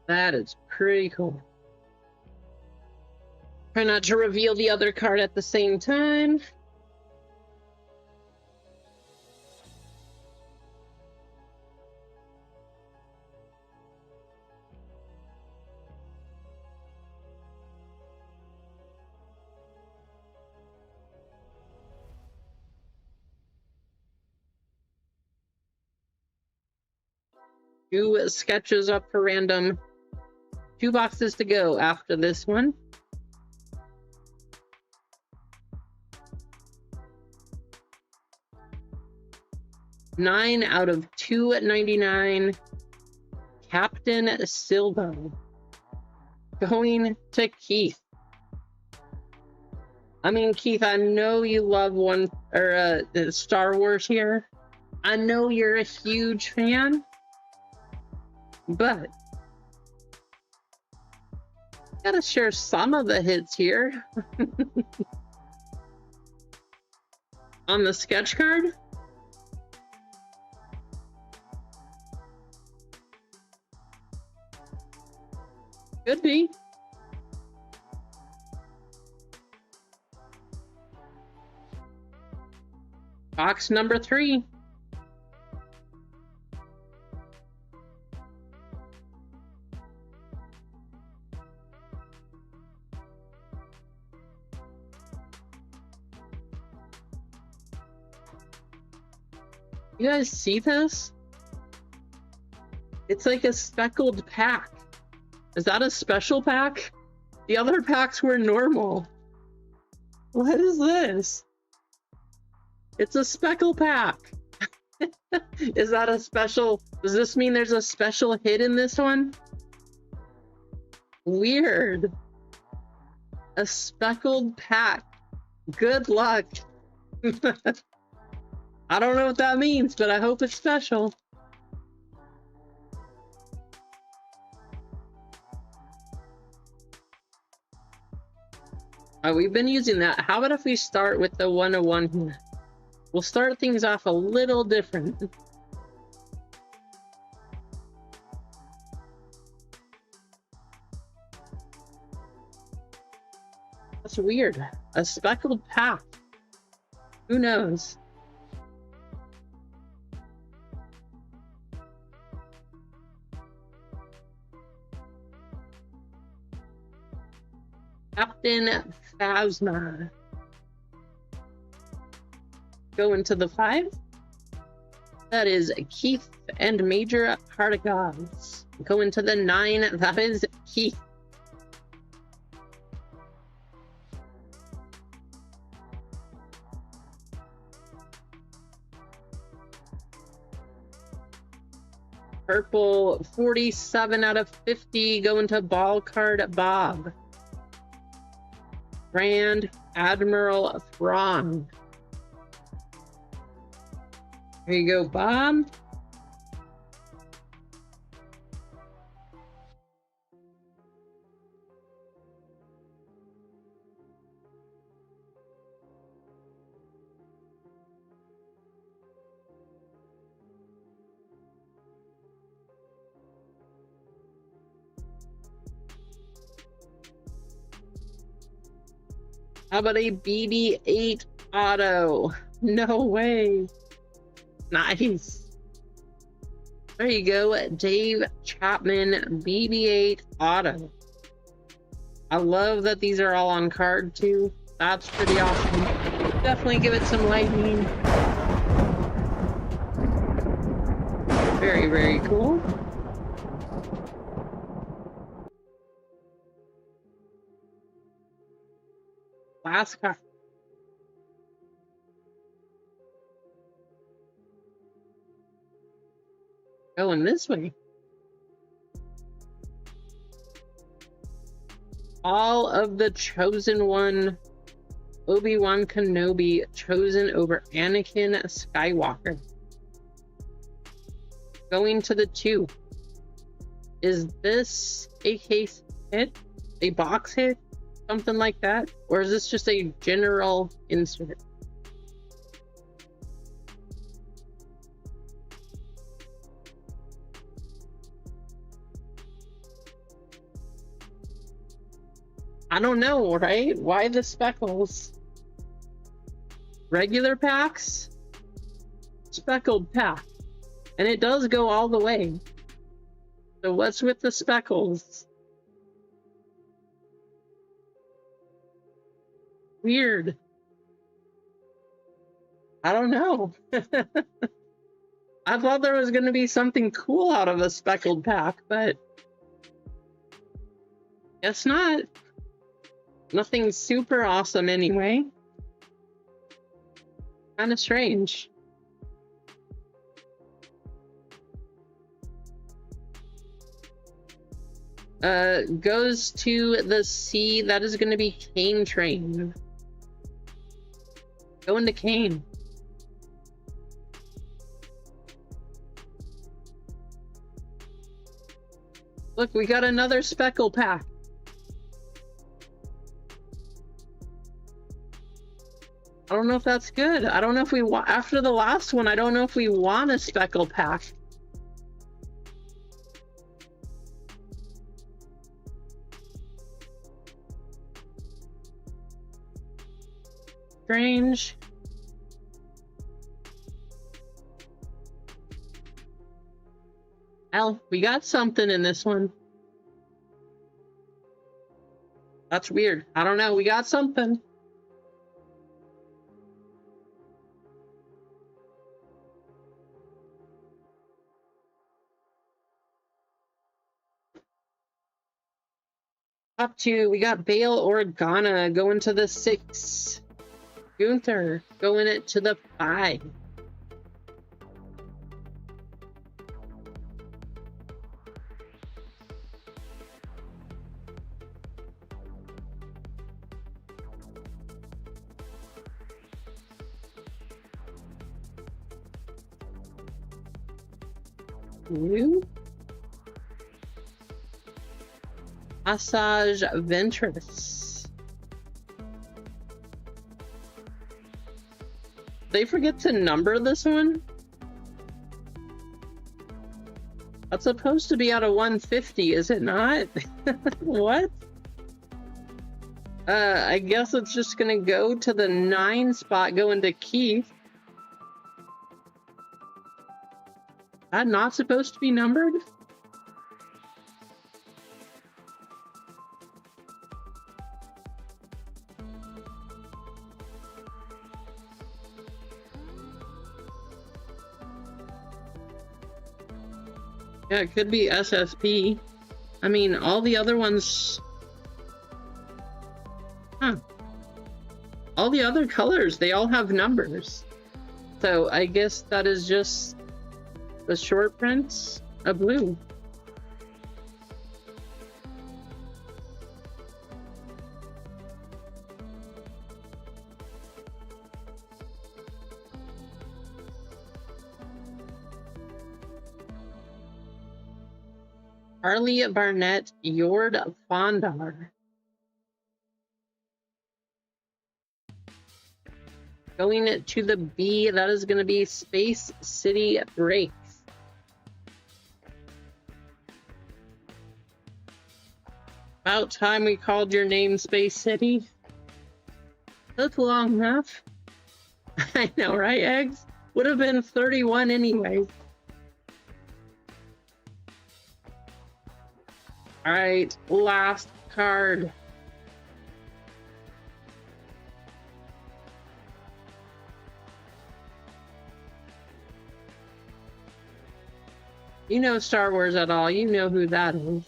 That is pretty cool. Try not to reveal the other card at the same time. Two sketches up for random. 2 boxes to go after this one. Nine out of 299. Captain Silvo. Going to Keith. I mean, Keith, I know you love Star Wars here. I know you're a huge fan. But gotta share some of the hits here. On the sketch card. Could be. Box number 3. You guys see this? It's like a speckled pack. Is that a special pack? The other packs were normal. What is this? It's a speckle pack. Is that a special? Does this mean there's a special hit in this one? Weird. A speckled pack. Good luck. I don't know what that means, but I hope it's special. We've been using that. How about if we start with the 101 here? We'll start things off a little different. That's weird. A speckled pack. Who knows? Captain Phasma. Going to the 5. That is Keith and Major Cardigans. Going to the 9. That is Keith. Purple 47 out of 50 going to Ball Card Bob. Grand Admiral Thrawn. There you go, Bob. How about a BD8 auto? No way. Nice. There you go, Dave Chapman BD8 auto. I love that these are all on card too. That's pretty awesome. Definitely give it some lightning. Very, very cool. Last card. Going this way. All of the Chosen One. Obi-Wan Kenobi chosen over Anakin Skywalker. Going to the 2. Is this a case hit? A box hit? Something like that? Or is this just a general insert? I don't know, right? Why the speckles? Regular packs? Speckled pack. And it does go all the way. So what's with the speckles? Weird. I don't know. I thought there was going to be something cool out of a speckled pack, but guess not. Nothing super awesome anyway. Kind of strange. Goes to the C. That is going to be Kane Train. Going to Kane. Look, we got another speckle pack. I don't know if that's good. I don't know if we want, after the last one, I don't know if we want a speckle pack. Strange. Well, we got something in this one. That's weird. I don't know. We got something. Top 2, we got Bail Organa going to the 6. Gunther going it to the 5. Blue? Massage Ventris. They forget to number this one? That's supposed to be out of 150, is it not? What? I guess it's just gonna go to the 9 spot, going to Keith. That not supposed to be numbered? Yeah, it could be SSP. I mean, all the other ones... Huh. All the other colors, they all have numbers. So I guess that is just the short prints of blue. Harley Barnett, Jord Fondar. Going to the B, that is going to be Space City Breaks. About time we called your name Space City. That's long enough. I know, right, Eggs? Would have been 31 anyway. Alright, last card. You know Star Wars at all, you know who that is.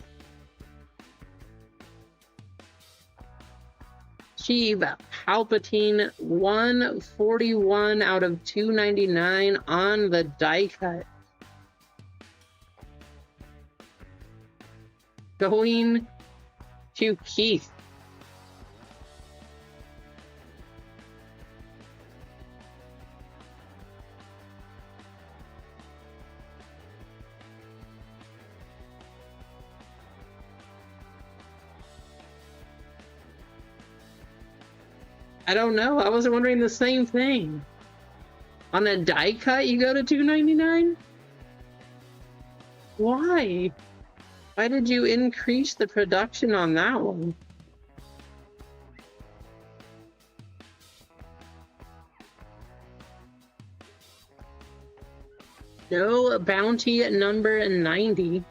Sheev Palpatine, 141 out of 299 on the die cut. Going to Keith. I don't know. I was wondering the same thing. On a die cut, you go to $2.99? Why? Why did you increase the production on that one? No bounty number 90.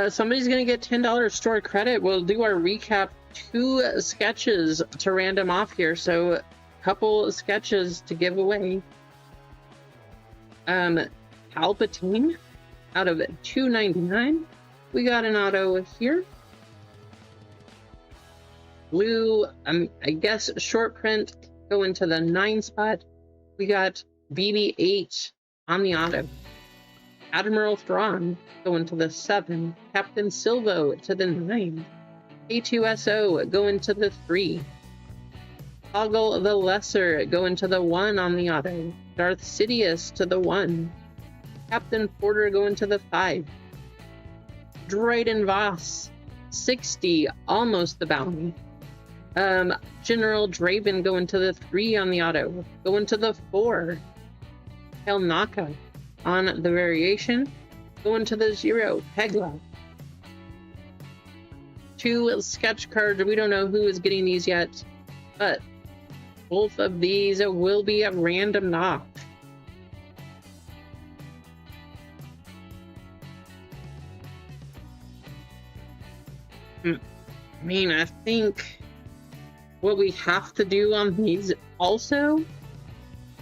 Somebody's gonna get $10 store credit. We'll do our recap. 2 sketches to random off here, so a couple sketches to give away. Palpatine out of $2.99. We got an auto here. Blue, I guess short print, go into the 9 spot. We got BB-8 on the auto. Admiral Thrawn going to the 7. Captain Silvo to the 9. A2SO going to the 3. Toggle the Lesser going to the 1 on the auto. Darth Sidious to the 1. Captain Porter going to the 5. Dryden Voss, 60, almost the bounty. General Draven going to the 3 on the auto. Going to the 4. Helnaka on the variation. Going to the 0. Pegla. 2 sketch cards. We don't know who is getting these yet, but both of these will be a random knock. I mean, I think what we have to do on these also,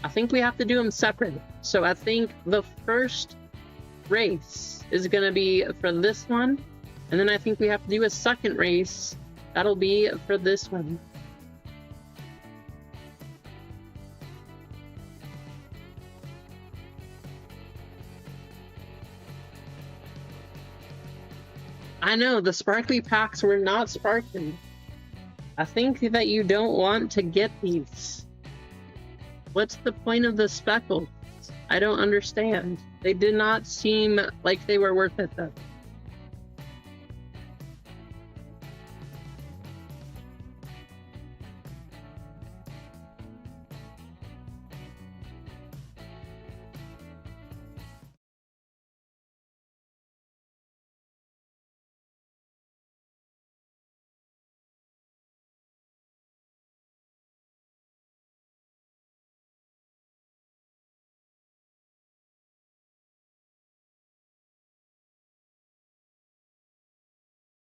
I think we have to do them separate. So I think the first race is going to be for this one, and then I think we have to do a second race. That'll be for this one. I know, the sparkly packs were not sparkly. I think that you don't want to get these. What's the point of the speckles? I don't understand. They did not seem like they were worth it, though.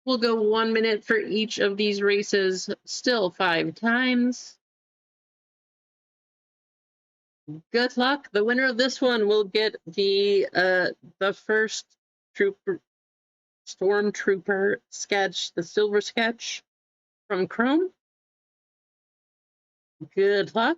We'll go 1 minute for each of these races, still 5 times. Good luck. The winner of this one will get the first stormtrooper sketch, the silver sketch from Chrome. Good luck.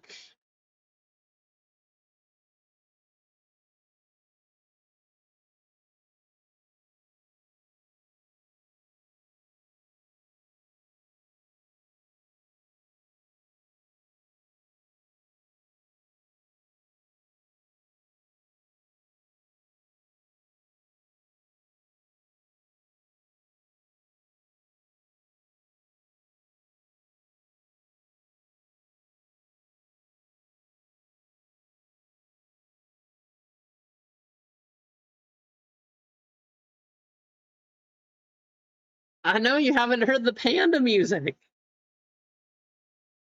I know you haven't heard the panda music.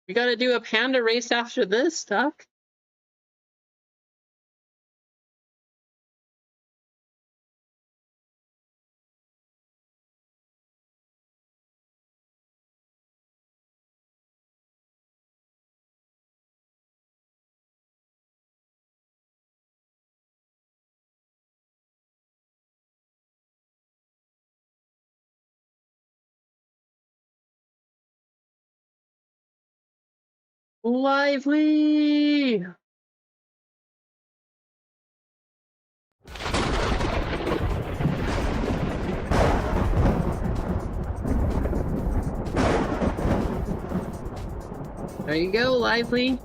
We gotta do a panda race after this, Duck. Lively! There you go, Lively.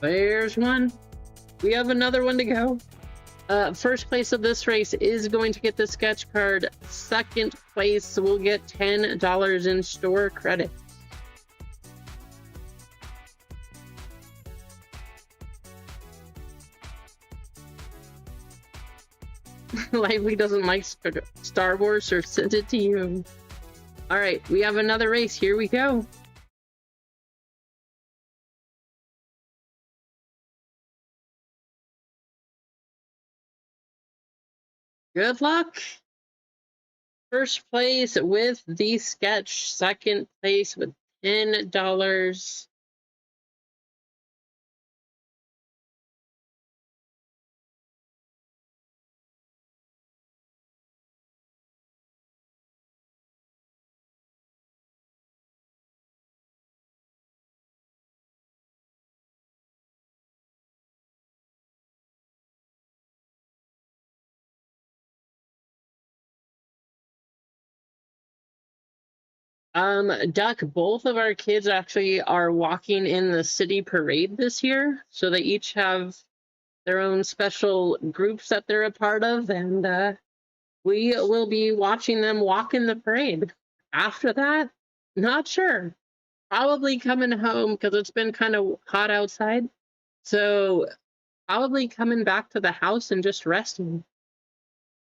There's one. We have another one to go. First place of this race is going to get the sketch card. Second place will get $10 in store credit. Lively doesn't like Star Wars or sent it to you. All right, we have another race. Here we go. Good luck. First place with the sketch. Second place with $10. Duck, both of our kids actually are walking in the city parade this year, so they each have their own special groups that they're a part of, and we will be watching them walk in the parade. After that, not sure. Probably coming home because it's been kind of hot outside, so probably coming back to the house and just resting.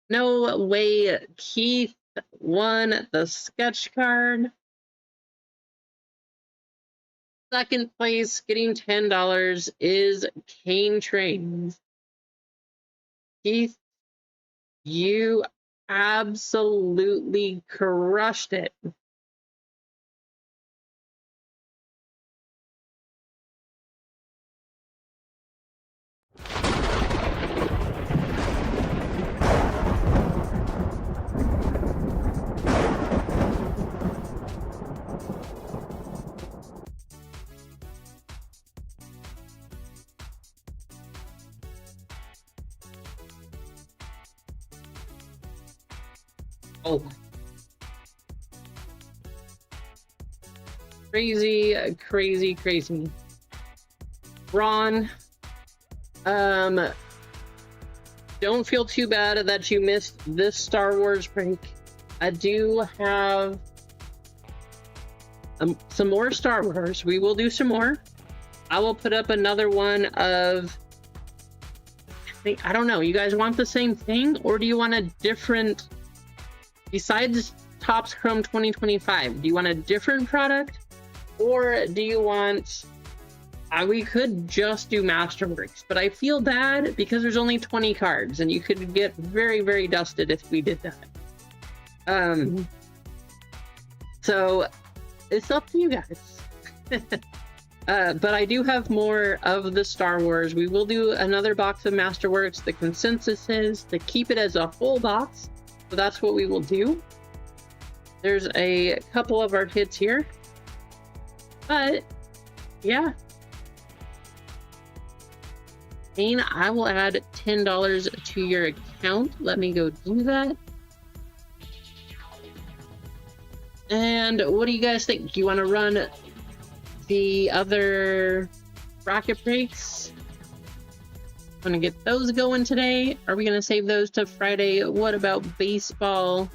No way, Keith won the sketch card. Second place, getting $10, is Cane Trains. Keith, you absolutely crushed it. Oh. Crazy, crazy, crazy. Ron, don't feel too bad that you missed this Star Wars break. I do have some more Star Wars. We will do some more. I will put up another one of... I don't know. You guys want the same thing? Or do you want a different... Besides Topps Chrome 2025, do you want a different product? Or do you want... we could just do Masterworks, but I feel bad because there's only 20 cards, and you could get very, very dusted if we did that. So it's up to you guys. But I do have more of the Star Wars. We will do another box of Masterworks. The consensus is to keep it as a whole box, so that's what we will do. There's a couple of our hits here, but yeah. Kane, I will add $10 to your account. Let me go do that. And what do you guys think? Do you want to run the other bracket breaks? Want to get those going today? Are we going to save those to Friday? What about baseball?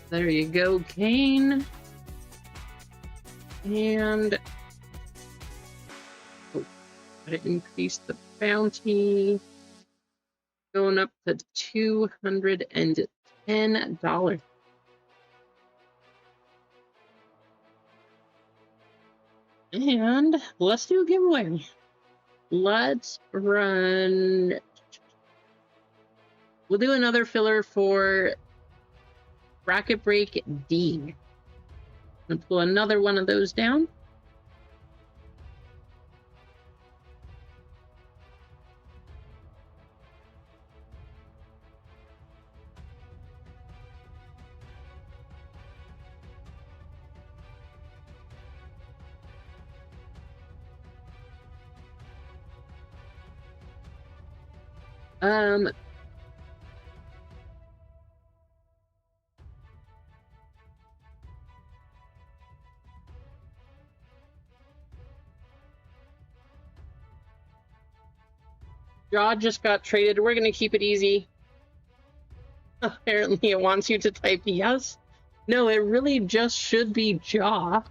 There you go, Kane. And gotta increase the bounty. Going up to $210. And let's do a giveaway. Let's run. We'll do another filler for Bracket Break D. I'm gonna pull another one of those down. Jaw just got traded. We're gonna keep it easy. Apparently it wants you to type yes. No, it really just should be Jaw.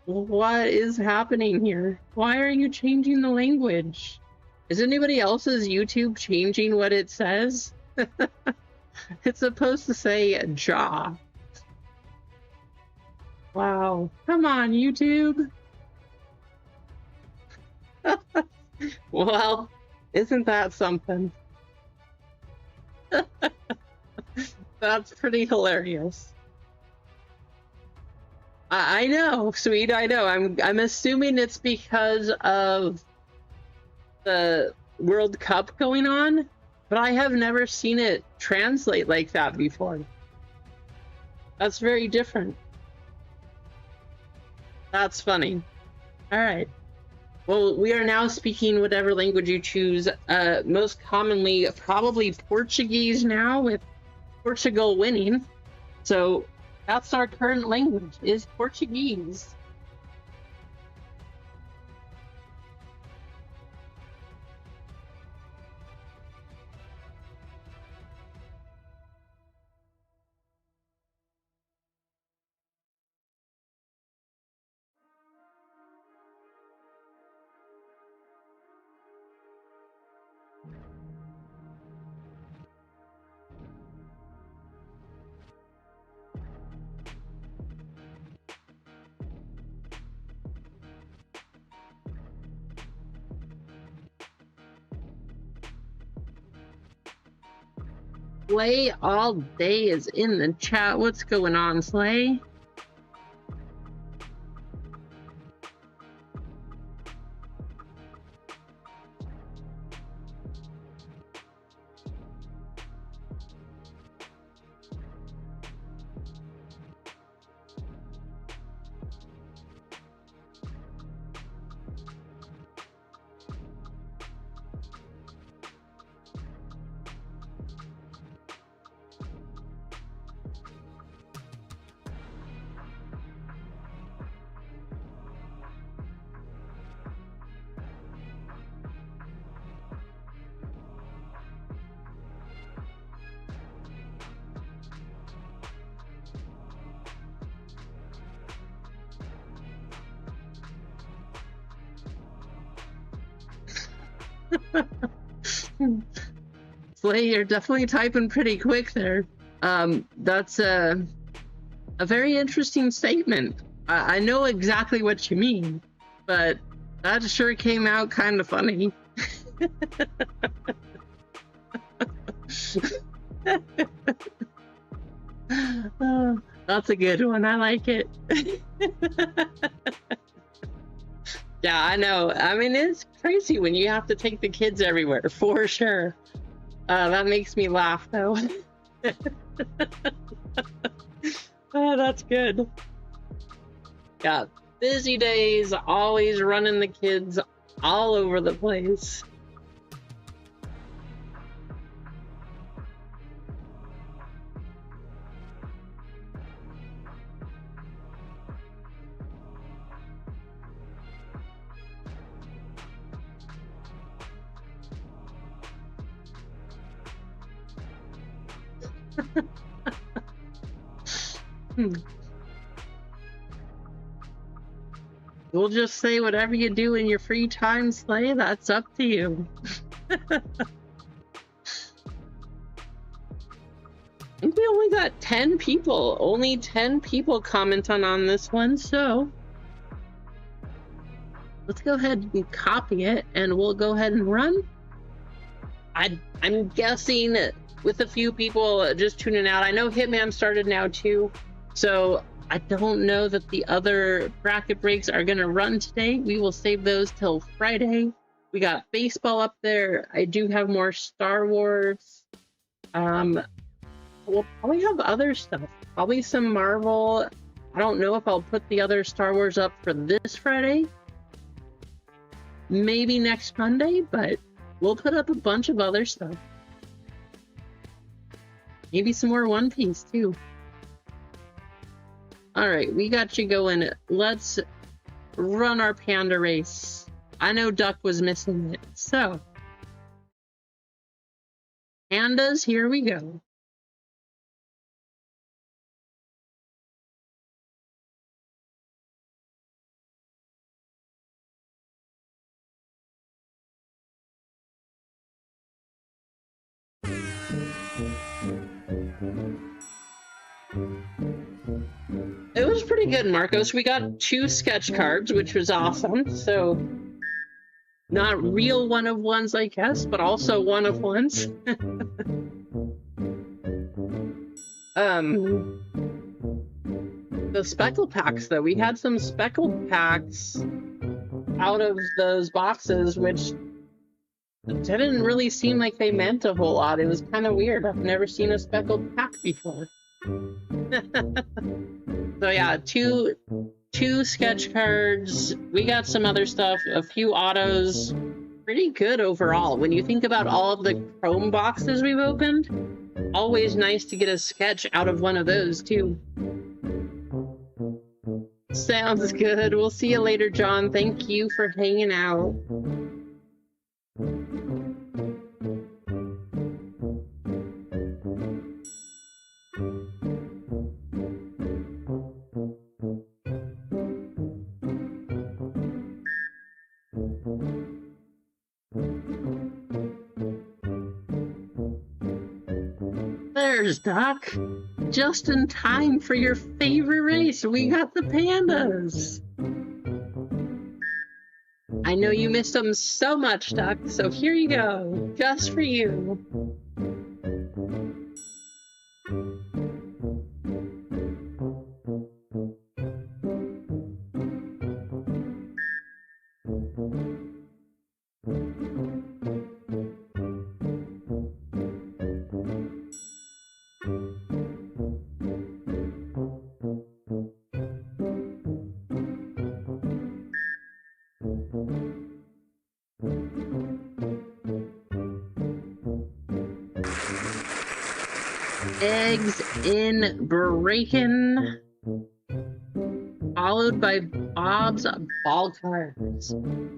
What is happening here? Why are you changing the language? Is anybody else's YouTube changing what it says? It's supposed to say Jaw. Wow. Come on, YouTube. Well, isn't that something? That's pretty hilarious. I know, sweet, I know. I'm assuming it's because of the World Cup going on, but I have never seen it translate like that before. That's very different. That's funny. All right. Well, we are now speaking whatever language you choose. Most commonly, probably Portuguese now, with Portugal winning. So that's our current language, is Portuguese. Slay all day is in the chat. What's going on, Slay? Slay, you're definitely typing pretty quick there. That's a very interesting statement. I know exactly what you mean, but that sure came out kind of funny. Oh, that's a good one. I like it. Yeah, I know. I mean, it's crazy when you have to take the kids everywhere, for sure. That makes me laugh, though. Oh, that's good. Yeah, busy days, always running the kids all over the place. We'll just say whatever you do in your free time, Slay, that's up to you. I think we only got 10 people. Only 10 people commenting on this one, so let's go ahead and copy it, and we'll go ahead and run. I'm guessing with a few people just tuning out. I know Hitman started now too, so I don't know that the other bracket breaks are going to run today. We will save those till Friday. We got baseball up there. I do have more Star Wars. We'll probably have other stuff. Probably some Marvel. I don't know if I'll put the other Star Wars up for this Friday. Maybe next Monday, but we'll put up a bunch of other stuff. Maybe some more One Piece too. All right, we got you going. Let's run our panda race. I know Duck was missing it, so pandas, here we go. It was pretty good, Marcos. We got 2 sketch cards, which was awesome. So, not real one-of-ones, I guess, but also one-of-ones. The speckle packs, though. We had some speckled packs out of those boxes, which didn't really seem like they meant a whole lot. It was kind of weird. I've never seen a speckled pack before. So yeah, two sketch cards. We got some other stuff, a few autos. Pretty good overall. When you think about all of the Chrome boxes we've opened, always nice to get a sketch out of one of those too. Sounds good. We'll see you later, John. Thank you for hanging out. There's Doc. Just in time for your favorite race. We got the pandas. I know you missed them so much, Doc, so here you go. Just for you. Eggs in Breakin', followed by Bob's Ball Cards.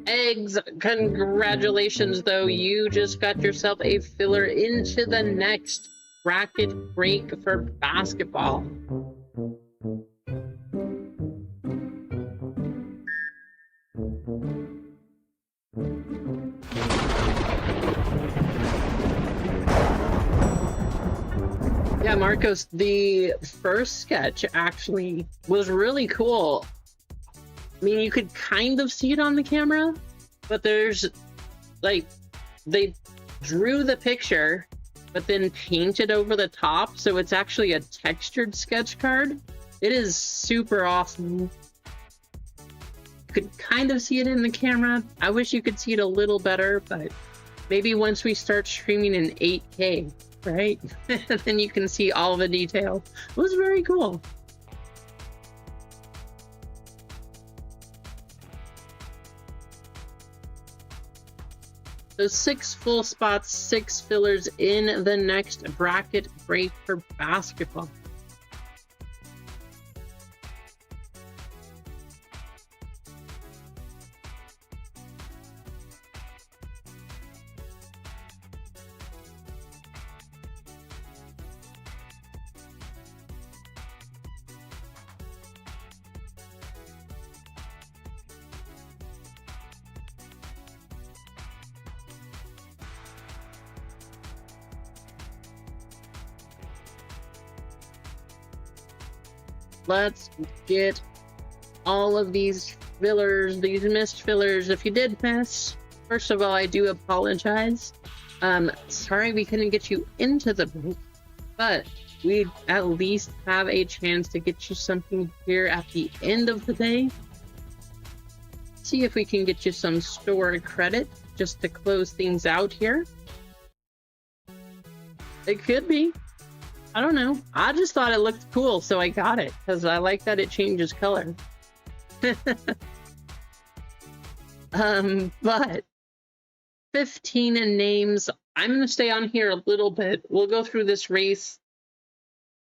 Eggs, congratulations though, you just got yourself a filler into the next bracket break for basketball. Marcos, the first sketch actually was really cool. I mean, you could kind of see it on the camera, but there's like, they drew the picture, but then painted over the top, so it's actually a textured sketch card. It is super awesome. You could kind of see it in the camera. I wish you could see it a little better, but maybe once we start streaming in 8K, right? Then you can see all the detail. It was very cool. So 6 full spots, 6 fillers in the next bracket break for basketball. Let's get all of these fillers, these missed fillers. If you did miss, first of all, I do apologize. Sorry we couldn't get you into the break, but we at least have a chance to get you something here at the end of the day. See if we can get you some store credit just to close things out here. It could be. I don't know. I just thought it looked cool, so I got it, because I like that it changes color. But 15 names. I'm going to stay on here a little bit. We'll go through this race.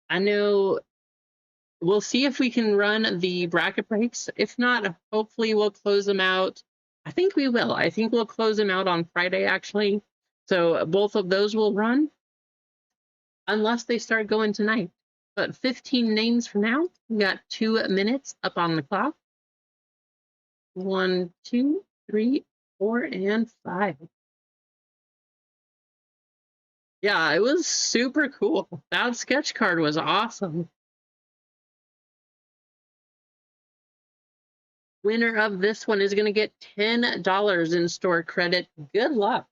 I know we'll see if we can run the bracket breaks. If not, hopefully we'll close them out. I think we will. I think we'll close them out on Friday, actually. So both of those will run, unless they start going tonight. But 15 names for now. We got 2 minutes up on the clock. 1, 2, 3, 4, and 5. Yeah, it was super cool. That sketch card was awesome. Winner of this one is going to get $10 in store credit. Good luck.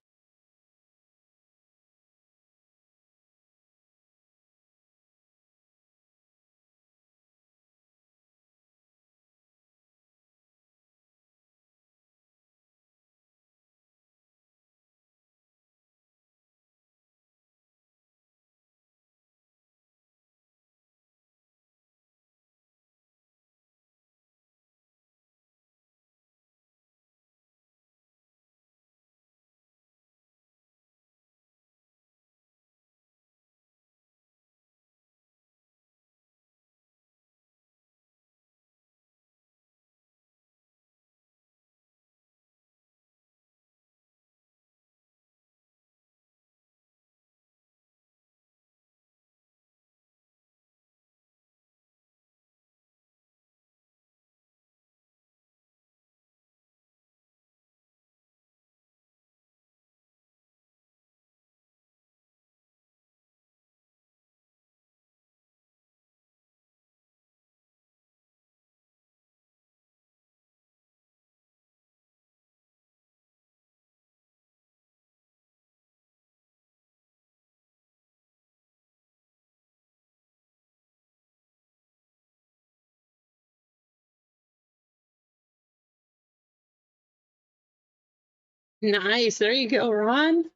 Nice. There you go, Ron.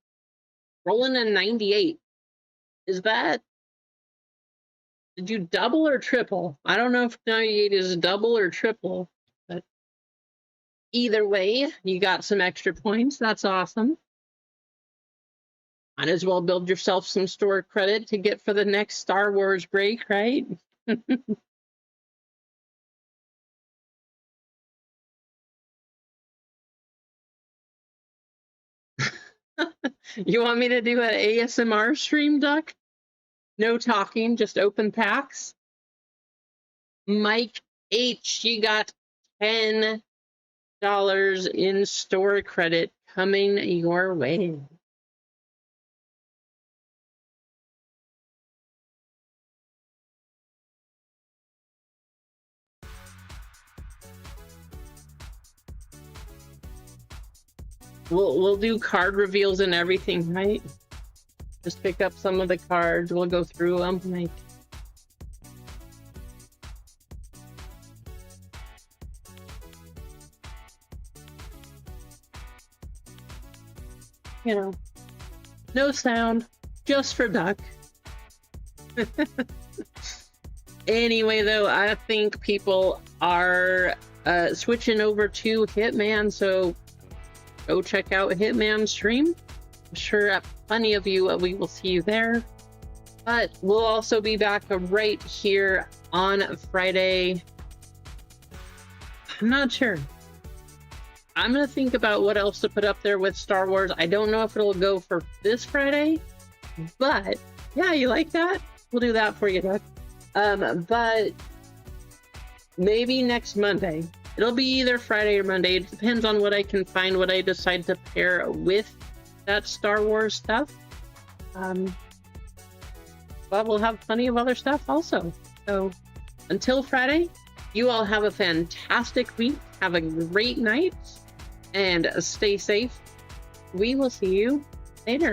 Rolling a 98. Is that... Did you double or triple? I don't know if 98 is double or triple, but either way, you got some extra points. That's awesome. Might as well build yourself some store credit to get for the next Star Wars break, right? You want me to do an ASMR stream, Duck? No talking, just open packs. Mike H, you got $10 in store credit coming your way. We'll do card reveals and everything, right? Just pick up some of the cards. We'll go through them, like. You know, no sound, just for Duck. Anyway, though, I think people are switching over to Hitman, so go check out Hitman's stream. I'm sure plenty of you, we will see you there. But we'll also be back right here on Friday. I'm not sure. I'm going to think about what else to put up there with Star Wars. I don't know if it'll go for this Friday, but yeah, you like that? We'll do that for you, Doug. But maybe next Monday. It'll be either Friday or Monday. It depends on what I can find, what I decide to pair with that Star Wars stuff. But we'll have plenty of other stuff also. So until Friday, you all have a fantastic week. Have a great night and stay safe. We will see you later.